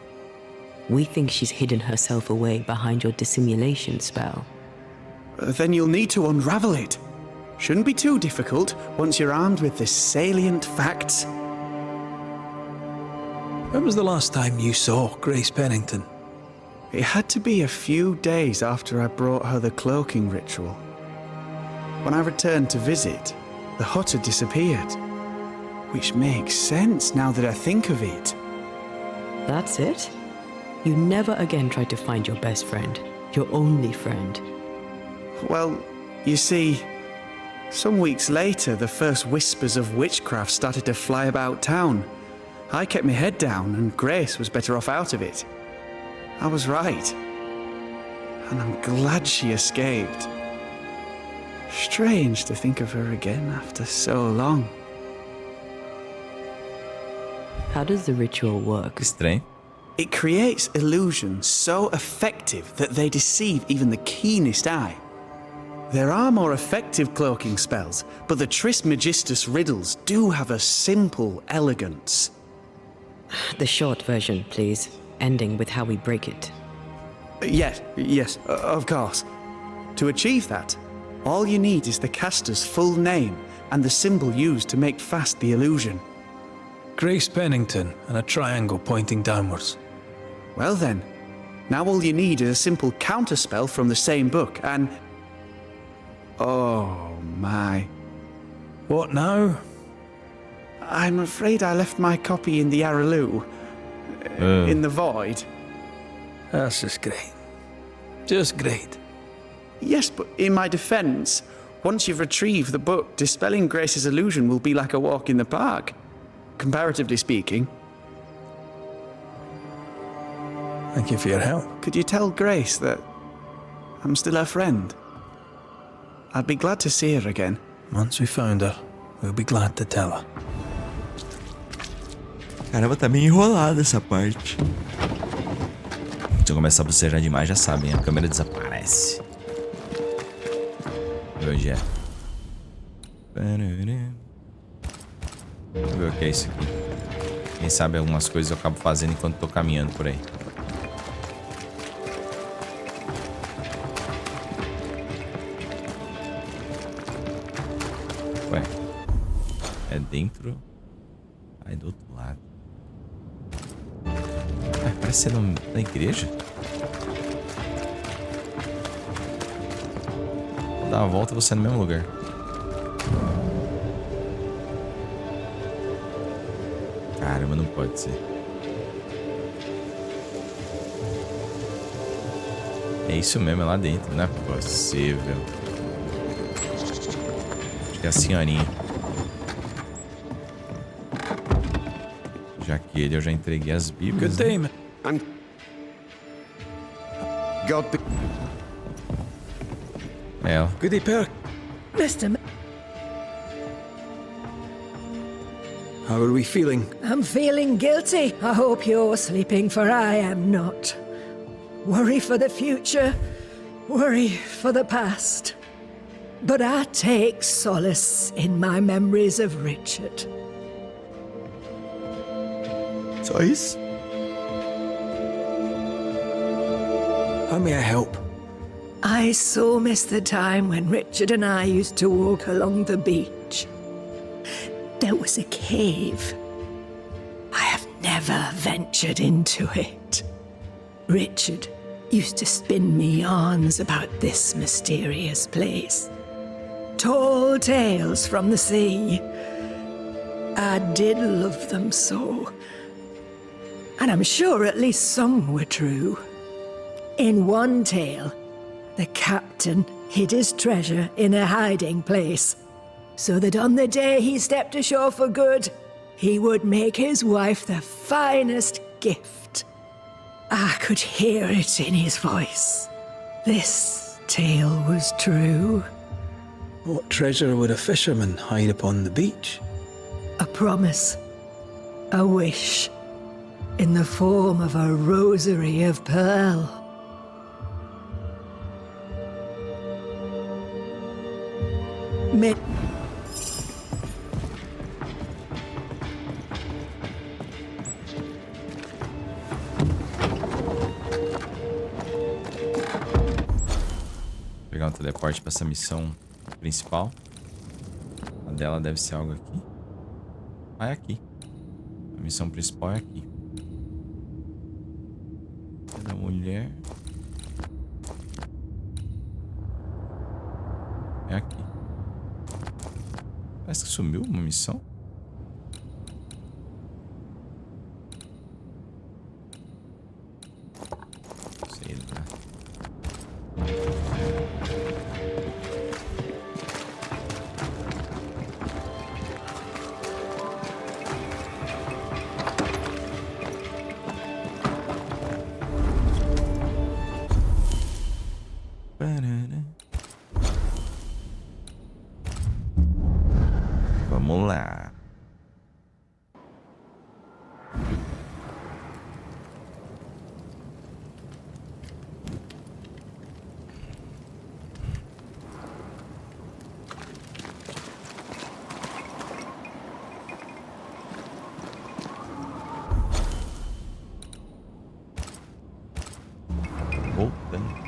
We think she's hidden herself away behind your dissimulation spell. Then you'll need to unravel it. Shouldn't be too difficult once you're armed with the salient facts. When was the last time you saw Grace Pennington? It had to be a few days after I brought her the cloaking ritual. When I returned to visit, the hut had disappeared. Which makes sense now that I think of it. That's it? You never again tried to find your best friend, your only friend. Well, you see, some weeks later, the first whispers of witchcraft started to fly about town. I kept my head down, and Grace was better off out of it. I was right. And I'm glad she escaped. Strange to think of her again after so long. How does the ritual work? Estranho. It creates illusions so effective that they deceive even the keenest eye. There are more effective cloaking spells, but the Trismegistus riddles do have a simple elegance. The short version, please, ending with how we break it. Yes, of course. To achieve that, all you need is the caster's full name and the symbol used to make fast the illusion. Grace Pennington and a triangle pointing downwards. Well then, now all you need is a simple counterspell from the same book and... Oh my. What now? I'm afraid I left my copy in the Araloo. In the void. That's just great. Just great. Yes, but in my defense, once you've retrieved the book, dispelling Grace's illusion will be like a walk in the park. Comparatively speaking. Thank you for your help. Could you tell Grace that I'm still her friend? I'd be glad to see her again. Once we found her, we'll be glad to tell her. Caramba, tá meio enrolada essa parte. Se eu começar a bocejar demais, já sabem, a câmera desaparece. Vamos ver onde é. Vamos ver o que é isso aqui. Quem sabe algumas coisas eu acabo fazendo enquanto tô caminhando por aí. Ué, é dentro? Aí do outro lado. Ah, parece ser na igreja. Vou dar uma volta e vou ser no mesmo lugar. Caramba, não pode ser. É isso mesmo, é lá dentro. Não é possível. Acho que é a senhorinha. Já que eu já entreguei as bíblias. Good day, man. Ela. Good day, Per. Mr. How are we feeling? I'm feeling guilty. I hope you're sleeping, for I am not. Worry for the future, worry for the past. But I take solace in my memories of Richard. Só isso? How may I help? I so miss the time when Richard and I used to walk along the beach. There was a cave. I have never ventured into it. Richard used to spin me yarns about this mysterious place. Tall tales from the sea. I did love them so. And I'm sure at least some were true. In one tale, the captain hid his treasure in a hiding place, so that on the day he stepped ashore for good, he would make his wife the finest gift. I could hear it in his voice. This tale was true. What treasure would a fisherman hide upon the beach? A promise. A wish. In the form of a rosary of pearl. Vou pegar um teleporte para essa missão principal. A dela deve ser algo aqui. Ah, é aqui. A missão principal é aqui. É da mulher. É aqui. Parece que sumiu uma missão. Sei lá. Vamos lá. Voltando.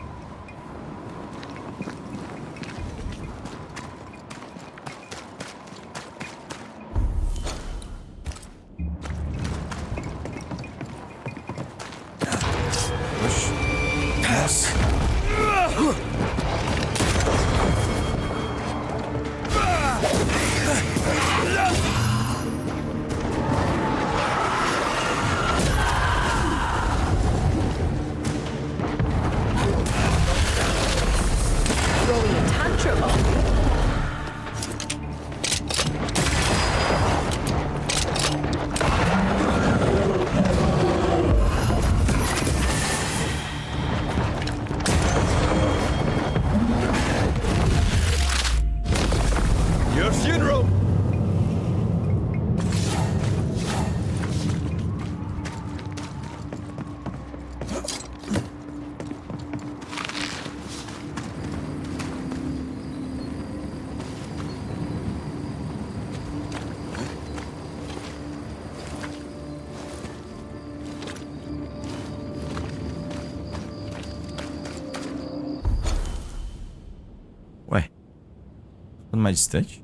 ficando mais distante.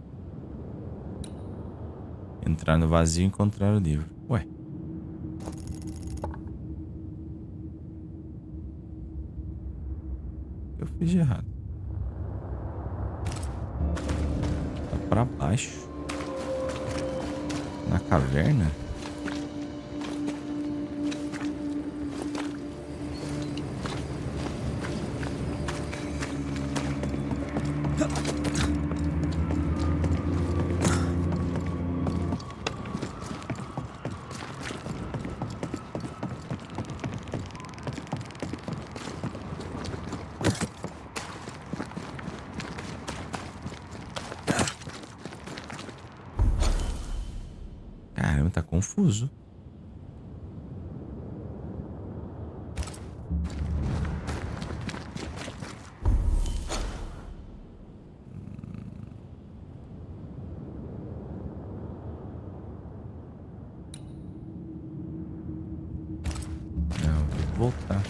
Entrar no vazio e encontrar o livro. Ué. O que eu fiz de errado? Tá pra baixo. Na caverna? Caramba, tá confuso. Não, tem que voltar.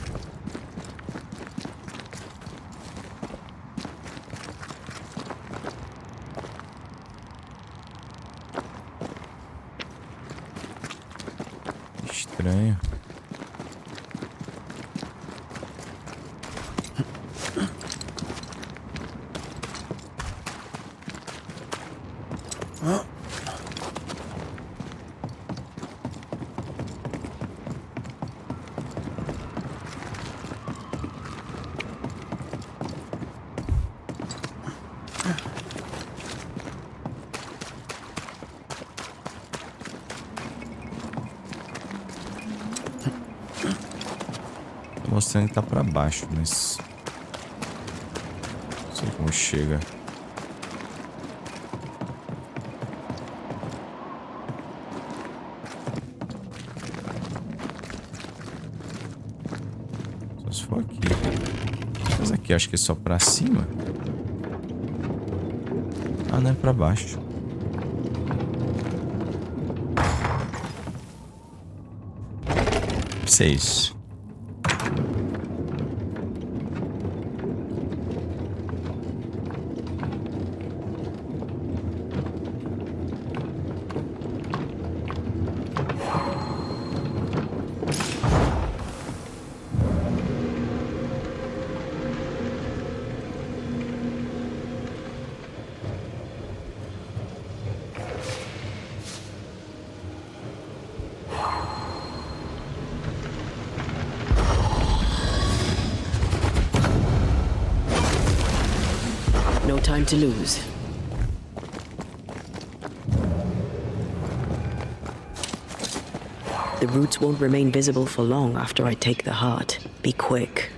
Estranho. Mostrando que tá pra baixo, mas não sei como chega. Só se for aqui. Mas aqui acho que é só pra cima. Ah, não é pra baixo. Seis. No time to lose. The roots won't remain visible for long after I take the heart. Be quick.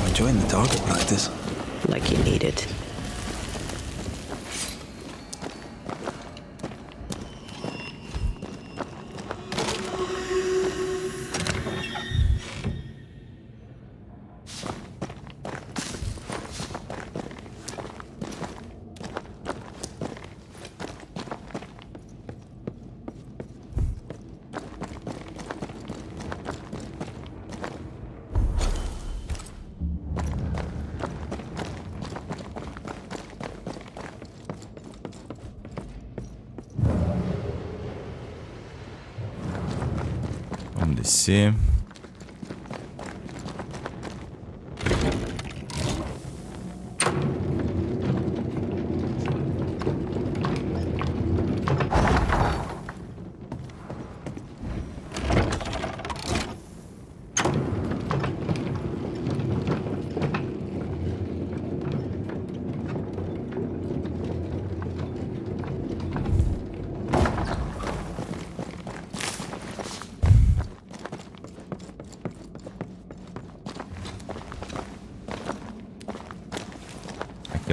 Enjoying the target practice. Like you need it. Vamos descer.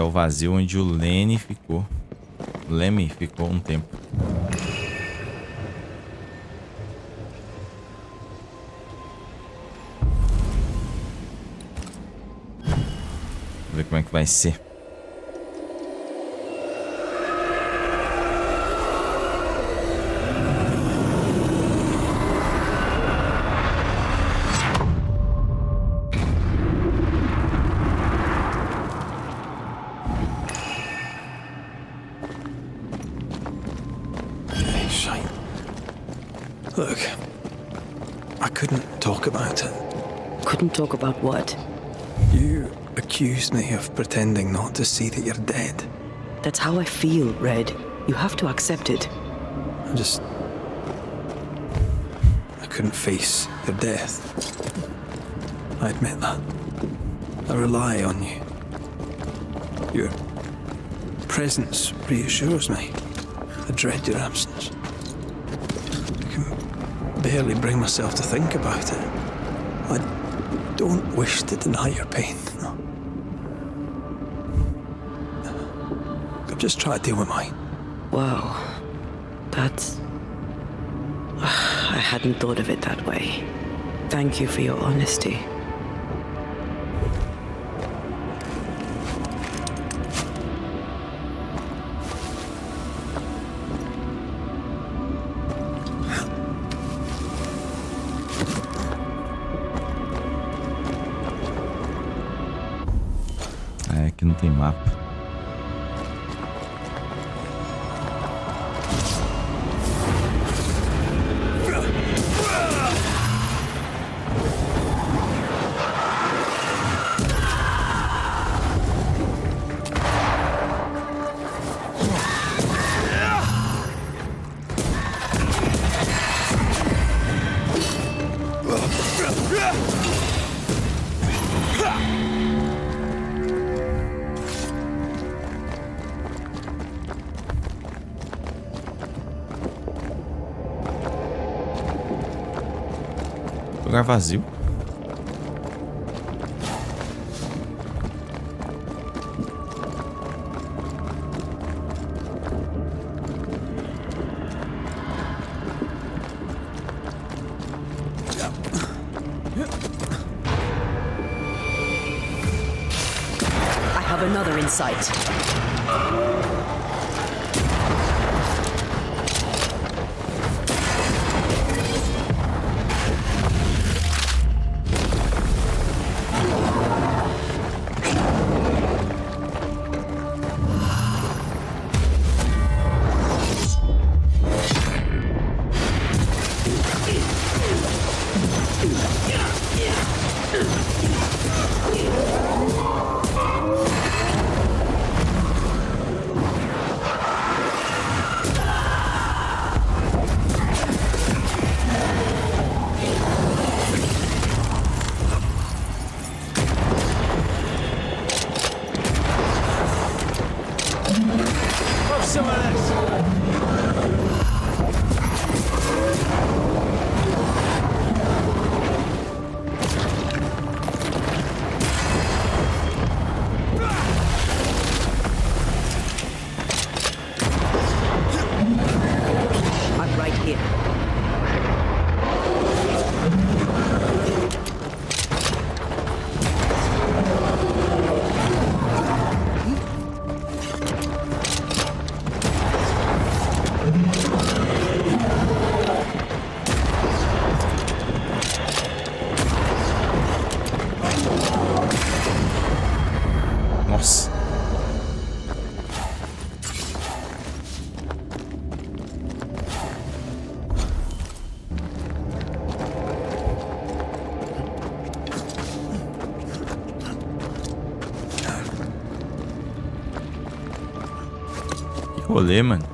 é o vazio onde o Lemmy ficou um tempo. Vamos ver como é que vai ser. Look, I couldn't talk about it. Couldn't talk about what? You accused me of pretending not to see that you're dead. That's how I feel, Red. You have to accept it. I couldn't face your death. I admit that. I rely on you. Your presence reassures me. I dread your absence. Barely bring myself to think about it. I don't wish to deny your pain. No. I've just tried to deal with mine. Wow. That's... I hadn't thought of it that way. Thank you for your honesty. Aqui não tem mapa. Lugar vazio. I have another in sight. Nossa. Que rolê, mano.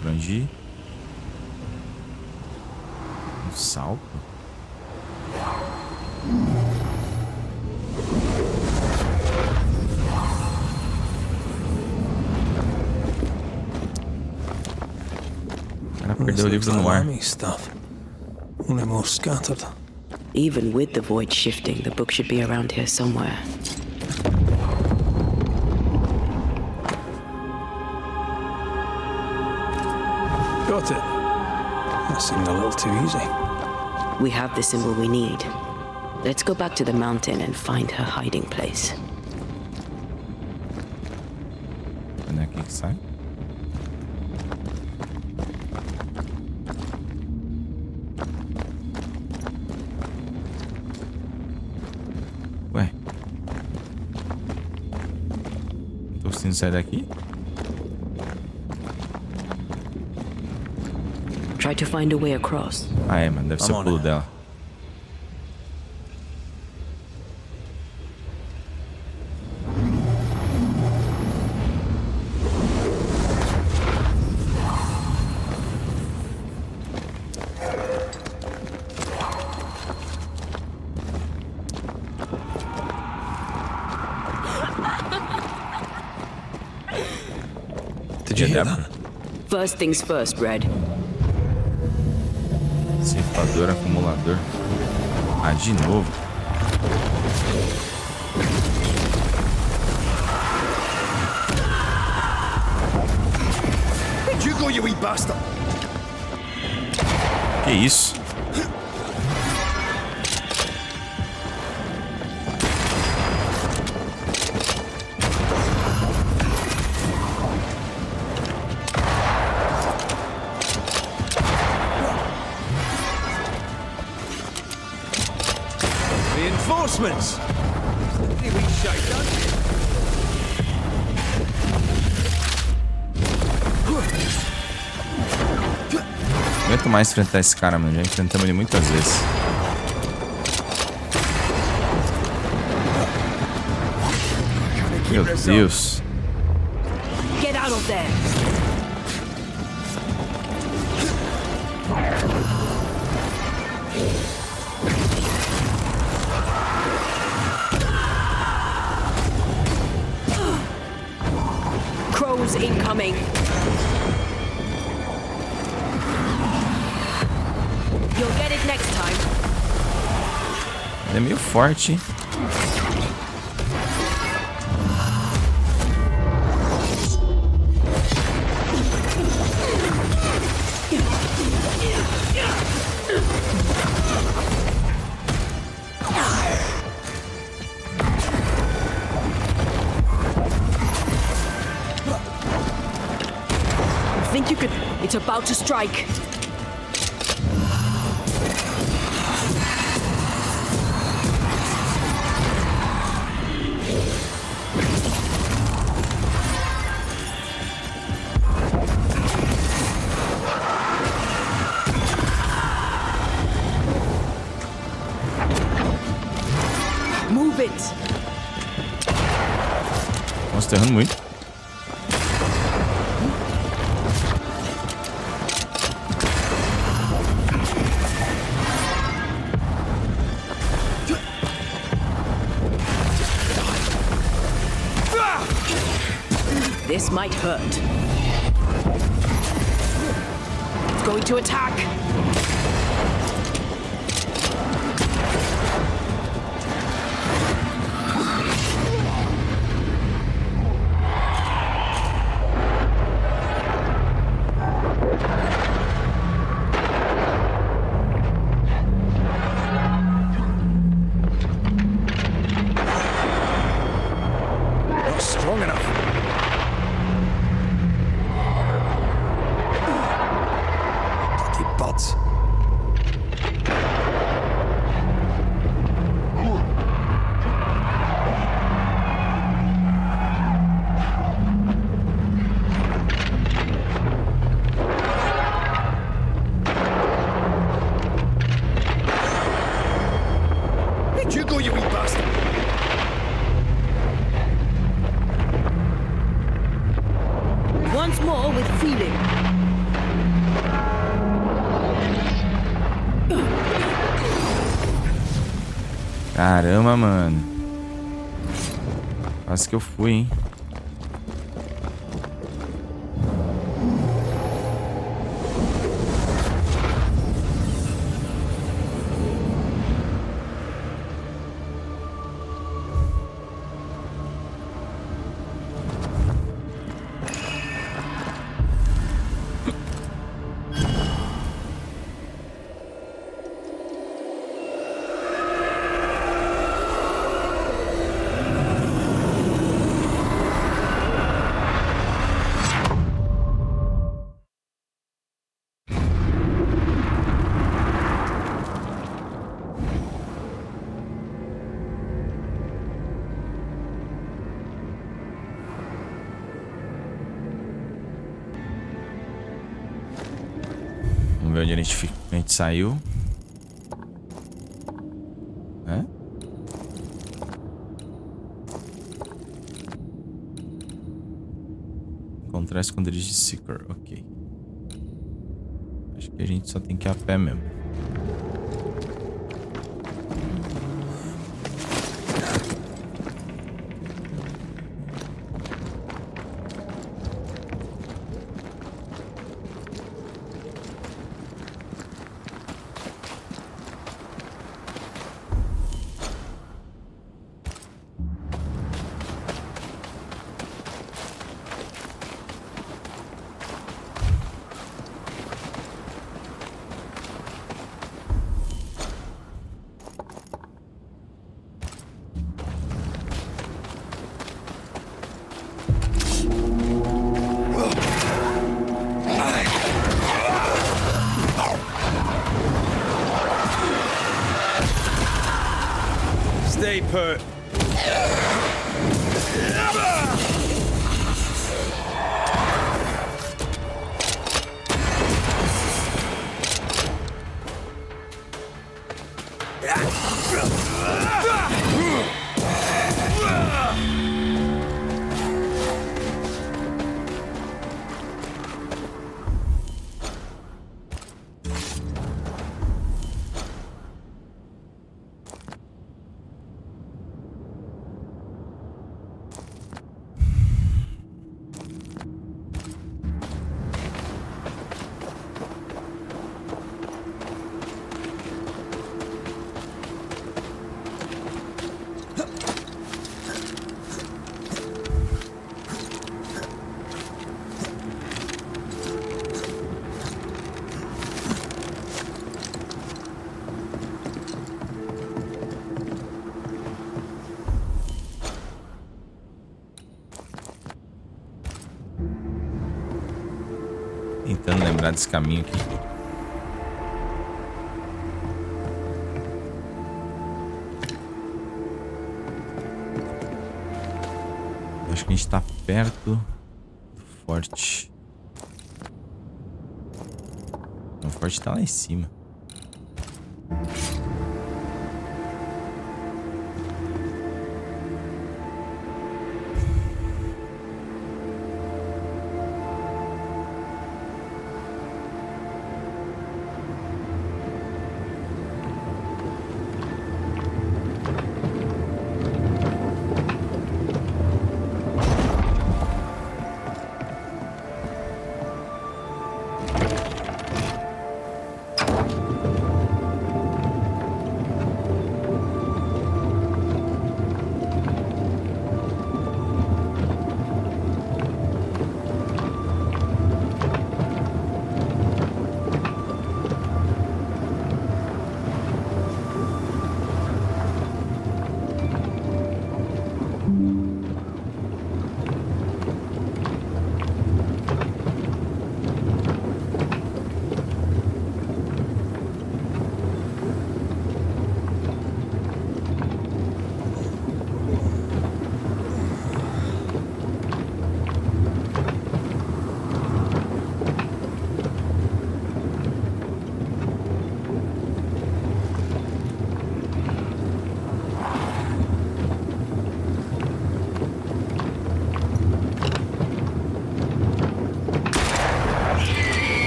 pra onde ir. Um salto? O cara perdeu o livro no ar. Only more scattered. Even with the void shifting, the book should be around here somewhere. Got it. That seemed a little too easy. We have the symbol we need. Let's go back to the mountain and find her hiding place. Quando é aqui que sai? Ué. Tô conseguindo sair daqui? Try to find a way across. Ah, é, mano. Deve ser o pulo dela. Did you hear that? First things first, Red. Ceifador, acumulador. Ah, de novo. Jogo, you wee bastard! Que isso? Reinforcements! We shake, don't you? Não aguento mais enfrentar esse cara, mano. Já enfrentamos ele muitas vezes. Meu Deus. Get out of there. Crows incoming. You'll get it next time. Ele é meio forte. I think you could. It's about to strike. Move it. Nossa, tô errando muito. This might hurt. It's going to attack. Not strong enough. Buds. Hey, Jogo, you wee bastard! Once more with feeling. Caramba, mano. Quase que eu fui, hein? Vamos ver onde a gente saiu. É? Encontrar esconderijo de Seeker. Ok. Acho que a gente só tem que ir a pé mesmo. Stay put. Tentando lembrar desse caminho aqui. Acho que a gente tá perto do forte. O forte tá lá em cima.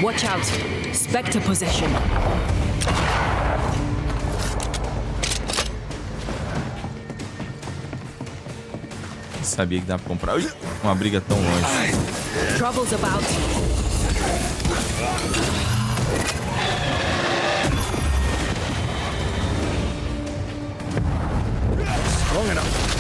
Watch out! Spectre possession! sabia que dava pra comprar. Ui, uma briga tão longe. Trouble's about. Strong enough.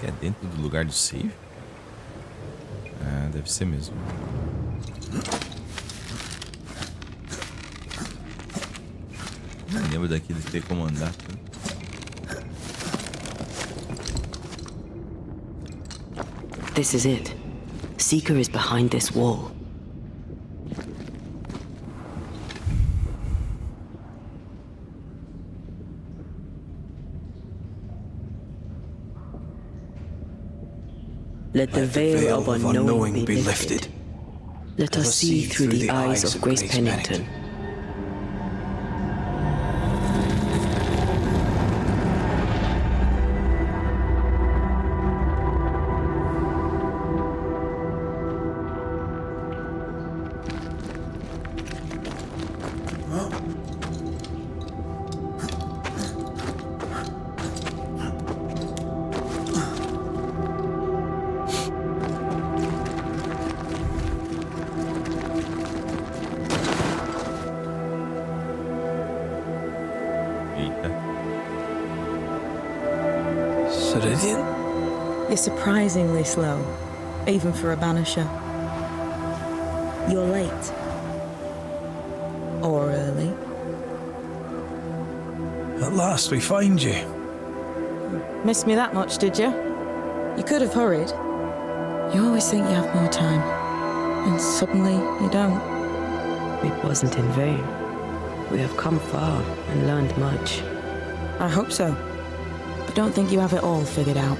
É dentro do lugar do save? Ah, deve ser mesmo. Não lembro daquele ter como andar. This is it. Seeker is behind this wall. Let the veil of unknowing be lifted. Let us see through the eyes of Grace Pennington. You're surprisingly slow, even for a banisher. You're late. Or early. At last we find you. Missed me that much, did you? You could have hurried. You always think you have more time, and suddenly you don't. It wasn't in vain. We have come far and learned much. I hope so. But don't think you have it all figured out.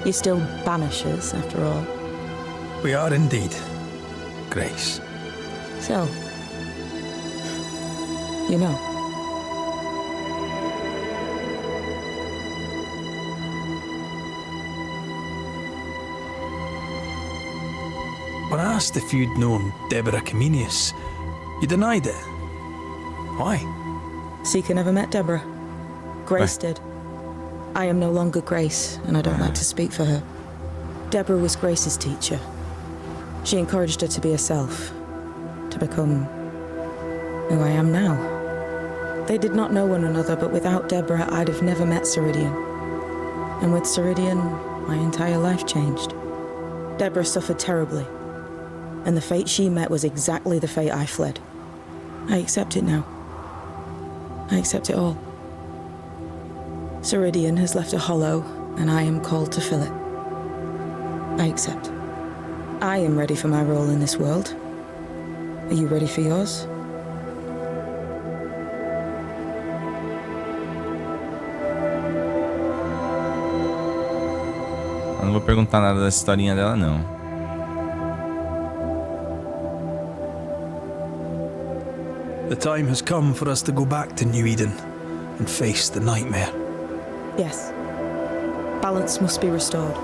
You're still banishers, after all. We are indeed, Grace. So, you know. When I asked if you'd known Deborah Comenius, you denied it. Why? Seeker never met Deborah. Grace did. I am no longer Grace, and I don't like to speak for her. Deborah was Grace's teacher. She encouraged her to be herself, to become who I am now. They did not know one another, but without Deborah, I'd have never met Ceridian. And with Ceridian, my entire life changed. Deborah suffered terribly, and the fate she met was exactly the fate I fled. I accept it now. I accept it all. Ceridian has left a hollow, and I am called to fill it. I accept. I am ready for my role in this world. Are you ready for yours? Eu não vou perguntar nada da historinha dela, não. The time has come for us to go back to New Eden and face the nightmare. Yes. Balance must be restored.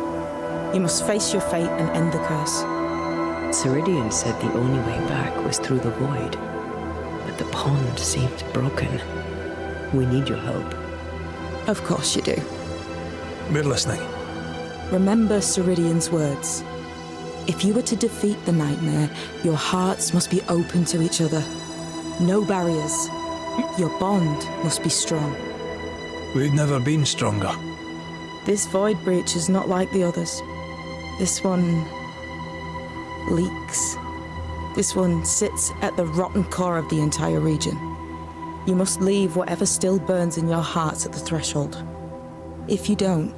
You must face your fate and end the curse. Ceridian said the only way back was through the void. But the pond seems broken. We need your help. Of course you do. We're listening. Remember Ceridian's words. If you were to defeat the nightmare, your hearts must be open to each other. No barriers. Your bond must be strong. We've never been stronger. This void breach is not like the others. This one leaks. This one sits at the rotten core of the entire region. You must leave whatever still burns in your hearts at the threshold. If you don't,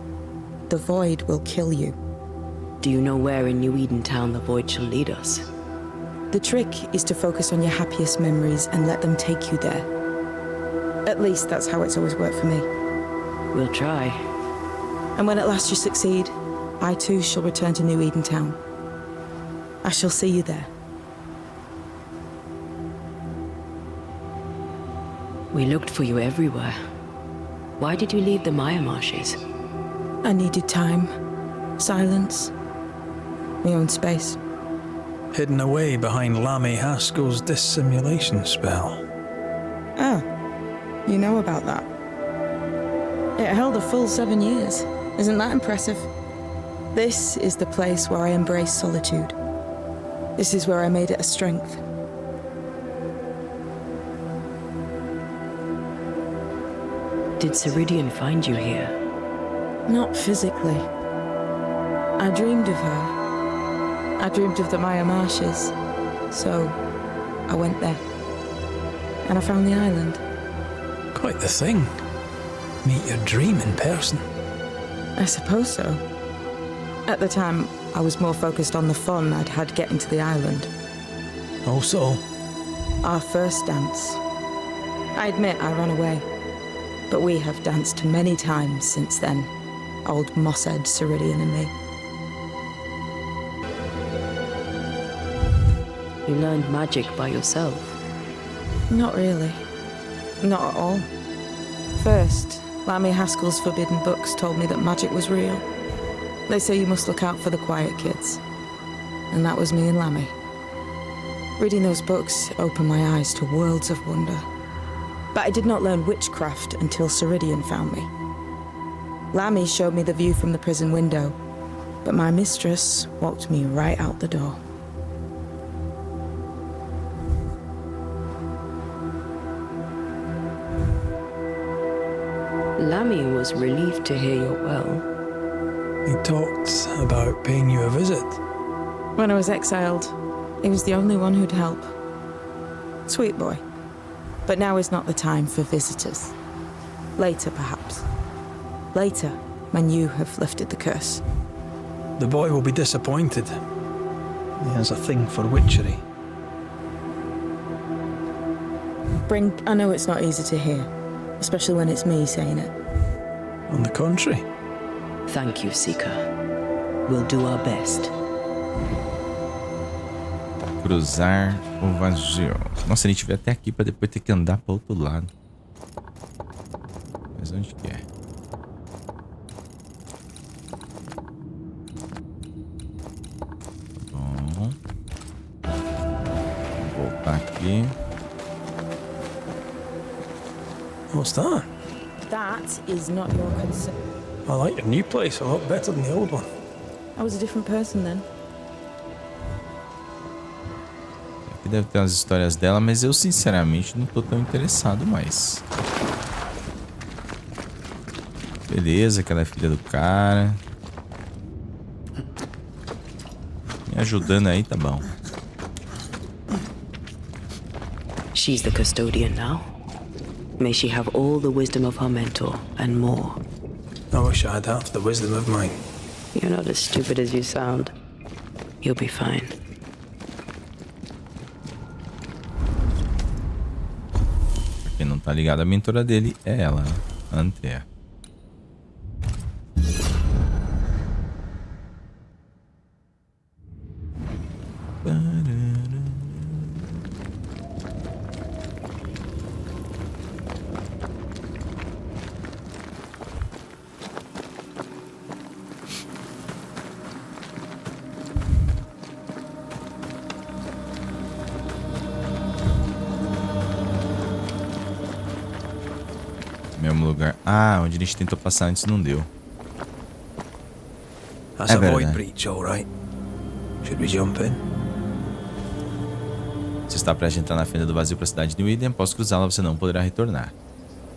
the void will kill you. Do you know where in New Eden town the void shall lead us? The trick is to focus on your happiest memories and let them take you there. At least that's how it's always worked for me. We'll try. And when at last you succeed, I too shall return to New Eden town. I shall see you there. We looked for you everywhere. Why did you leave the Maya marshes? I needed time, silence, my own space. Hidden away behind Lammy Haskell's dissimulation spell. Ah, you know about that. It held a full 7 years. Isn't that impressive? This is the place where I embrace solitude. This is where I made it a strength. Did Ceridian find you here? Not physically. I dreamed of her. I dreamed of the Maya marshes. So, I went there. And I found the island. Quite the thing. Meet your dream in person. I suppose so. At the time, I was more focused on the fun I'd had getting to the island. Also? Our first dance. I admit I ran away. But we have danced many times since then. Old Mossad, Ceridian and me. You learned magic by yourself? Not really. Not at all. First, Lammy Haskell's forbidden books told me that magic was real. They say you must look out for the quiet kids. And that was me and Lammy. Reading those books opened my eyes to worlds of wonder. But I did not learn witchcraft until Ceridian found me. Lammy showed me the view from the prison window, but my mistress walked me right out the door. Lammy was relieved to hear you're well. He talked about paying you a visit. When I was exiled, he was the only one who'd help. Sweet boy. But now is not the time for visitors. Later, perhaps. Later, when you have lifted the curse. The boy will be disappointed. He has a thing for witchery. I know it's not easy to hear, especially when it's me saying it. On the contrary. Thank you, Seeker. We'll do our best. Cruzar o vazio. Nossa, a gente veio até aqui pra depois ter que andar para outro lado. Mas onde que é? Bom. Vou voltar aqui. What's that? That is not your concern. I like your new place a lot better than the old one. I was a different person then. Aqui deve ter umas histórias dela, mas eu sinceramente não tô tão interessado mais. Beleza, que ela é filha do cara. Me ajudando aí, tá bom. She's the custodian now. May she have all the wisdom of her mentor and more. I wish I had half the wisdom of mine. You're not as stupid as you sound. You'll be fine. Quem não tá ligado, a mentora dele é ela, Antea. Mesmo lugar. Ah, onde a gente tentou passar antes não deu. That's a void breach, all right. Should we jump in? Você está prestes a entrar na fenda do vazio para a cidade de New Eden. Após cruzá-la, você não poderá retornar.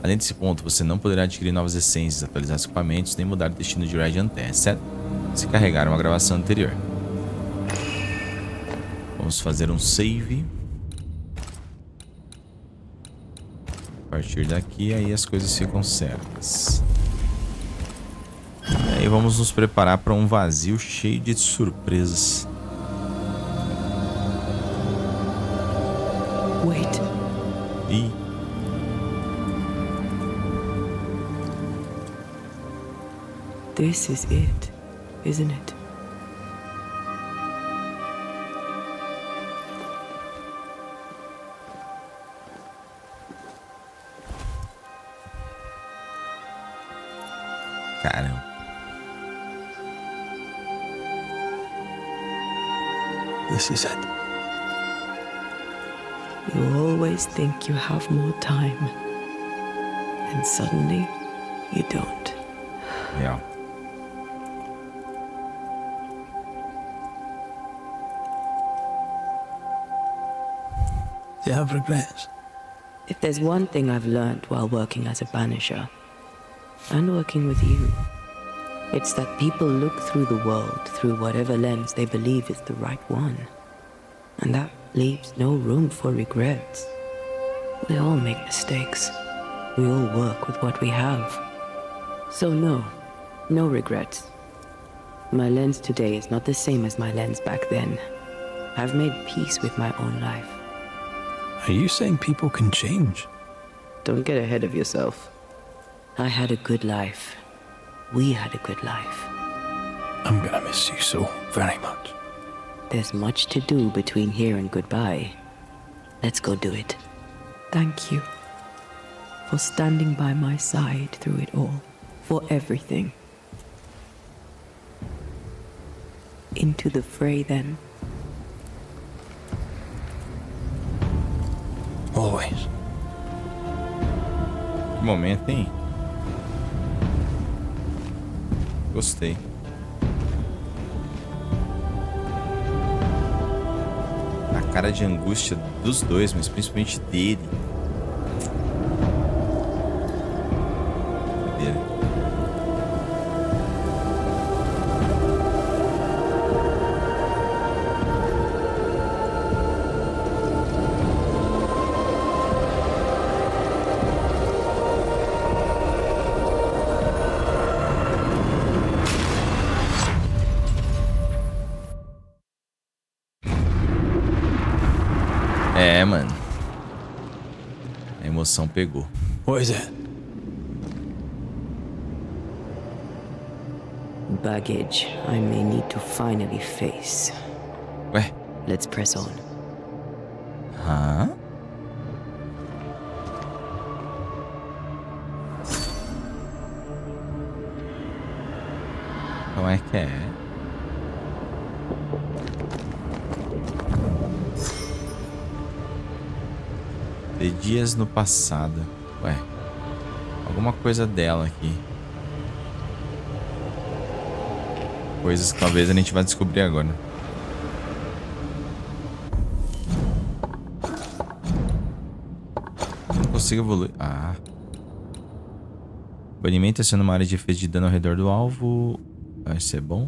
Além desse ponto, você não poderá adquirir novas essências, atualizar seus equipamentos, nem mudar o destino de Radiant, exceto se carregar uma gravação anterior. Vamos fazer um save. A partir daqui, aí as coisas ficam certas. E aí vamos nos preparar para um vazio cheio de surpresas. Wait. E this is it, isn't it? caramba. This is it. You always think you have more time, and suddenly you don't. Yeah. Do you have regrets? If there's one thing I've learned while working as a banisher, and working with you, it's that people look through the world through whatever lens they believe is the right one. And that leaves no room for regrets. We all make mistakes. We all work with what we have. So no regrets. My lens today is not the same as my lens back then. I've made peace with my own life. Are you saying people can change? Don't get ahead of yourself. I had a good life. We had a good life. I'm gonna miss you so very much. There's much to do between here and goodbye. Let's go do it. Thank you for standing by my side through it all, for everything. Into the fray, then. Always. Que momento, hein? Gostei. A cara de angústia dos dois, mas principalmente dele. É, mano. A emoção pegou. What is it? Baggage I may need to finally face. Ué? Let's press on. Hã? Como é que é? De dias no passado. Ué. Alguma coisa dela aqui. Coisas que talvez a gente vai descobrir agora. Eu não consigo evoluir. Ah. Banimento aciona uma área de efeito de dano ao redor do alvo. Vai ser bom.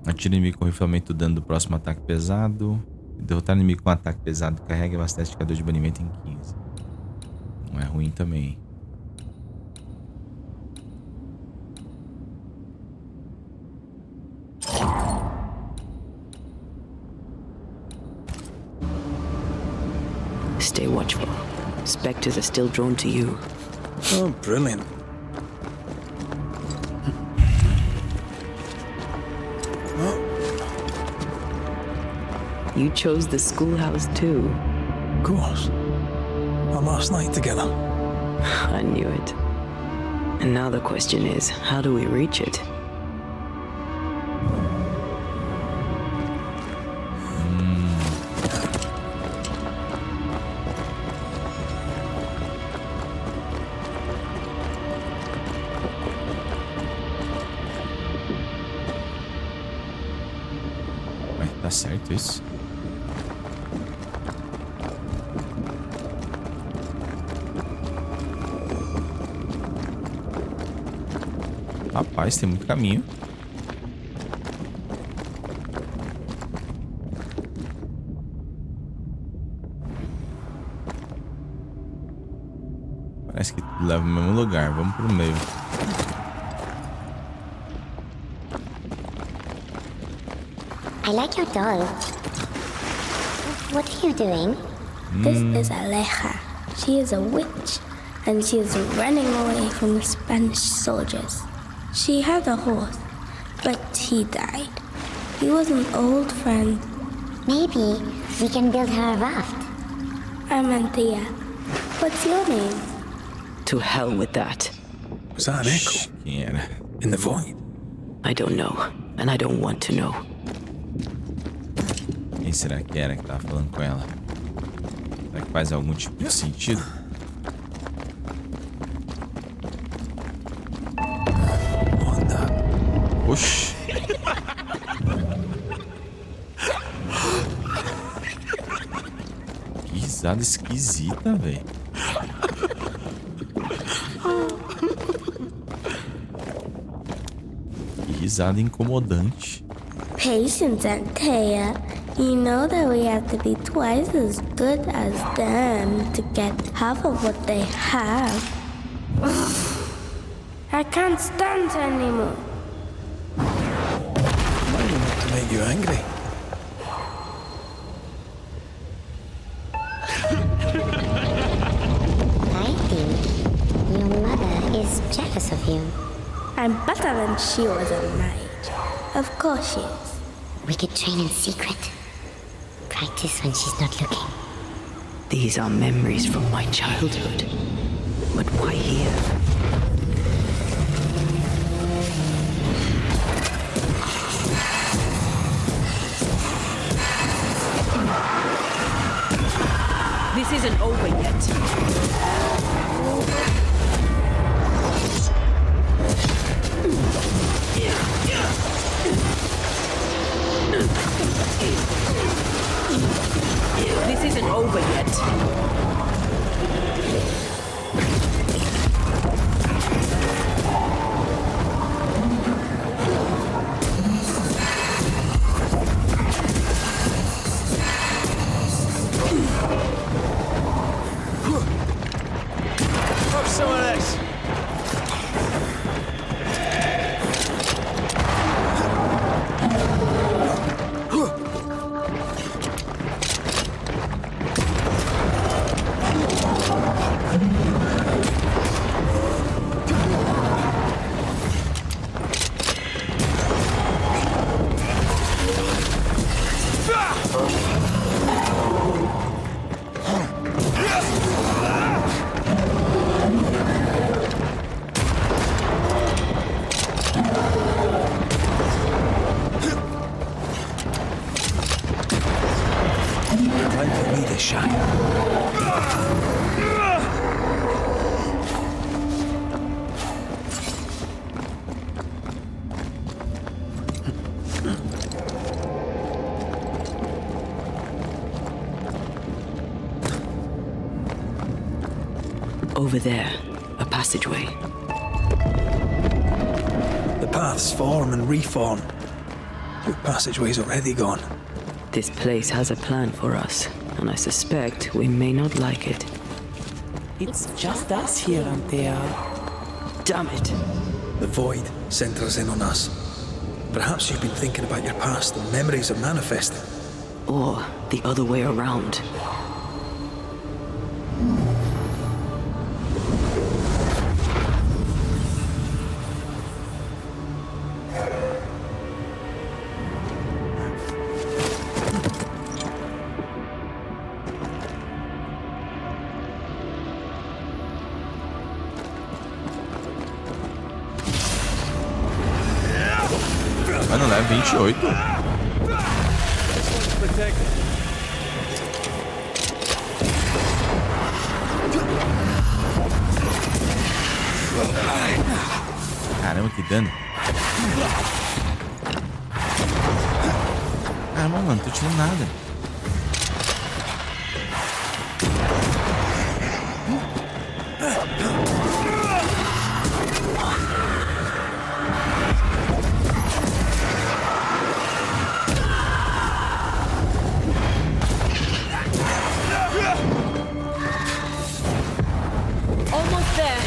Atira o inimigo com riflamento do dano do próximo ataque pesado. Derrotar o inimigo com um ataque pesado carrega e abastece o indicador de banimento em 15. Não é ruim também. Stay watchful. Spectres are still drawn to you. Oh, brilliant. You chose the schoolhouse too. Of course. Our last night together. I knew it. And now the question is, how do we reach it? Vai, tá certo isso? Rapaz, tem muito caminho. Parece que leva ao mesmo lugar. Vamos pro meio. I like your doll. What are you doing? This is Aleja. She is a witch, and she is running away from the Spanish soldiers. She had a horse, but he died. He was an old friend. Maybe we can build her a raft. I'm Anthea. What's your name? To hell with that. Was that an echo? Yeah. In the void? I don't know, and I don't want to know. Quem será que era que tava falando com ela? Será que faz algum tipo de sentido? Oxi. Que risada esquisita, velho. Que risada incomodante. Patience, Anthea. You know that we have to be twice as good as them to get half of what they have. I can't stand anymore. Might want to make you angry. I think your mother is jealous of you. I'm better than she was at my age. Of course she is. We could train in secret. Practice when she's not looking. These are memories from my childhood. But why here? This isn't over yet. This isn't over yet. Have some of this. Time for me to shine. Over there, a passageway. The paths form and reform. The passageway's already gone. This place has a plan for us, and I suspect we may not like it. It's just us here, Anthea. Damn it! The void centers in on us. Perhaps you've been thinking about your past and memories are manifesting. Or the other way around. Caralho, 28. Caramba, que dano. Caramba, mano, não tô tirando nada. Almost there.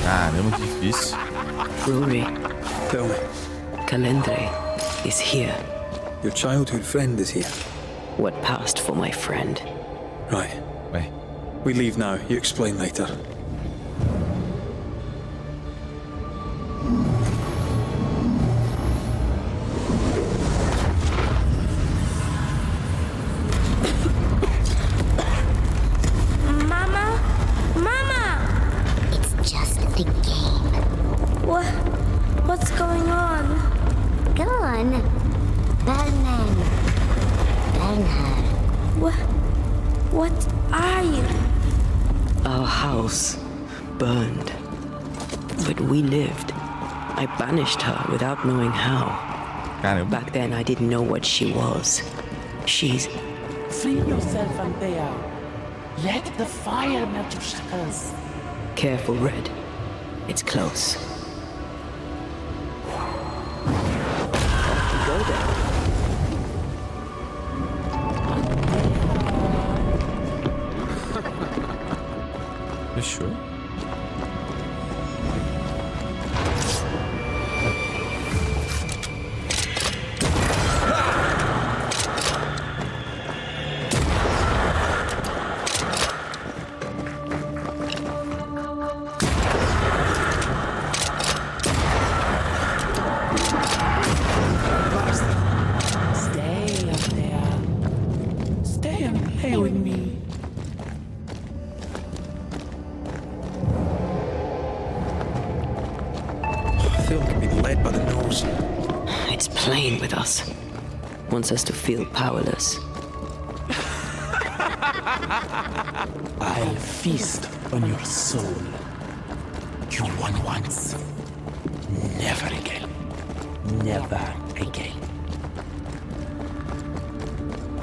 Caramba, que difícil. Rory. Tell me. Calendre is here. Your childhood friend is here. What passed for my friend? Right. Wait. We leave now. You explain later. Mama? Mama! It's just a game. What's going on? Go on. Burn them. Burn her. What are you? Our house burned. But we lived. I banished her without knowing how. Back then, I didn't know what she was. She's... Free yourself, Anthea. Let the fire melt your shackles. Careful, Red. It's close. Go there. Fechou. Stay up there. Stay and play with me. I feel like I'm being led by the nose. It's playing with us. Wants us to feel powerless. I'll feast on your soul. You won once. Never again. Never again.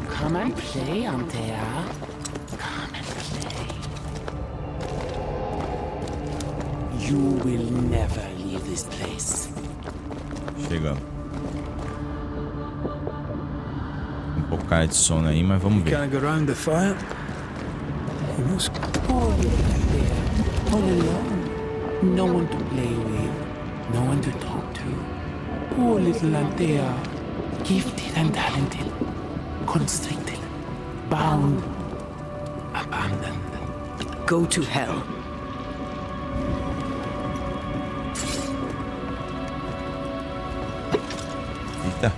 Come and play, Anthea. Come and play. You will never leave this place. Chegamos. Pouco cara de sono aí, mas vamos ver. Can't go round the fire. You must. Oh, you're there, all alone. No one to play with, no one to talk to. Poor little Anthea, gifted and talented, constricted, bound, abandoned. Go to hell. Eita.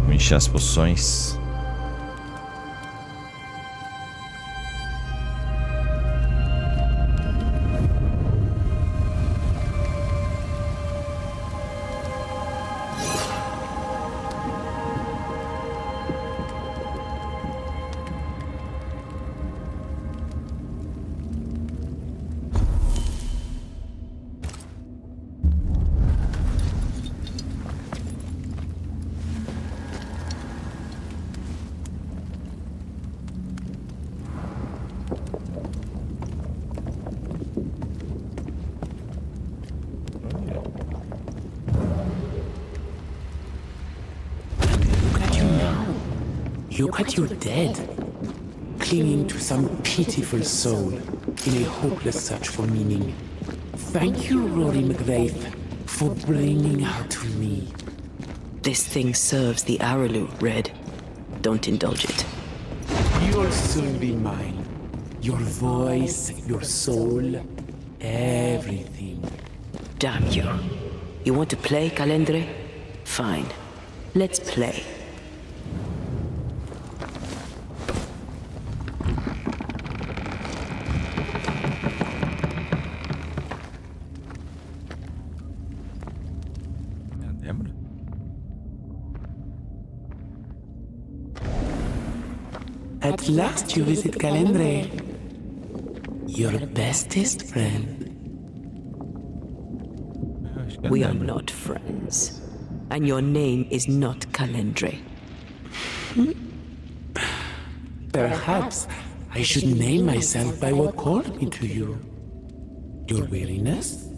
Vou encher as poções. Look at your dead, clinging to some pitiful soul in a hopeless search for meaning. Thank you, Rory McGrath, for bringing her to me. This thing serves the Araloo, Red. Don't indulge it. You'll soon be mine. Your voice, your soul, everything. Damn you. You want to play, Calendre? Fine. Let's play. At last you visit Calendre, your bestest friend. We are not friends. And your name is not Calendre. Perhaps I should name myself by what called me to you. Your weariness?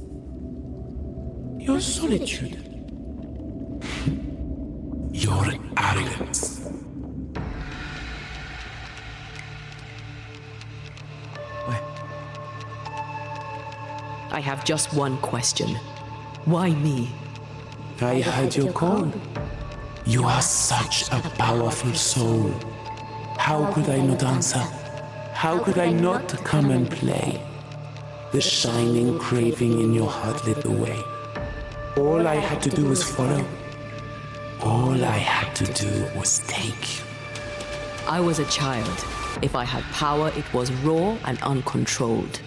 Your solitude? Your arrogance? I have just one question. Why me? I heard your call. You are such a powerful soul. How could I not answer? How could I not come and play? The shining craving in your heart lit the way. All I had to do was follow. All I had to do was take. I was a child. If I had power, it was raw and uncontrolled.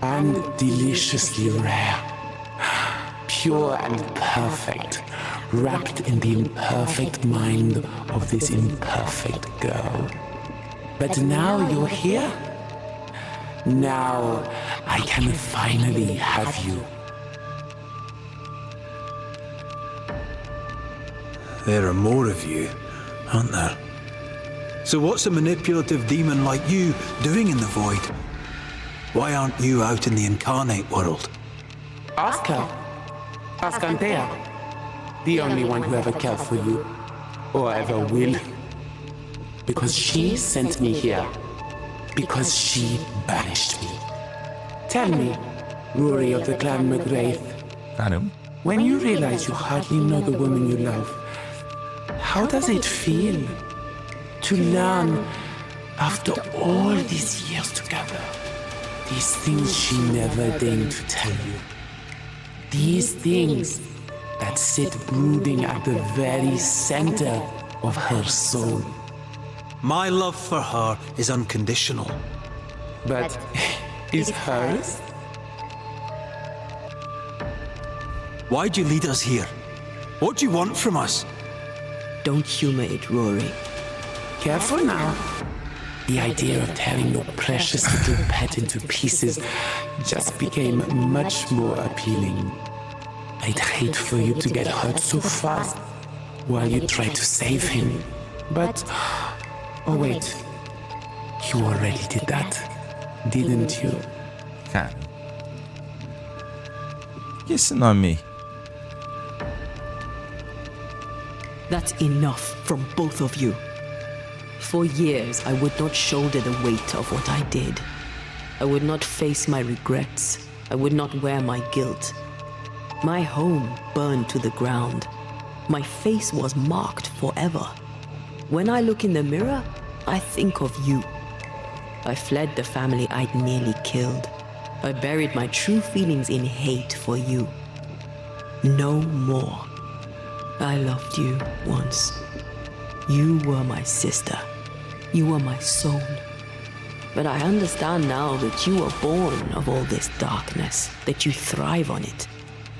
And deliciously rare. Pure and perfect, wrapped in the imperfect mind of this imperfect girl. But now you're here. Now I can finally have you. There are more of you, aren't there? So what's a manipulative demon like you doing in the void? Why aren't you out in the incarnate world? Ask her. Ask Antea, the only one who ever cared for you, or ever will. Because she sent me here. Because she banished me. Tell me, Rory of the clan McGrath, when you realize you hardly know the woman you love, how does it feel to learn, after all these years together, these things she never deigned to tell you? These things that sit brooding at the very center of her soul. My love for her is unconditional. But is hers? Why'd you lead us here? What do you want from us? Don't humor it, Rory. Careful now. The idea of tearing your precious little pet into pieces just became much more appealing. I'd hate for you to get hurt so fast while you try to save him. But, oh wait, you already did that, didn't you? Cara, que esse nome? That's enough from both of you. For years, I would not shoulder the weight of what I did. I would not face my regrets. I would not wear my guilt. My home burned to the ground. My face was marked forever. When I look in the mirror, I think of you. I fled the family I'd nearly killed. I buried my true feelings in hate for you. No more. I loved you once. You were my sister. You were my soul. But I understand now that you were born of all this darkness, that you thrive on it.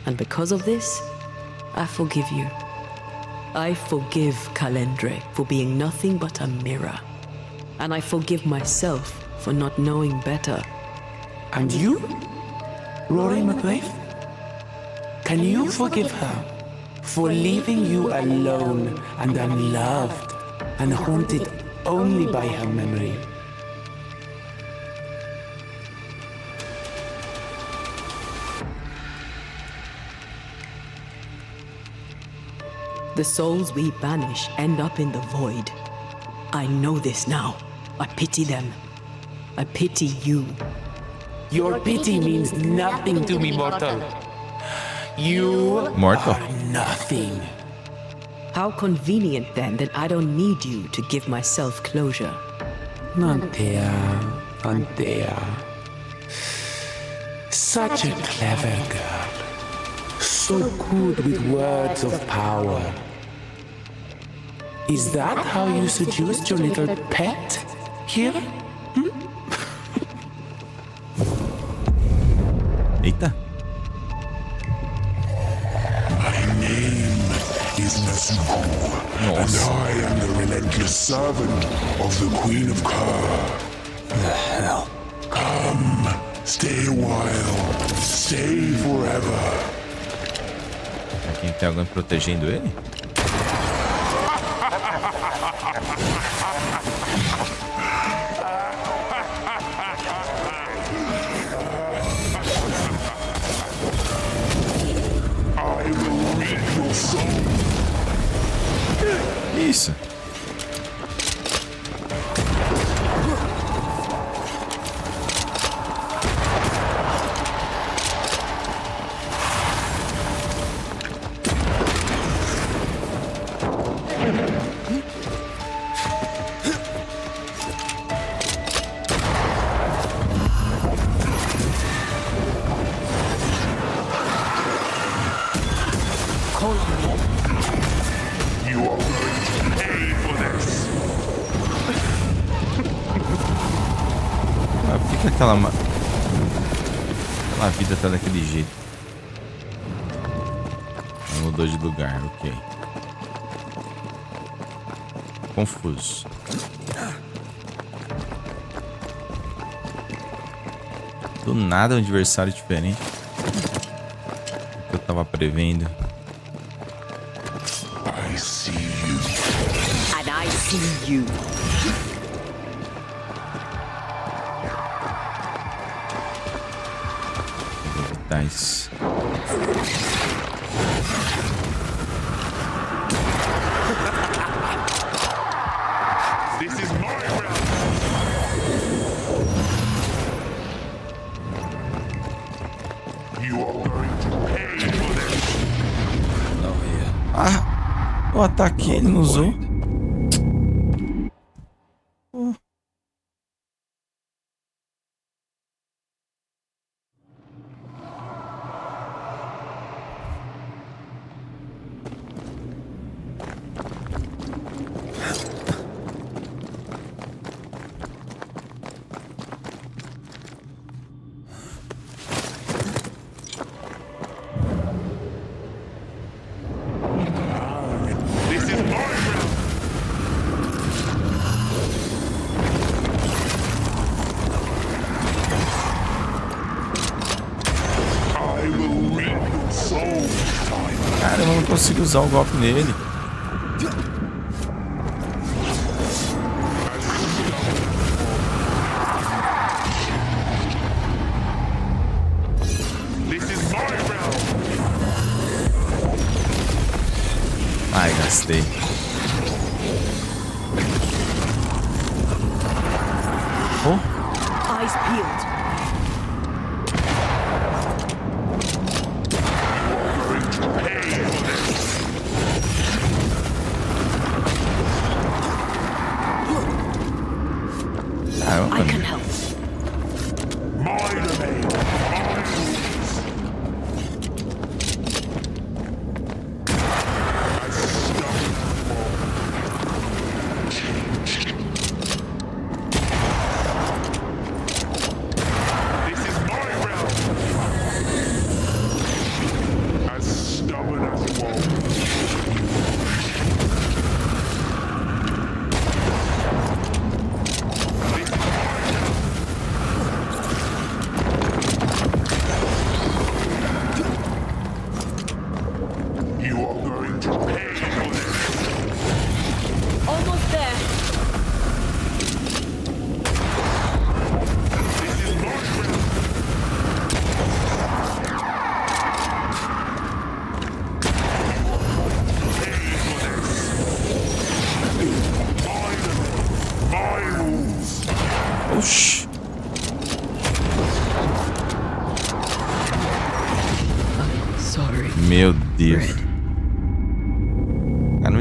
And because of this, I forgive you. I forgive Calendre for being nothing but a mirror. And I forgive myself for not knowing better. And you, Rory McGrath? Can you forgive her for leaving you alone and unloved and haunted only by her memory? The souls we banish end up in the void. I know this now. I pity them. I pity you. Your pity means nothing to me, mortal. You are nothing. How convenient then that I don't need you to give myself closure. Antea. Such a clever girl. So good with words of power. Is that how you seduced your little pet here? Eita. My name is Nasuku, and I am the relentless servant of the Queen of Kar. The hell? Come, stay a while, stay forever. Aqui tem alguém protegendo ele? Isso. Aquela vida tá daquele jeito. Mudou de lugar, ok. Confuso. Do nada um adversário diferente do que eu tava prevendo. I see you. And I see you. Nice. This is my realm. You are going to pay for this. Ah, o ataque ele não usou. Cara, eu não consigo usar o golpe nele. Ai, gastei. Oh. Eyes peeled. I can help.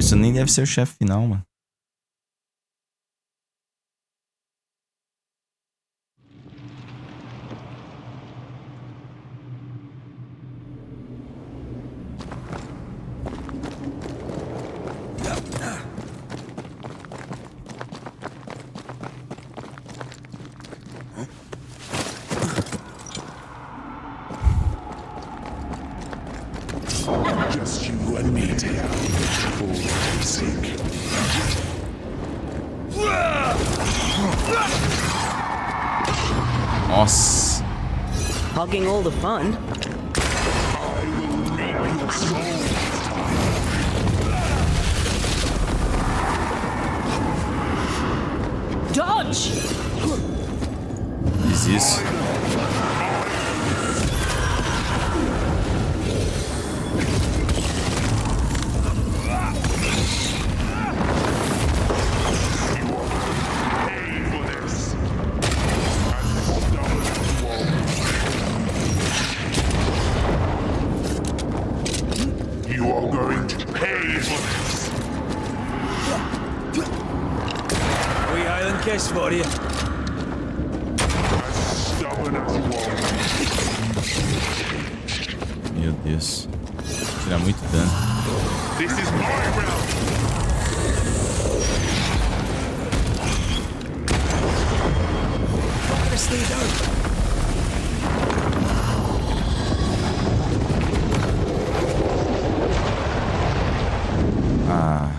isso nem deve ser o chefe final, mano. Just you and me, dear. For my sake. Nossa. Hogging all the fun. I will make your soul. Dodge! Fiz isso. You are going to pay for this. Wee Highland kiss for you. As stubborn as you are. Meu Deus. Tira muito dano. This is my realm. Not gonna stay down. Ah.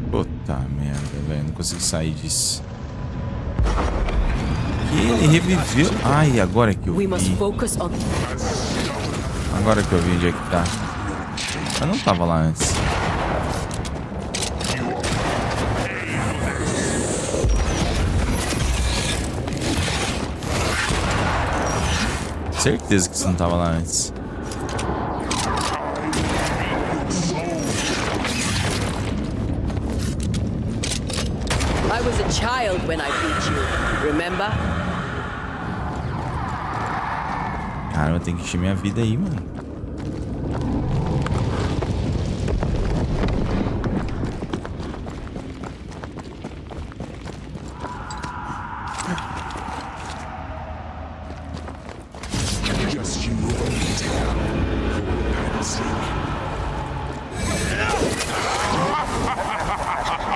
Puta merda, velho. Não consigo sair disso. E ele reviveu. Ai, agora que eu vi. Agora que eu vi onde é que tá. Eu não tava lá antes. Certeza que você não tava lá antes. I was a child when I beat you, remember? Caramba, tem que encher minha vida aí, mano. Just you wait.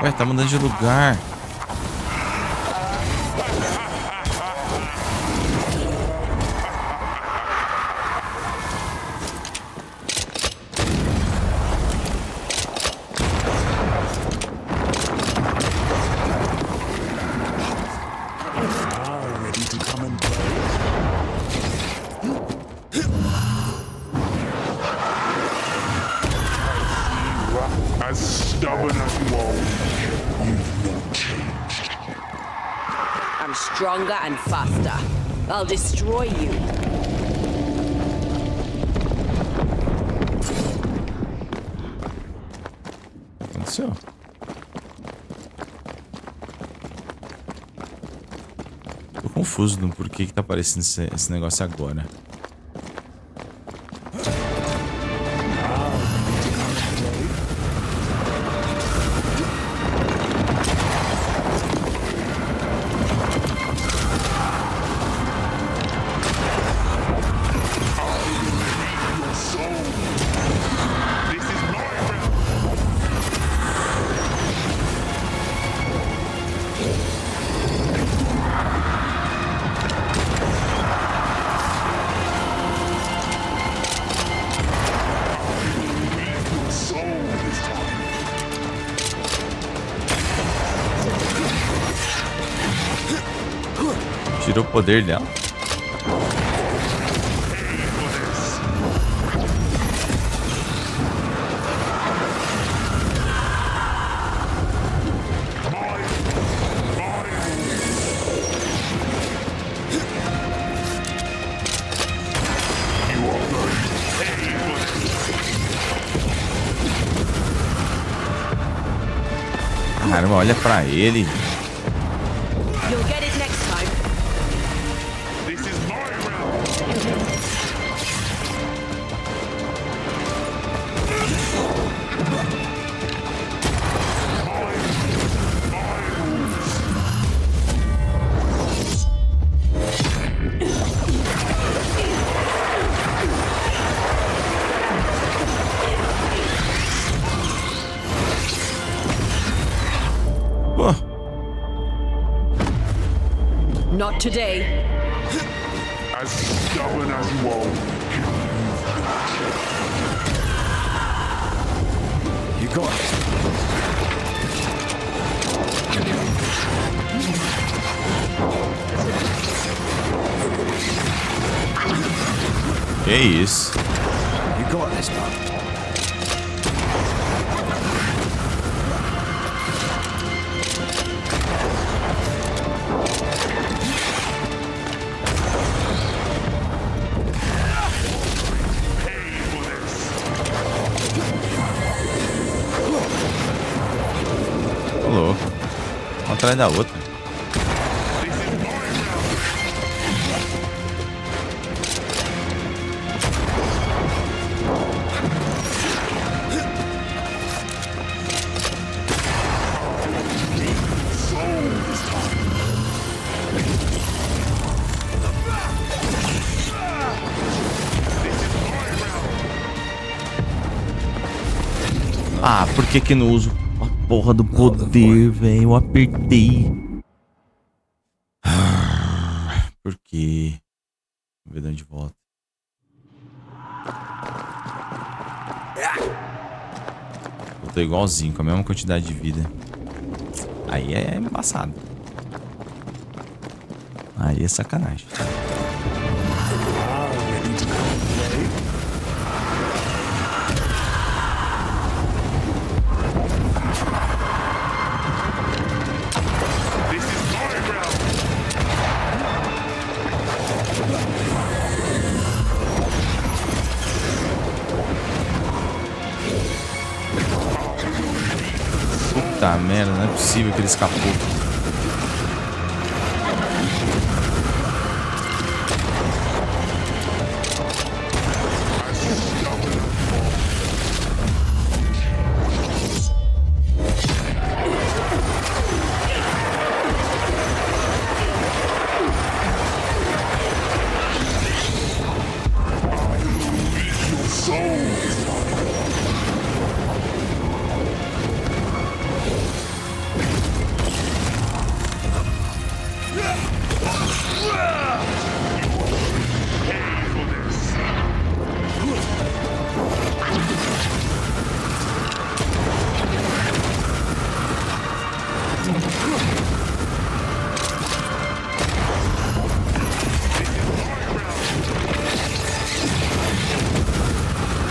Ué, tá mudando de lugar. As stubborn as you are, you've not changed. I'm stronger and faster. I'll destroy you. O que aconteceu? Tô confuso no porquê que tá aparecendo esse negócio agora. Tirou o poder dela. Caramba, olha pra ele. You'll get it next time. This is my realm. Not today. As stubborn as you are. You got it. Que isso? You got this, man. Falou. Uma atrás da outra. Ah, por que que não uso a porra do poder, velho? Eu apertei. Por quê? Vamos ver de onde volta. Voltou igualzinho, com a mesma quantidade de vida. Aí é embaçado. Aí é sacanagem. Puta merda, não é possível que ele escapou.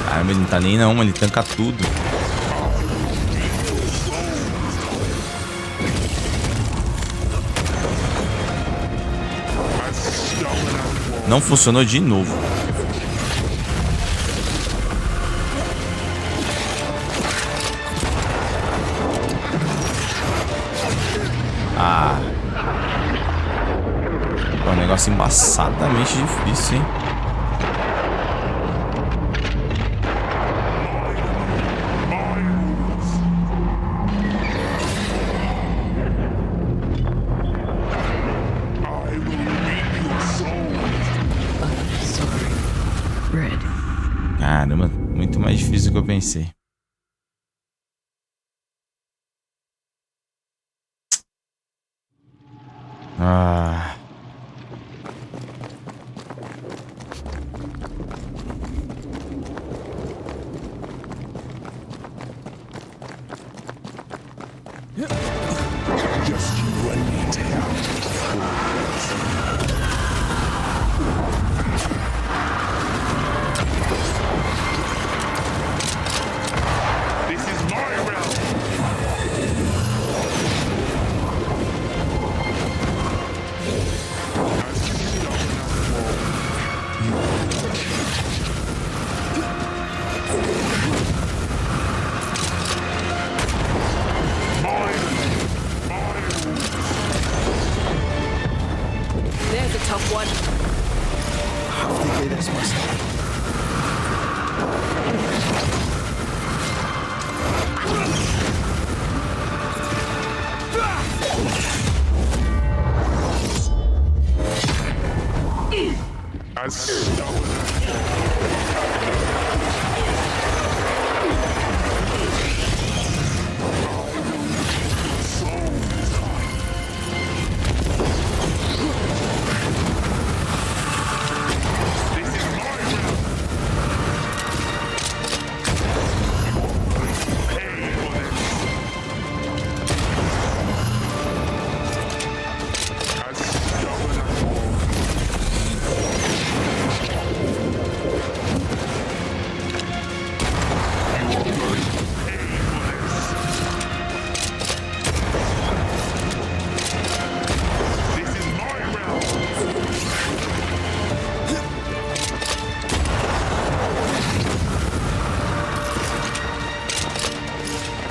Caramba, ele não tá nem não, ele tanca tudo. Não funcionou de novo. Ah. É um negócio embaçadamente difícil, hein? Caramba, muito mais difícil do que eu pensei. Ah. Just you and me, Taylor.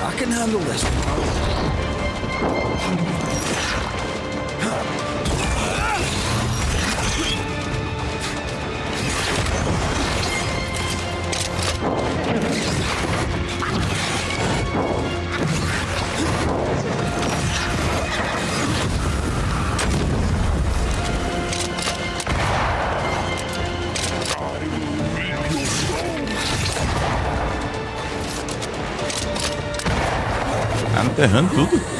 I can handle this. Tá enterrando tudo.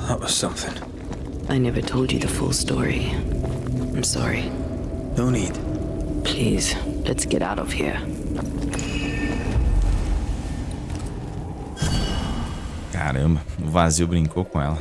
That was something. I never told you the full story. I'm sorry. No need. Please, let's get out of here. Caramba, o vazio brincou com ela.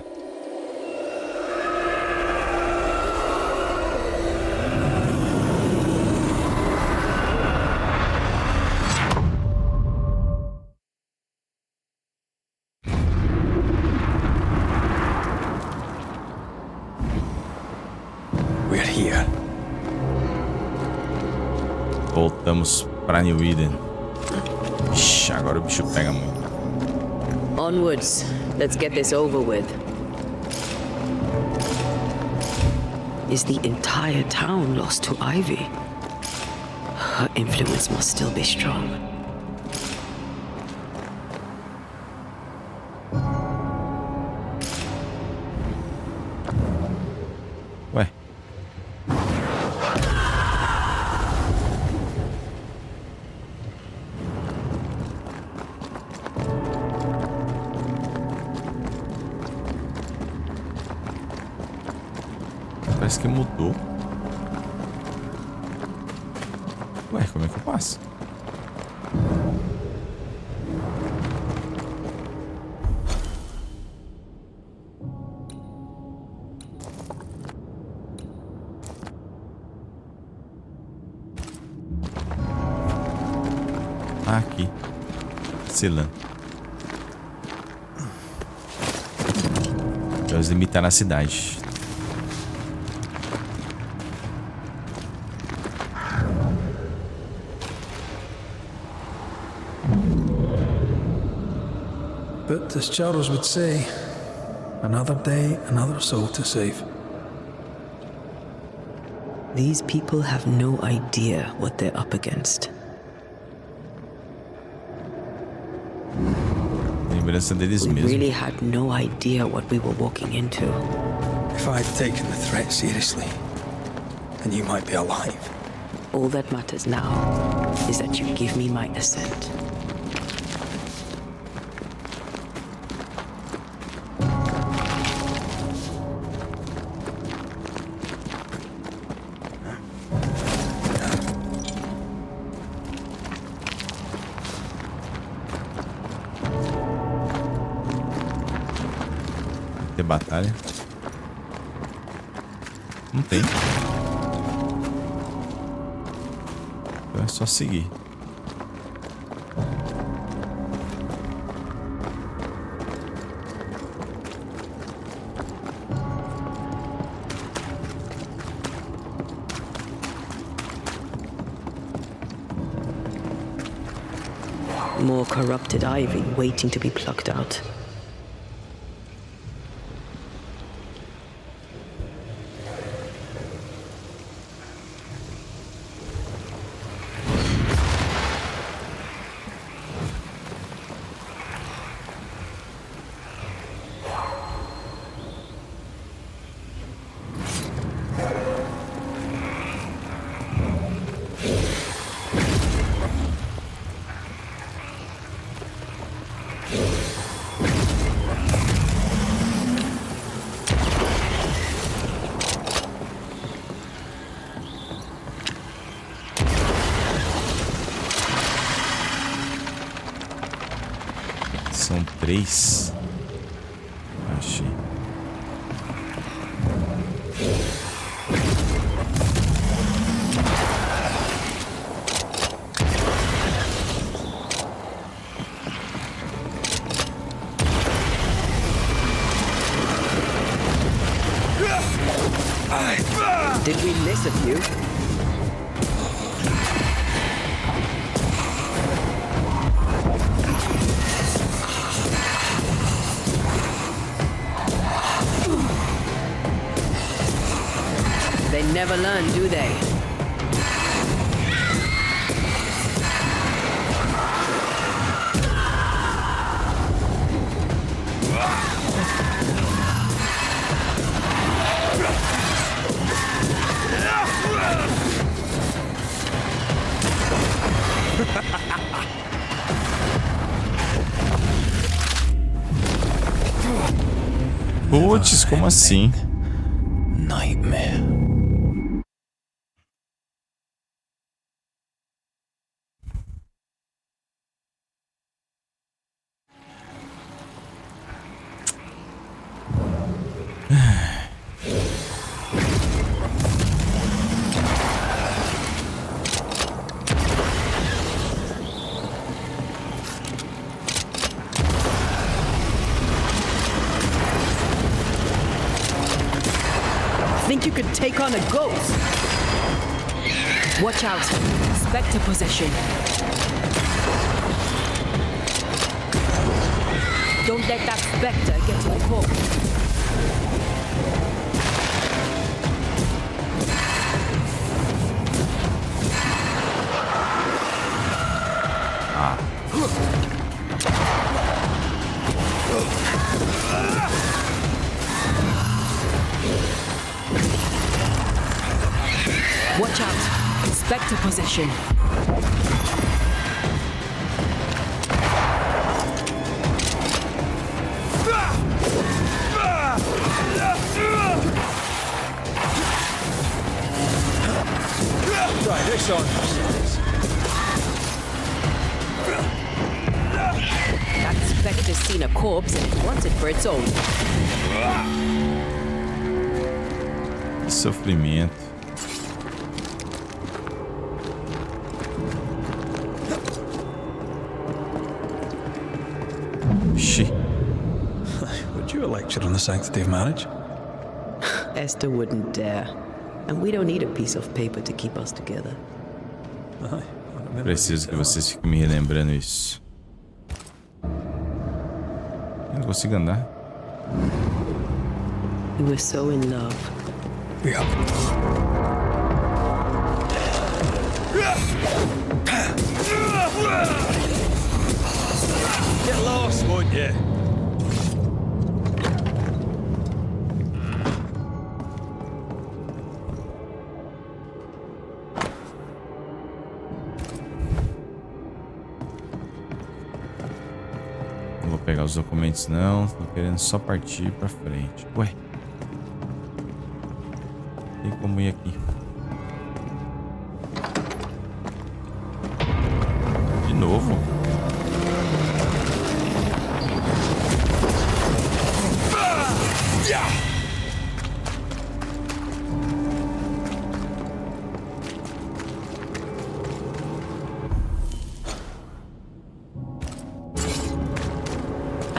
Voltamos pra New Eden. Ixi, agora o bicho pega muito. Onwards. Let's get this over with. Is the entire town lost to Ivy? Her influence must still be strong. Ué. Parece que mudou. Ué, como é que eu passo? Ah, aqui. Selan. Vamos limitar a cidade. But as Jogos would say, another day, another soul to save. These people have no idea what they're up against. Lembrança deles We mesmos. really had no idea what we were walking into. If I'd taken the threat seriously, then you might be alive. All that matters now is that you give me my assent. Ter batalha. Não tem. Então é só seguir. More corrupted ivy waiting to be plucked out. São 3. Achei. Did we miss a few? They never learn, do they? Putz, como assim? Nightmare. Think you could take on a ghost? Watch out. Spectre possession. Don't let that spectre get to the corpse. Watch out. Spectre possession. Try this on. That spectre's seen a corpse and it wants it for its own. Que sofrimento. Would you a lecture on the sanctity of marriage? Esther wouldn't dare. And we don't need a piece of paper to keep us together. Preciso que vocês fiquem me relembrando isso. Eu não consigo andar. We were so in love. Yeah. Get lost, won't you? Não vou pegar os documentos não, tô querendo só partir pra frente. Ué. Tem como ir aqui? De novo?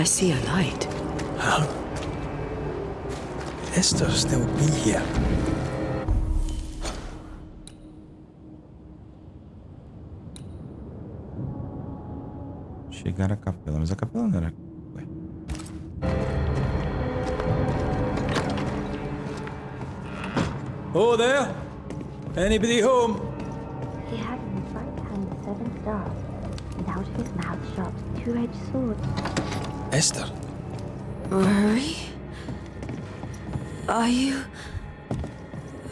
see a light. How? Esther still be here? Chegar à capela, mas a capela não era... Ué. Oh, there? Anybody home? He had in his right hand 7 stars, and out of his mouth shot 2-edged swords. Esther? Rory? Are you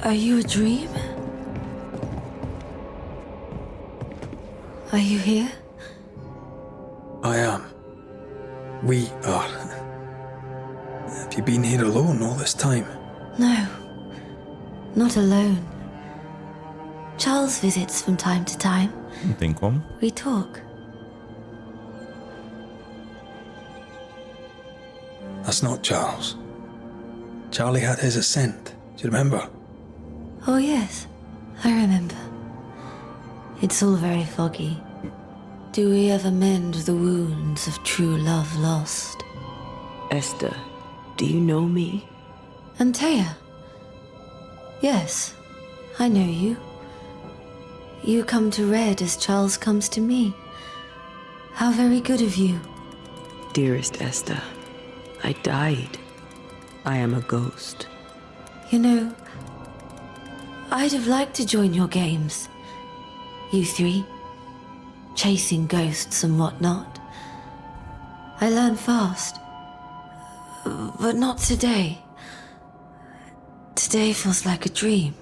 a dream? Are you here? I am. We are. Have you been here alone all this time? No, not alone. Charles visits from time to time. Não tem como. We talk. That's not Charles. Charlie had his ascent. Do you remember? Oh yes, I remember. It's all very foggy. Do we ever mend the wounds of true love lost? Esther, do you know me? Antea? Yes, I know you. You come to Red as Charles comes to me. How very good of you. Dearest Esther, I died. I am a ghost. You know, I'd have liked to join your games. You three, chasing ghosts and whatnot. I learn fast. But not today. Today feels like a dream.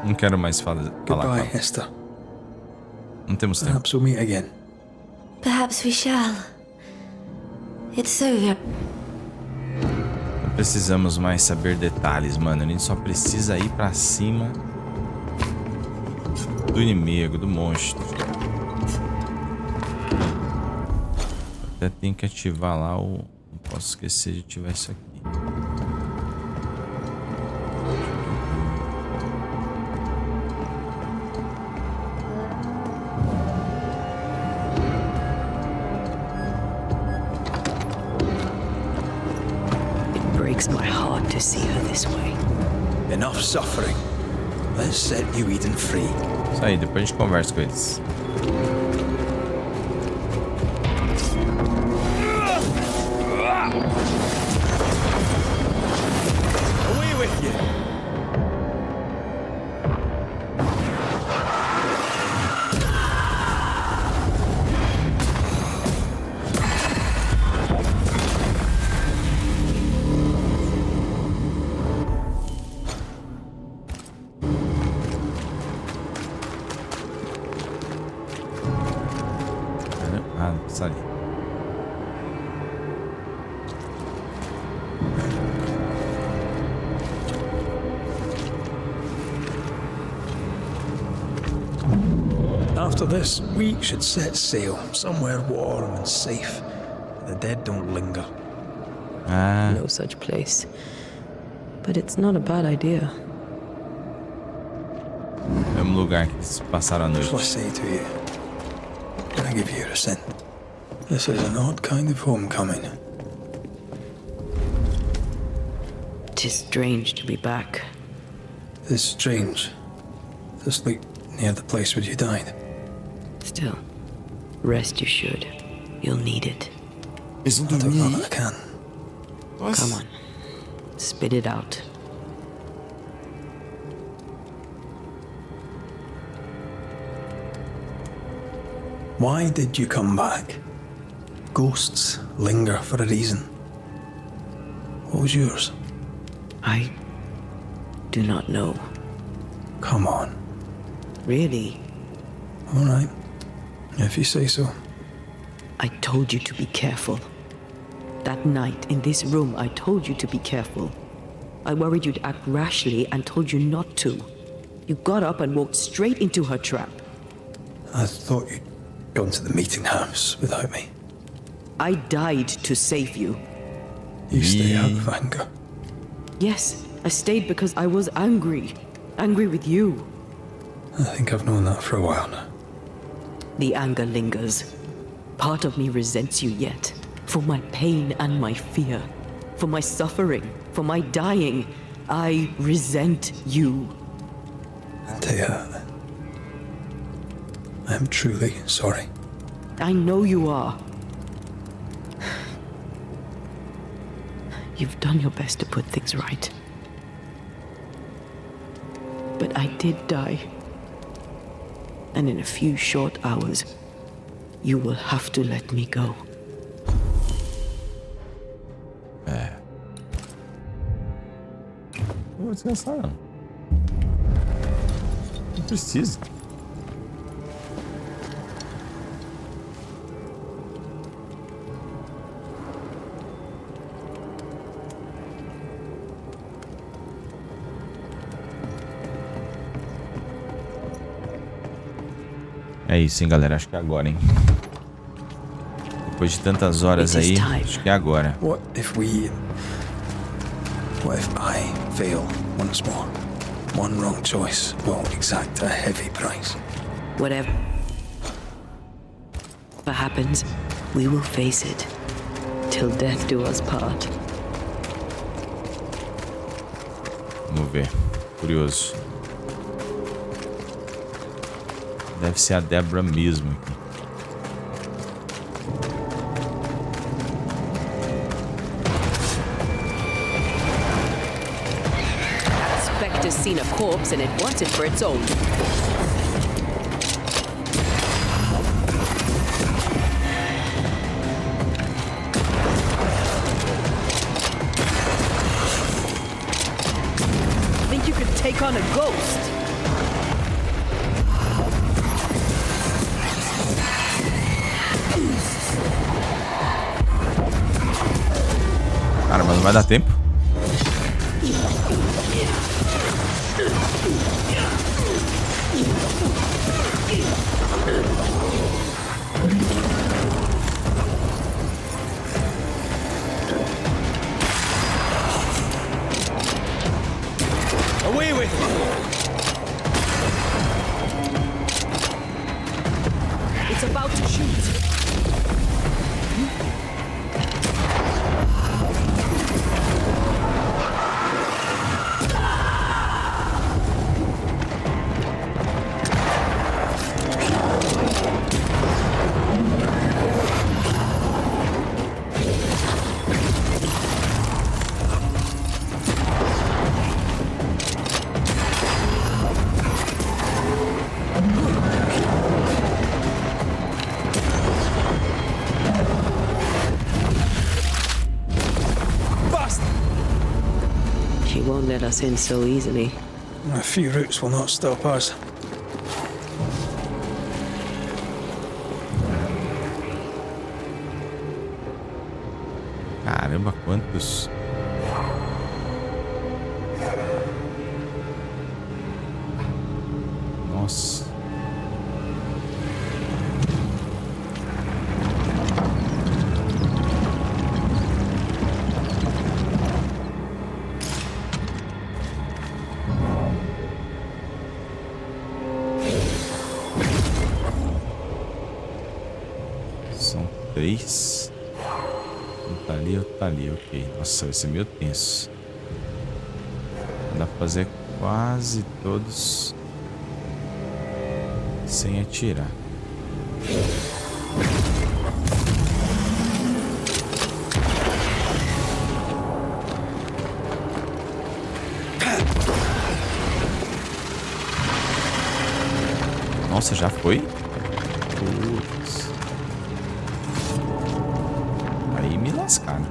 Não quero mais falar com Goodbye, ela. Esther. Não temos tempo. Perhaps we'll meet again. Perhaps we shall. It's so very... Não precisamos mais saber detalhes, mano. A gente só precisa ir pra cima do inimigo, do monstro. Até tem que ativar lá o... Não posso esquecer de ativar isso aqui. My heart to see her this way. Enough suffering. Let's set New Eden free. Isso aí, depois a gente conversa com eles. Away with you. Sai. After this, we should set sail somewhere warm and safe. The dead don't linger. No such place. But it's not a bad idea. Mesmo lugar que eles passaram a noite. What shall I say to you? Can I give you your assent? This is an odd kind of homecoming. 'Tis strange to be back. It's strange to sleep near the place where you died. Still, rest you should. You'll need it. I don't know that I can. Come on. Spit it out. Why did you come back? Ghosts linger for a reason. What was yours? I do not know. Come on. Really? All right. If you say so. I told you to be careful. That night in this room, I told you to be careful. I worried you'd act rashly and told you not to. You got up and walked straight into her trap. I thought you'd gone to the meeting house without me. I died to save you. You stay out of anger. Yes, I stayed because I was angry. Angry with you. I think I've known that for a while now. The anger lingers. Part of me resents you yet. For my pain and my fear. For my suffering. For my dying. I resent you. Thea, I'm truly sorry. I know you are. You've done your best to put things right. But I did die. And in a few short hours, you will have to let me go. Não vou descansar, não. Não precisa. É isso, hein, galera. Acho que é agora, hein. Depois de tantas horas aí, acho que é agora. What if I fail once more? One wrong choice will exact a heavy price. Whatever happens, we will face it. Till death do us part. Vamos ver. Curioso. Deve ser a Deborah mesmo aqui. Spectre's seen a corpse and it wants it for its own. Think you could take on a ghost? Cara, mas não vai dar tempo. Away with it! It's about to shoot. She won't let us in so easily. A few routes will not stop us. Caramba, quantos... Nossa. São 3. Um tá ali, outro tá ali, ok. Nossa, vai ser meio tenso. Dá pra fazer quase todos sem atirar. Nossa, já foi? Putz. Aí me lascaram.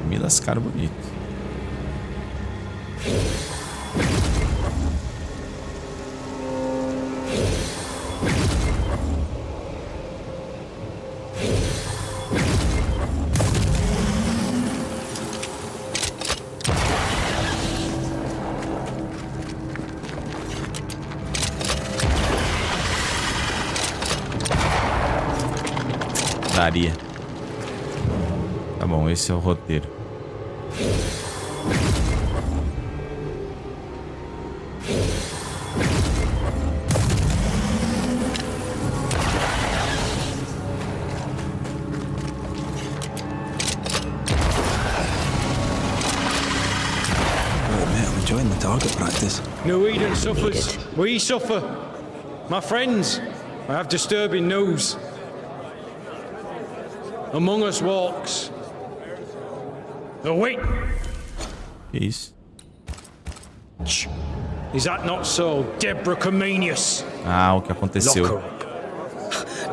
Me lascaram bonito. Usaria. Tá bom, esse é o roteiro. Enjoying the target practice. New Eden suffers. We suffer. My friends, I have disturbing news. Among us walks the wait. Que isso? Is that not so, Deborah Comenius? Ah, o que aconteceu?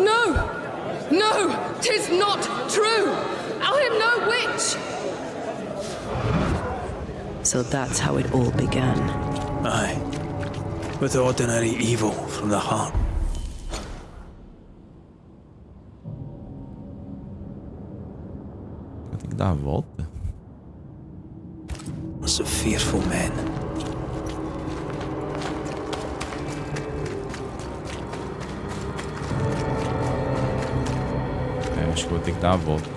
No! No! 'Tis not true! I am no witch! So that's how it all began. Aye. With ordinary evil from the heart. Eu tenho que dar a volta? Lots of fearful men. É, acho que vou ter que dar a volta.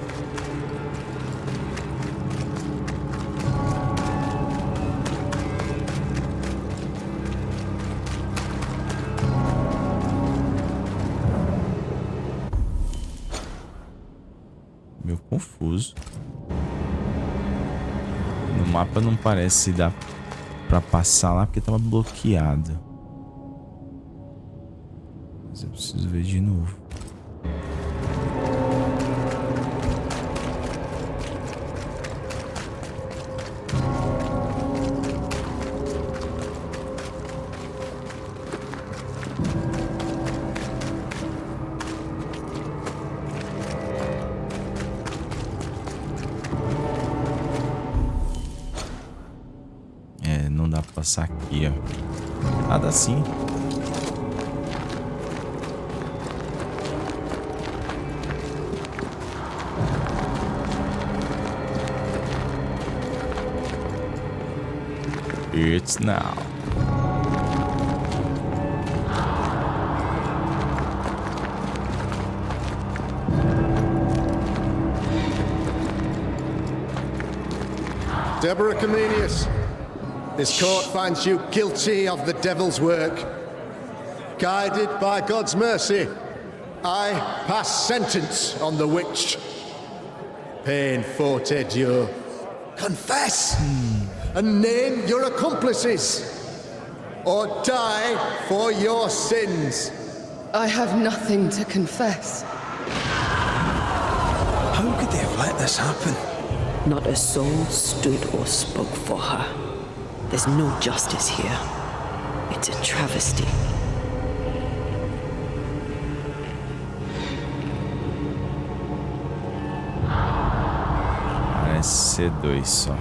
Meio confuso. No mapa não parece dar pra passar lá porque tava bloqueado. Mas eu preciso ver de novo. Não dá pra passar aqui, ó. Ah, dá sim. It's now. Deborah Comenius. This court finds you guilty of the devil's work. Guided by God's mercy, I pass sentence on the witch. Pain forte Dieu. Confess and name your accomplices, or die for your sins. I have nothing to confess. How could they have let this happen? Not a soul stood or spoke for her. There's no justice here. It's a travesty. Parece ser dois só.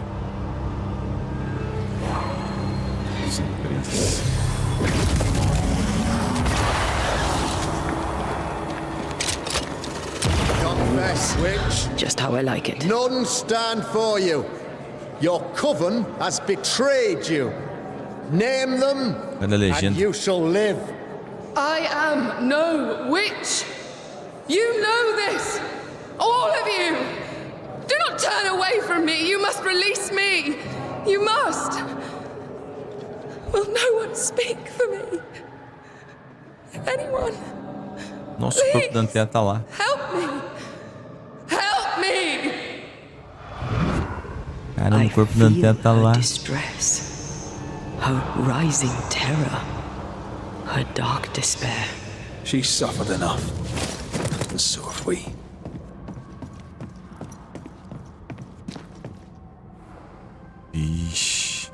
São três. Confess, witch. Just how I like it. None stand for you. Your coven has betrayed you. Name them, and you shall live. I am no witch. You know this. All of you. Do not turn away from me. You must release me. You must. Will no one speak for me? Anyone? Nosso corpo da Antea tá lá. Help me. Help me. Caramba, o corpo da Antea tá lá. Distress, her rising terror, her dark despair. She suffered enough, and so have we. Ixi.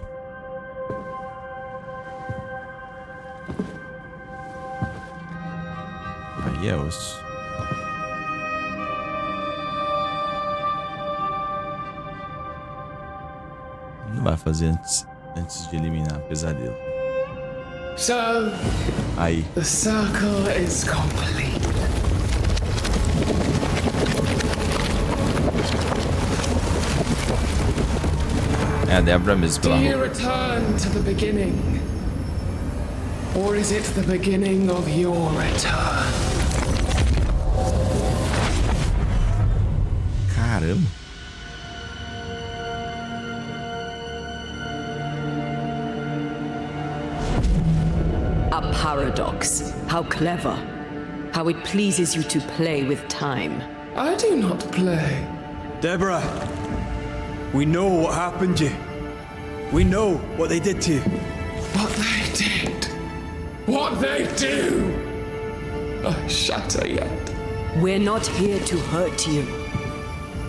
Aí é osso. Não vai fazer antes de eliminar o pesadelo. So, Aí. the circle is complete. É a Deborah mesmo pela Do you roupa. return to the beginning? Or is it the beginning of your return? Caramba. A paradox. How clever. How it pleases you to play with time. I do not play. Deborah, we know what happened to you. We know what they did to you. What they did. What they do. I shatter yet. We're not here to hurt you.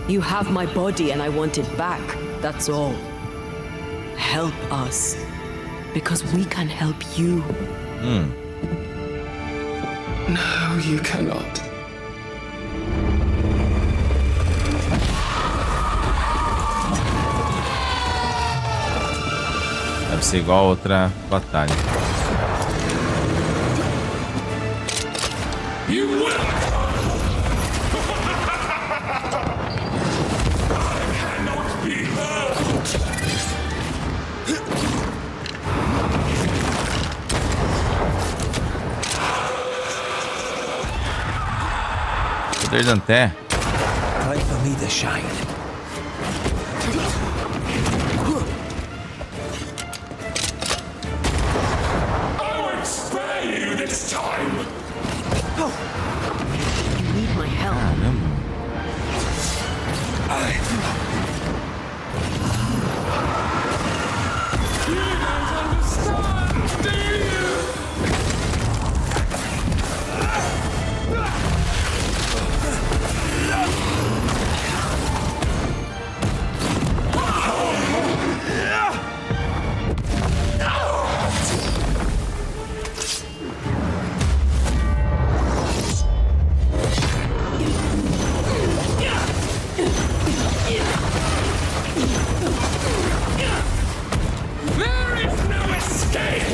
You have my body and I want it back, that's all. Help us, because we can help you. No, you cannot. Deve ser igual a outra batalha. You will. I cannot be hurt. Poder de Anté. Time for me to shine. I won't spare you this time. You need my help. You don't understand, do you? There is no escape!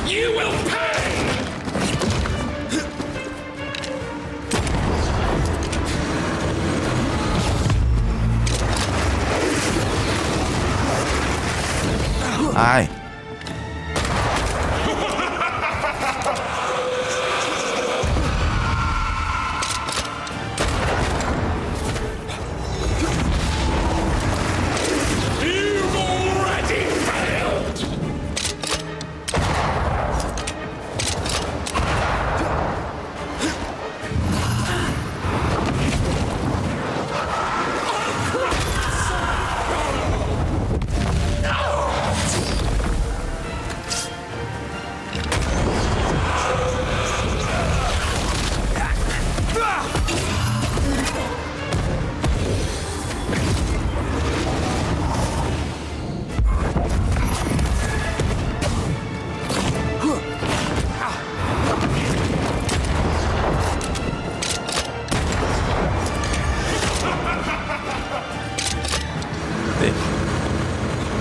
You will pay! Ai. You've already failed!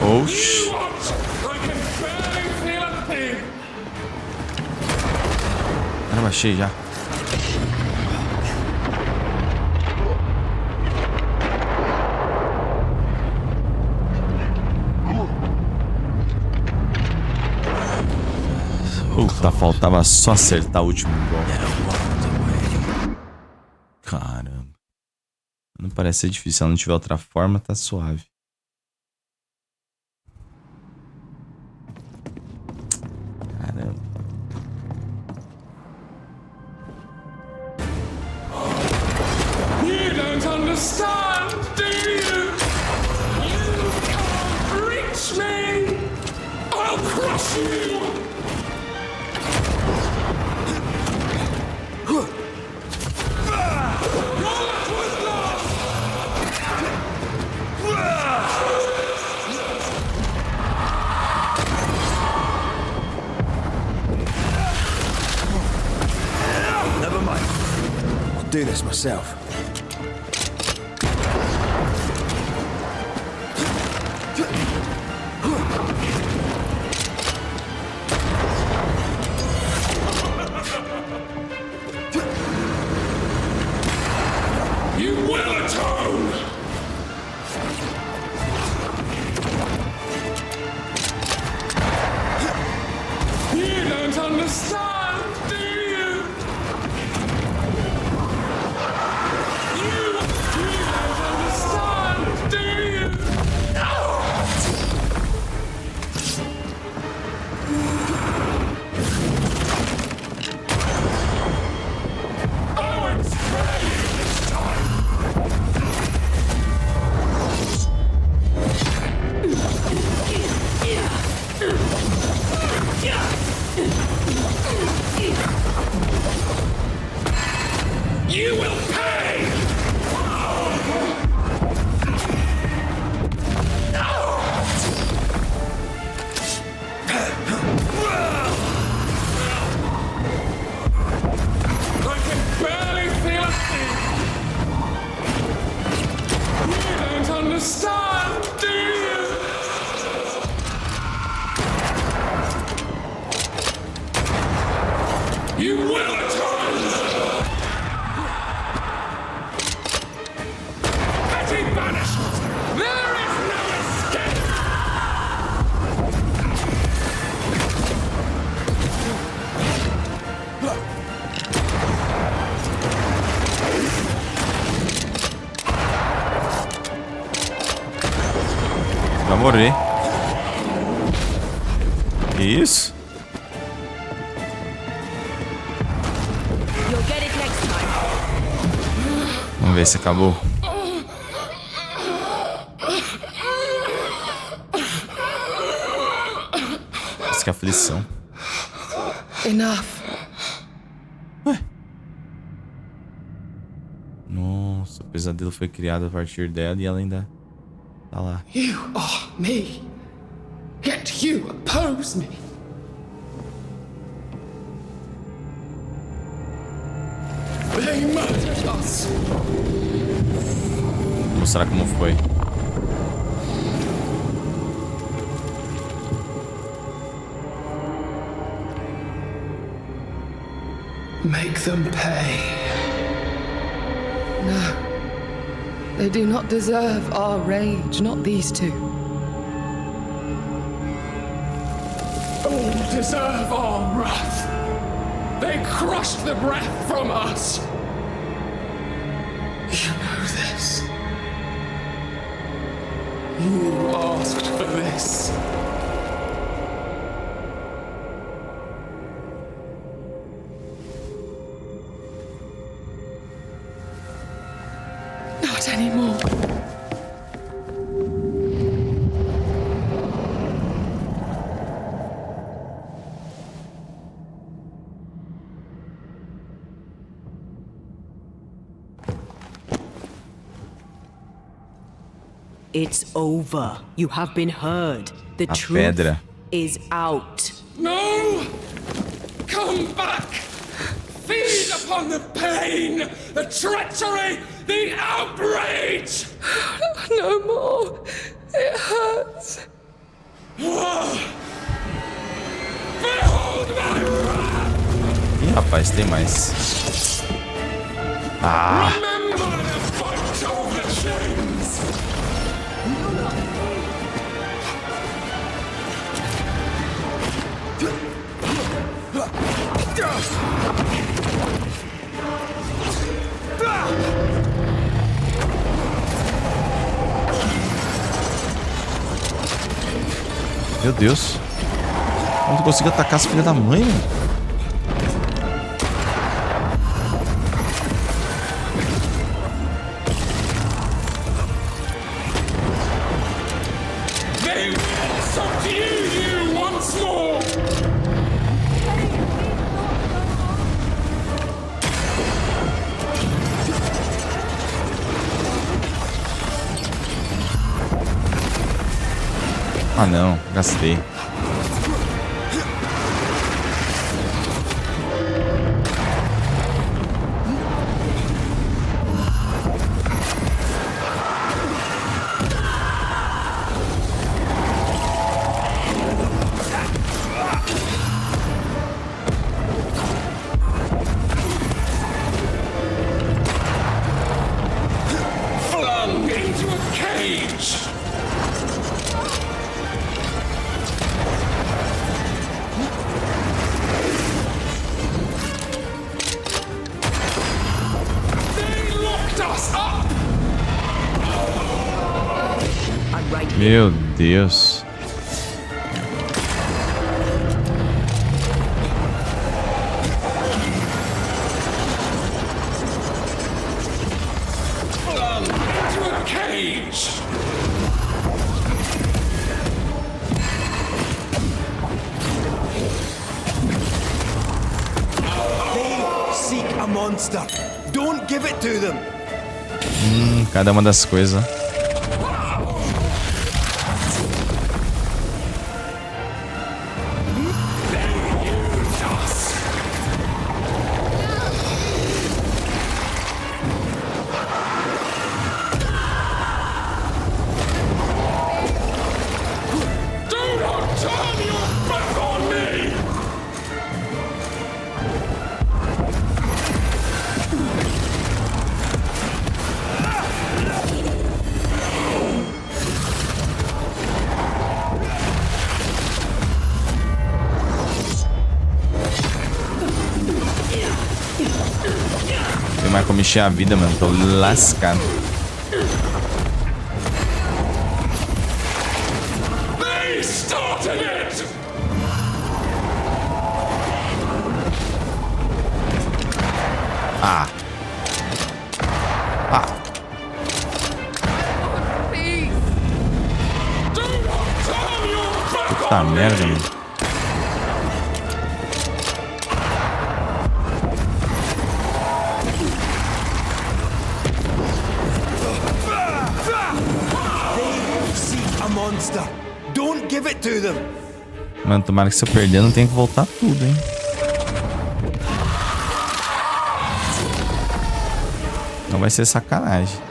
Oxi. Caramba, achei já. Puta, faltava só acertar o último golpe. Caramba. Não parece ser difícil. Se ela não tiver outra forma, tá suave. Caramba. You don't understand, do you? You can't reach me! I'll crush you! Never mind. I'll do this myself. You will atone! You will pay! I can barely feel a thing. You don't understand, do you? You will atone! Petty Banishers! There is no escape! Vai morrer. Que isso? Vamos ver se acabou. Isso que é aflição. Enough. Ué? Nossa, o pesadelo foi criado a partir dela e ela ainda tá lá. You are me. Yet you oppose me. They murdered us. Vou mostrar como foi. Make them pay. No. They do not deserve our rage, not these two. All deserve our wrath. They crushed the breath from us. You know this. You asked for this. Not anymore. It's over. You have been heard. The truth pedra. is out. No! Come back! Feed upon the pain, the treachery, the outrage! No more. It hurts. Behold my wrath! Ih, rapaz, tem mais. Ah! Remember the fight over chains! Meu Deus. Como tu conseguiu atacar essa filha da mãe, mano? They will subdue you once more! Ah não, gastei. Flung into a cage! Meu Deus. Flung into a cage! They seek a monster. Don't give it to them. Cada uma das coisas. Tem mais como encher a vida, mano. Tô lascado. Ah. Puta merda, mano. Don't give it to them. Mano, tomara que se eu perder não tenha que voltar tudo, hein. Não vai ser sacanagem.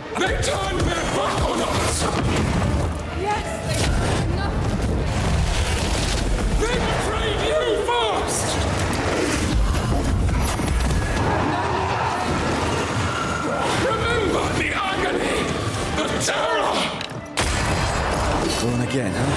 Going again, huh?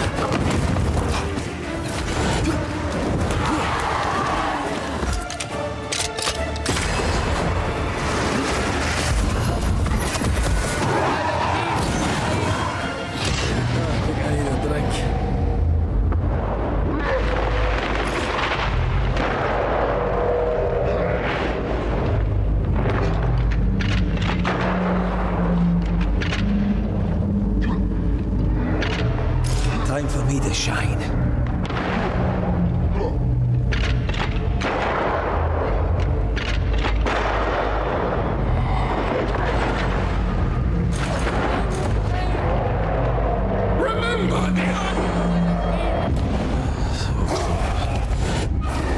Time for me to shine.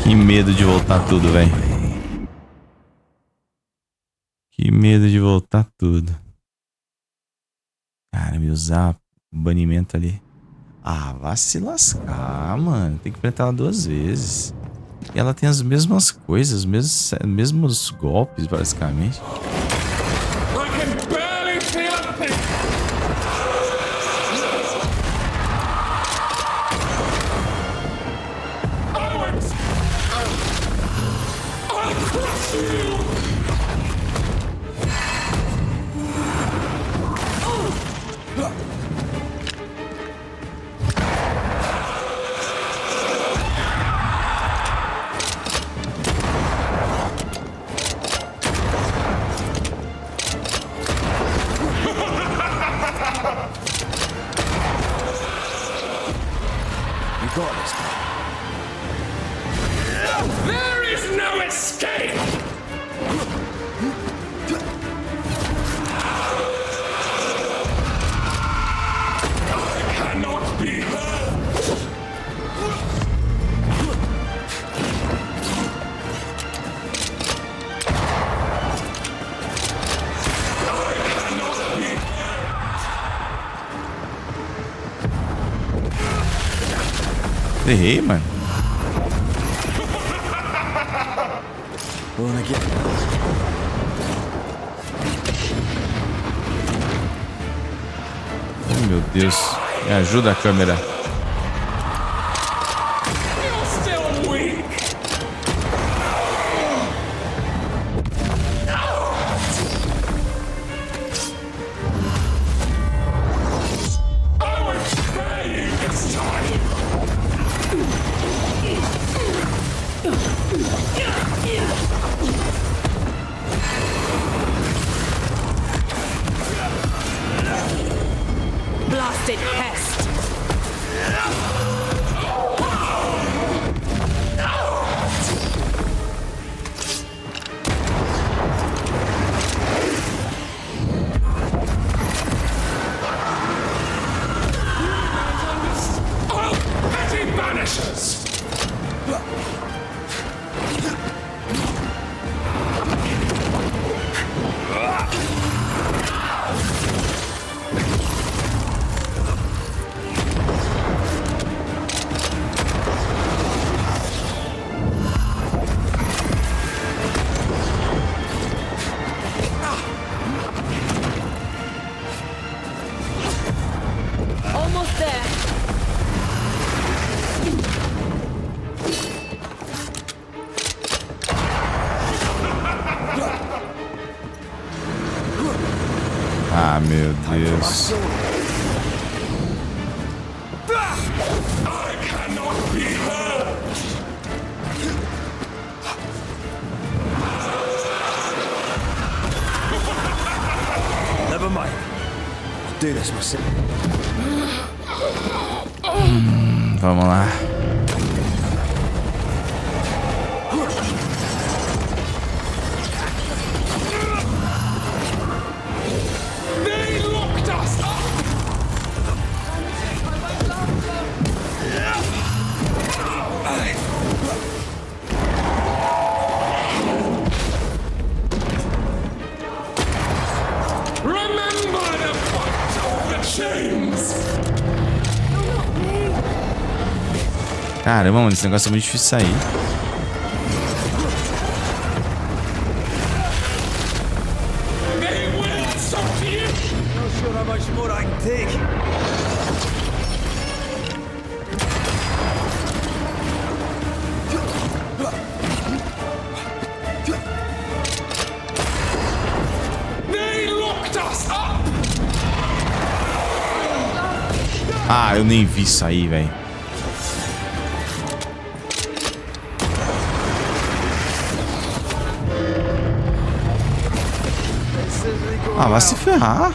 Que medo de voltar tudo, velho. Que medo de voltar tudo. Cara, me usar o banimento ali. Ah, vai se lascar, mano. Tem que enfrentar ela 2 vezes. E ela tem as mesmas coisas, mesmos golpes, basicamente. There is no escape! I cannot be hurt! Errei, mano. Oh, meu Deus. Me ajuda a câmera. Blasted pest! Ah, meu Deus. Never mind. I'll do this myself. Vamos lá. They locked us up! Remember the fight of the chains! Caramba, mano, esse negócio é muito difícil sair. They will suck you! Not sure how much more I can take. They locked us up! Ah, eu nem vi isso aí, velho. Ah, vai se ferrar.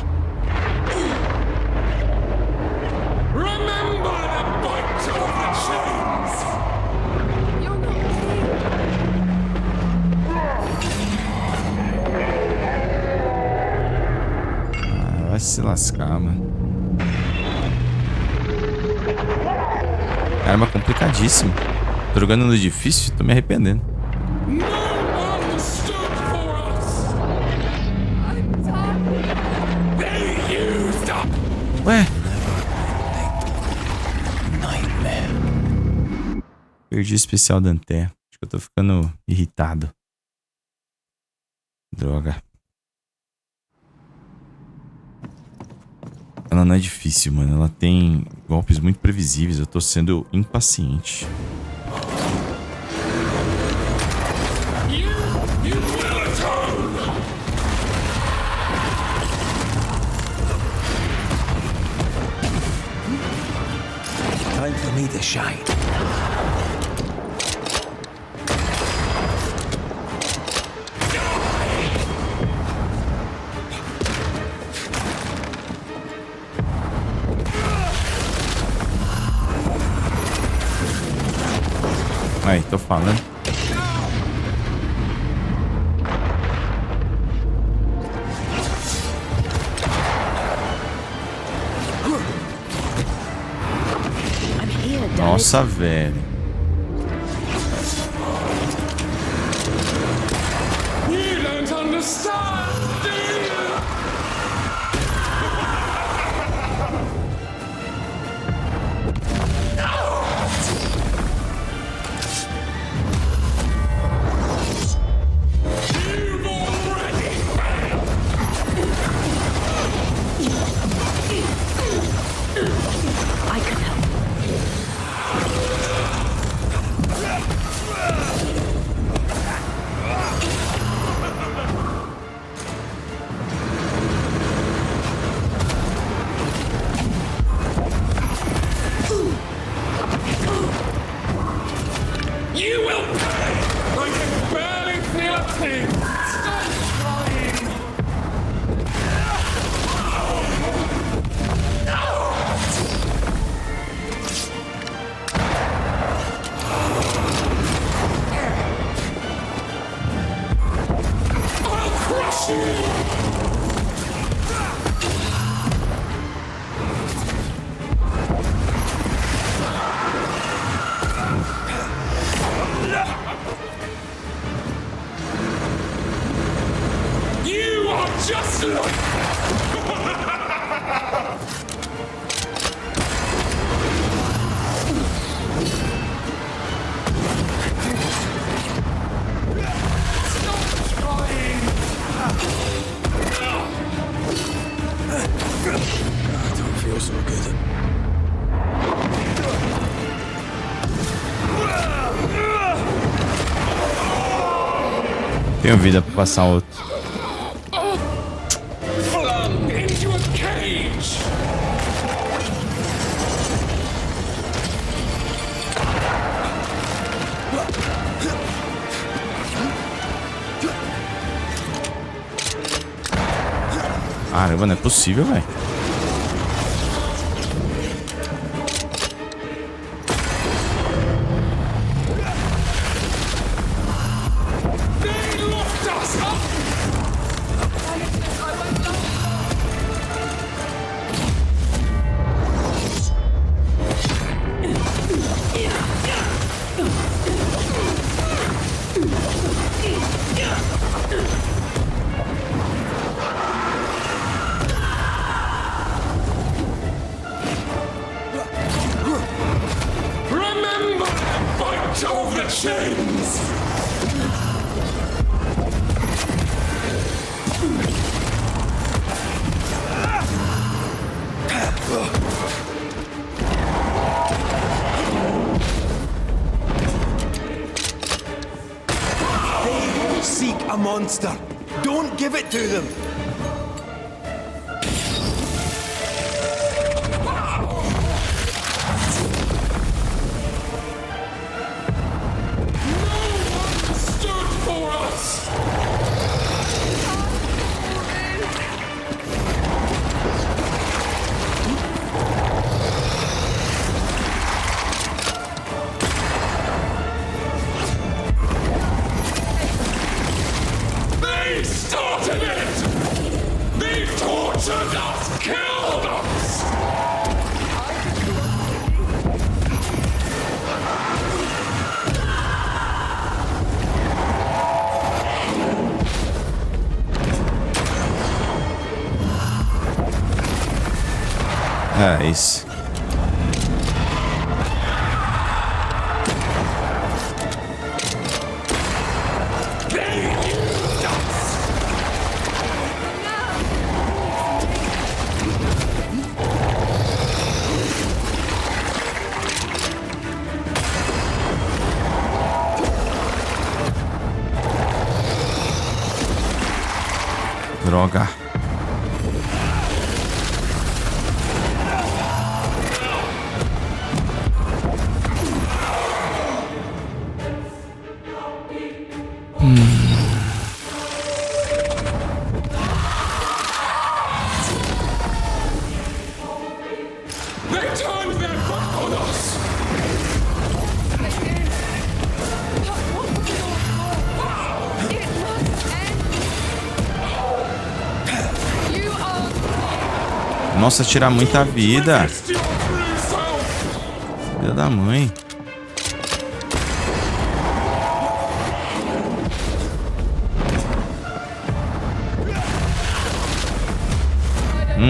Remember the fight of the chains! Ah, vai se lascar, mano. Caramba, complicadíssimo. Tô jogando no difícil, tô me arrependendo. Ué? Perdi o especial da Anté. Acho que eu tô ficando irritado. Droga. Ela não é difícil, mano. Ela tem golpes muito previsíveis. Eu tô sendo impaciente. Time for me to shine. Aí, tô falando. Nossa, velho. You don't understand, do you? You've already failed. I can help. You will pay! I can barely feel a thing! Stop trying! I'll crush you! You are just like... Stop trying! I don't feel so good. Tenho vida pra passar outro. Flung into made you a cage! Caramba, não é possível, velho. Monster! Don't give it to them! É isso. Droga. Nossa, tirar muita vida. Filha da mãe.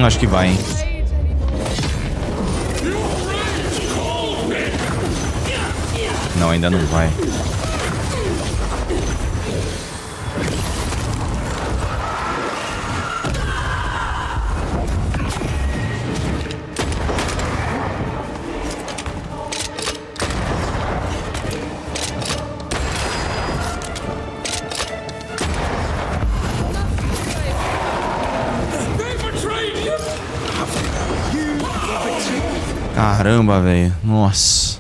Acho que vai, hein. Não, ainda não vai. Caramba, velho. Nossa.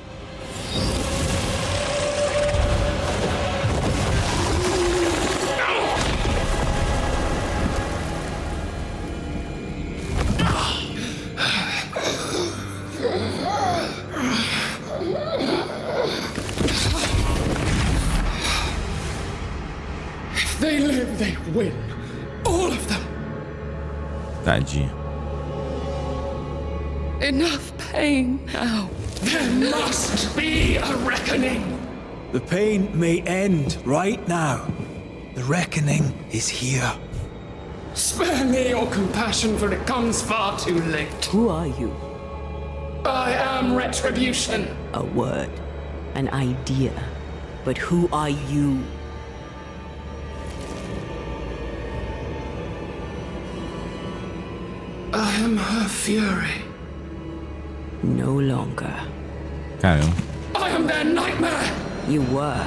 If they live, they win. All of them. Tadinho. Enough pain now. There must be a reckoning. The pain may end right now. The reckoning is here. Spare me your compassion, for it comes far too late. Who are you? I am retribution. A word, an idea. But who are you? I am her fury. No longer. Caramba. I am their nightmare. You were.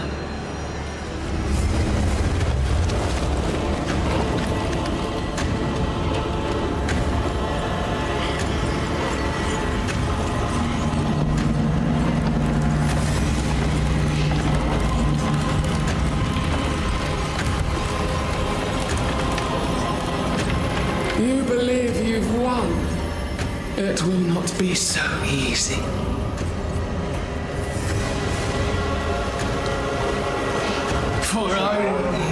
You believe you've won? It will not be so easy. For I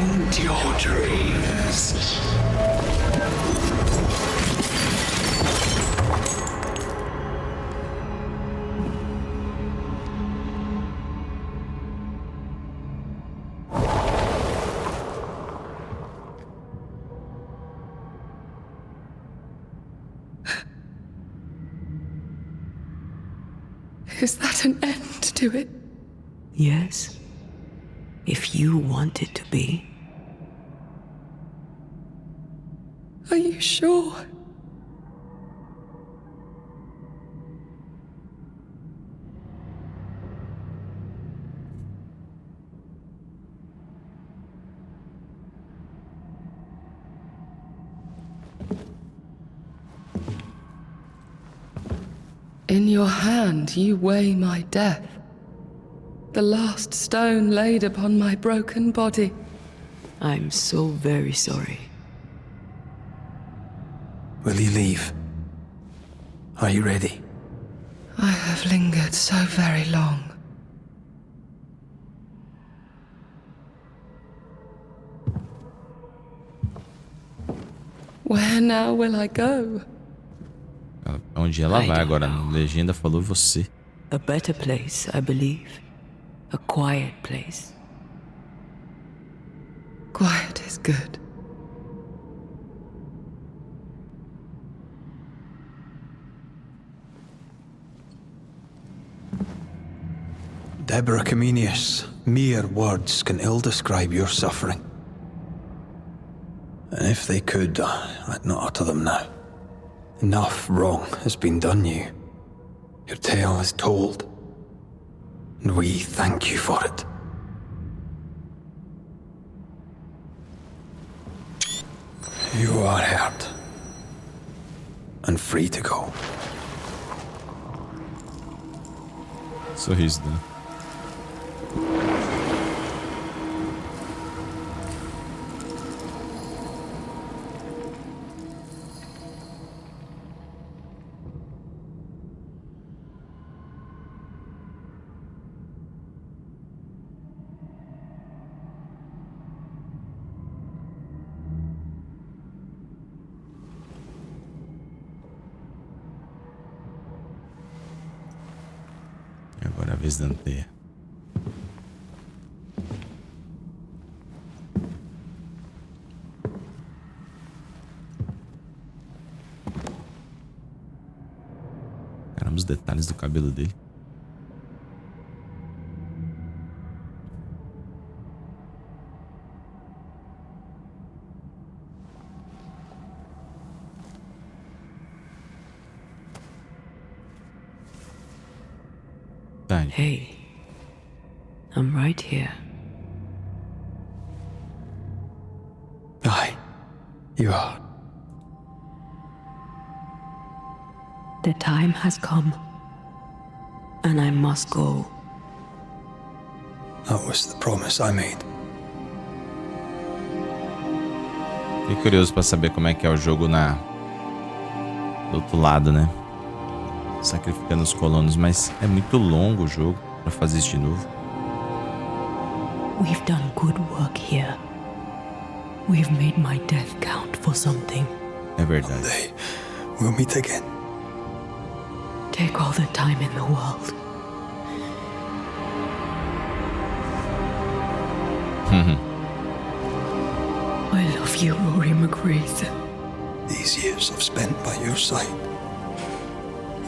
end your dreams. Is that an end to it? Yes. If you want it to be. Are you sure? In your hand you weigh my death, the last stone laid upon my broken body. I'm so very sorry. Will you leave? Are you ready? I have lingered so very long. Where now will I go? Onde ela vai agora? A legenda falou você. A better place, I believe. A quiet place. Quiet is good. Deborah Comenius, mere words can ill describe your suffering. And if they could, I'd not utter them now. Enough wrong has been done you. Your tale is told, and we thank you for it. You are heard, and free to go. Sorriso, né? Agora a vez da Anteia. Caramba, os detalhes do cabelo dele. Hey, I'm right here. Aye, you are. The time has come, and I must go. That was the promise I made. Fiquei curioso pra saber como é que é o jogo do outro lado, né? Sacrificando os colonos, mas é muito longo o jogo pra fazer isso de novo. We've done good work here. We've made my death count for something. É verdade. Someday we'll meet again. Take all the time in the world. I love you, Rory McGrath. These years I've spent by your side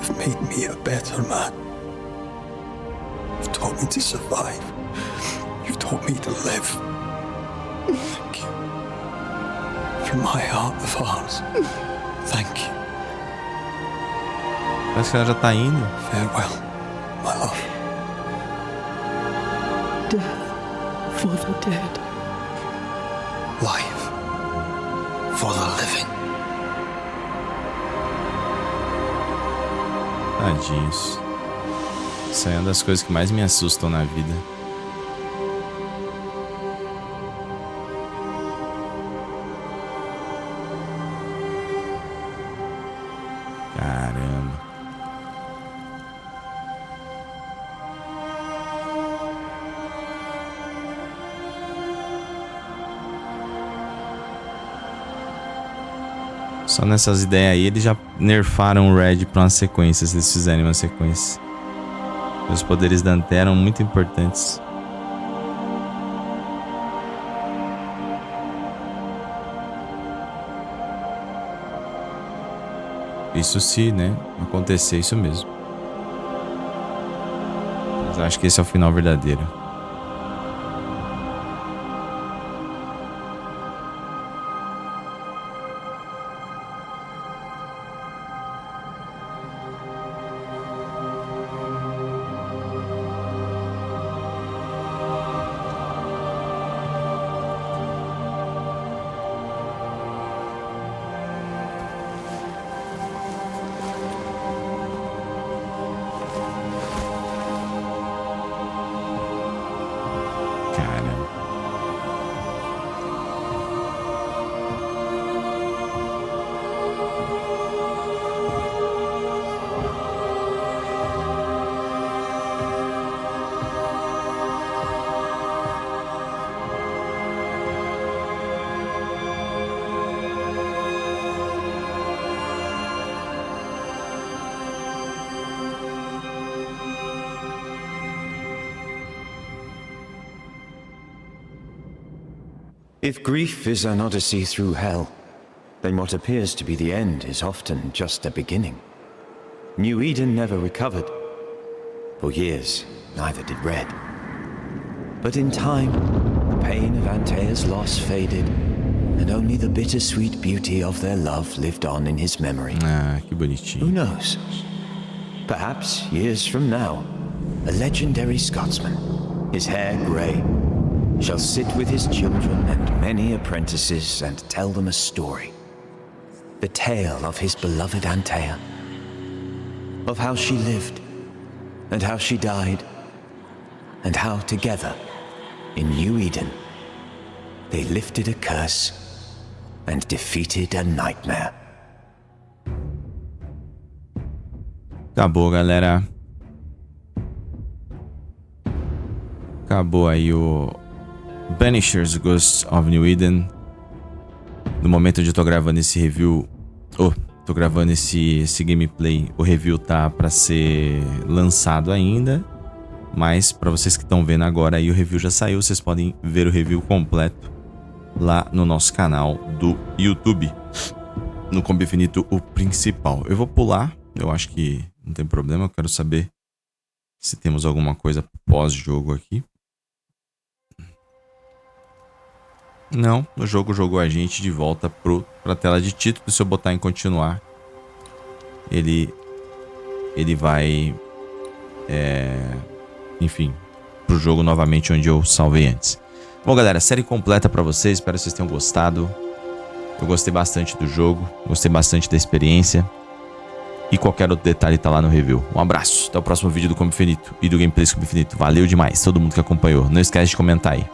have made me a better man. You've taught me to survive. You've taught me to live. Thank you. From my heart of hearts, thank you. Parece que ela já tá indo. Farewell, my love. Death for the dead. Life for the living. Tadinhos. Isso aí é uma das coisas que mais me assustam na vida. Só nessas ideias aí, eles já nerfaram o Red pra uma sequência, se eles fizerem uma sequência. Os poderes da Antea eram muito importantes. Isso se, né, acontecer isso mesmo. Mas acho que esse é o final verdadeiro. If grief is an odyssey through hell, then what appears to be the end is often just a beginning. New Eden never recovered. For years, neither did Red. But in time, the pain of Antea's loss faded, and only the bittersweet beauty of their love lived on in his memory. Ah, que bonitinho. Who knows? Perhaps, years from now, a legendary Scotsman, his hair grey, shall sit with his children and many apprentices and tell them a story. The tale of his beloved Antea. Of how she lived, and how she died, and how together, in New Eden, they lifted a curse and defeated a nightmare. Acabou, galera. Acabou aí o Banishers, Ghosts of New Eden. No momento onde eu tô gravando esse review, tô gravando esse gameplay, o review tá pra ser lançado ainda, mas pra vocês que estão vendo agora aí, o review já saiu, vocês podem ver o review completo lá no nosso canal do YouTube, no Combo Infinito, o principal. Eu vou pular, eu acho que não tem problema, eu quero saber se temos alguma coisa pós-jogo aqui. Não, o jogo jogou a gente de volta pra tela de título. Se eu botar em continuar, ele vai, enfim, pro jogo novamente onde eu salvei antes. Bom, galera, série completa pra vocês. Espero que vocês tenham gostado. Eu gostei bastante do jogo, gostei bastante da experiência. E qualquer outro detalhe tá lá no review. Um abraço, até o próximo vídeo do Combo Infinito e do Gameplays Combo Infinito. Valeu demais, todo mundo que acompanhou. Não esquece de comentar aí.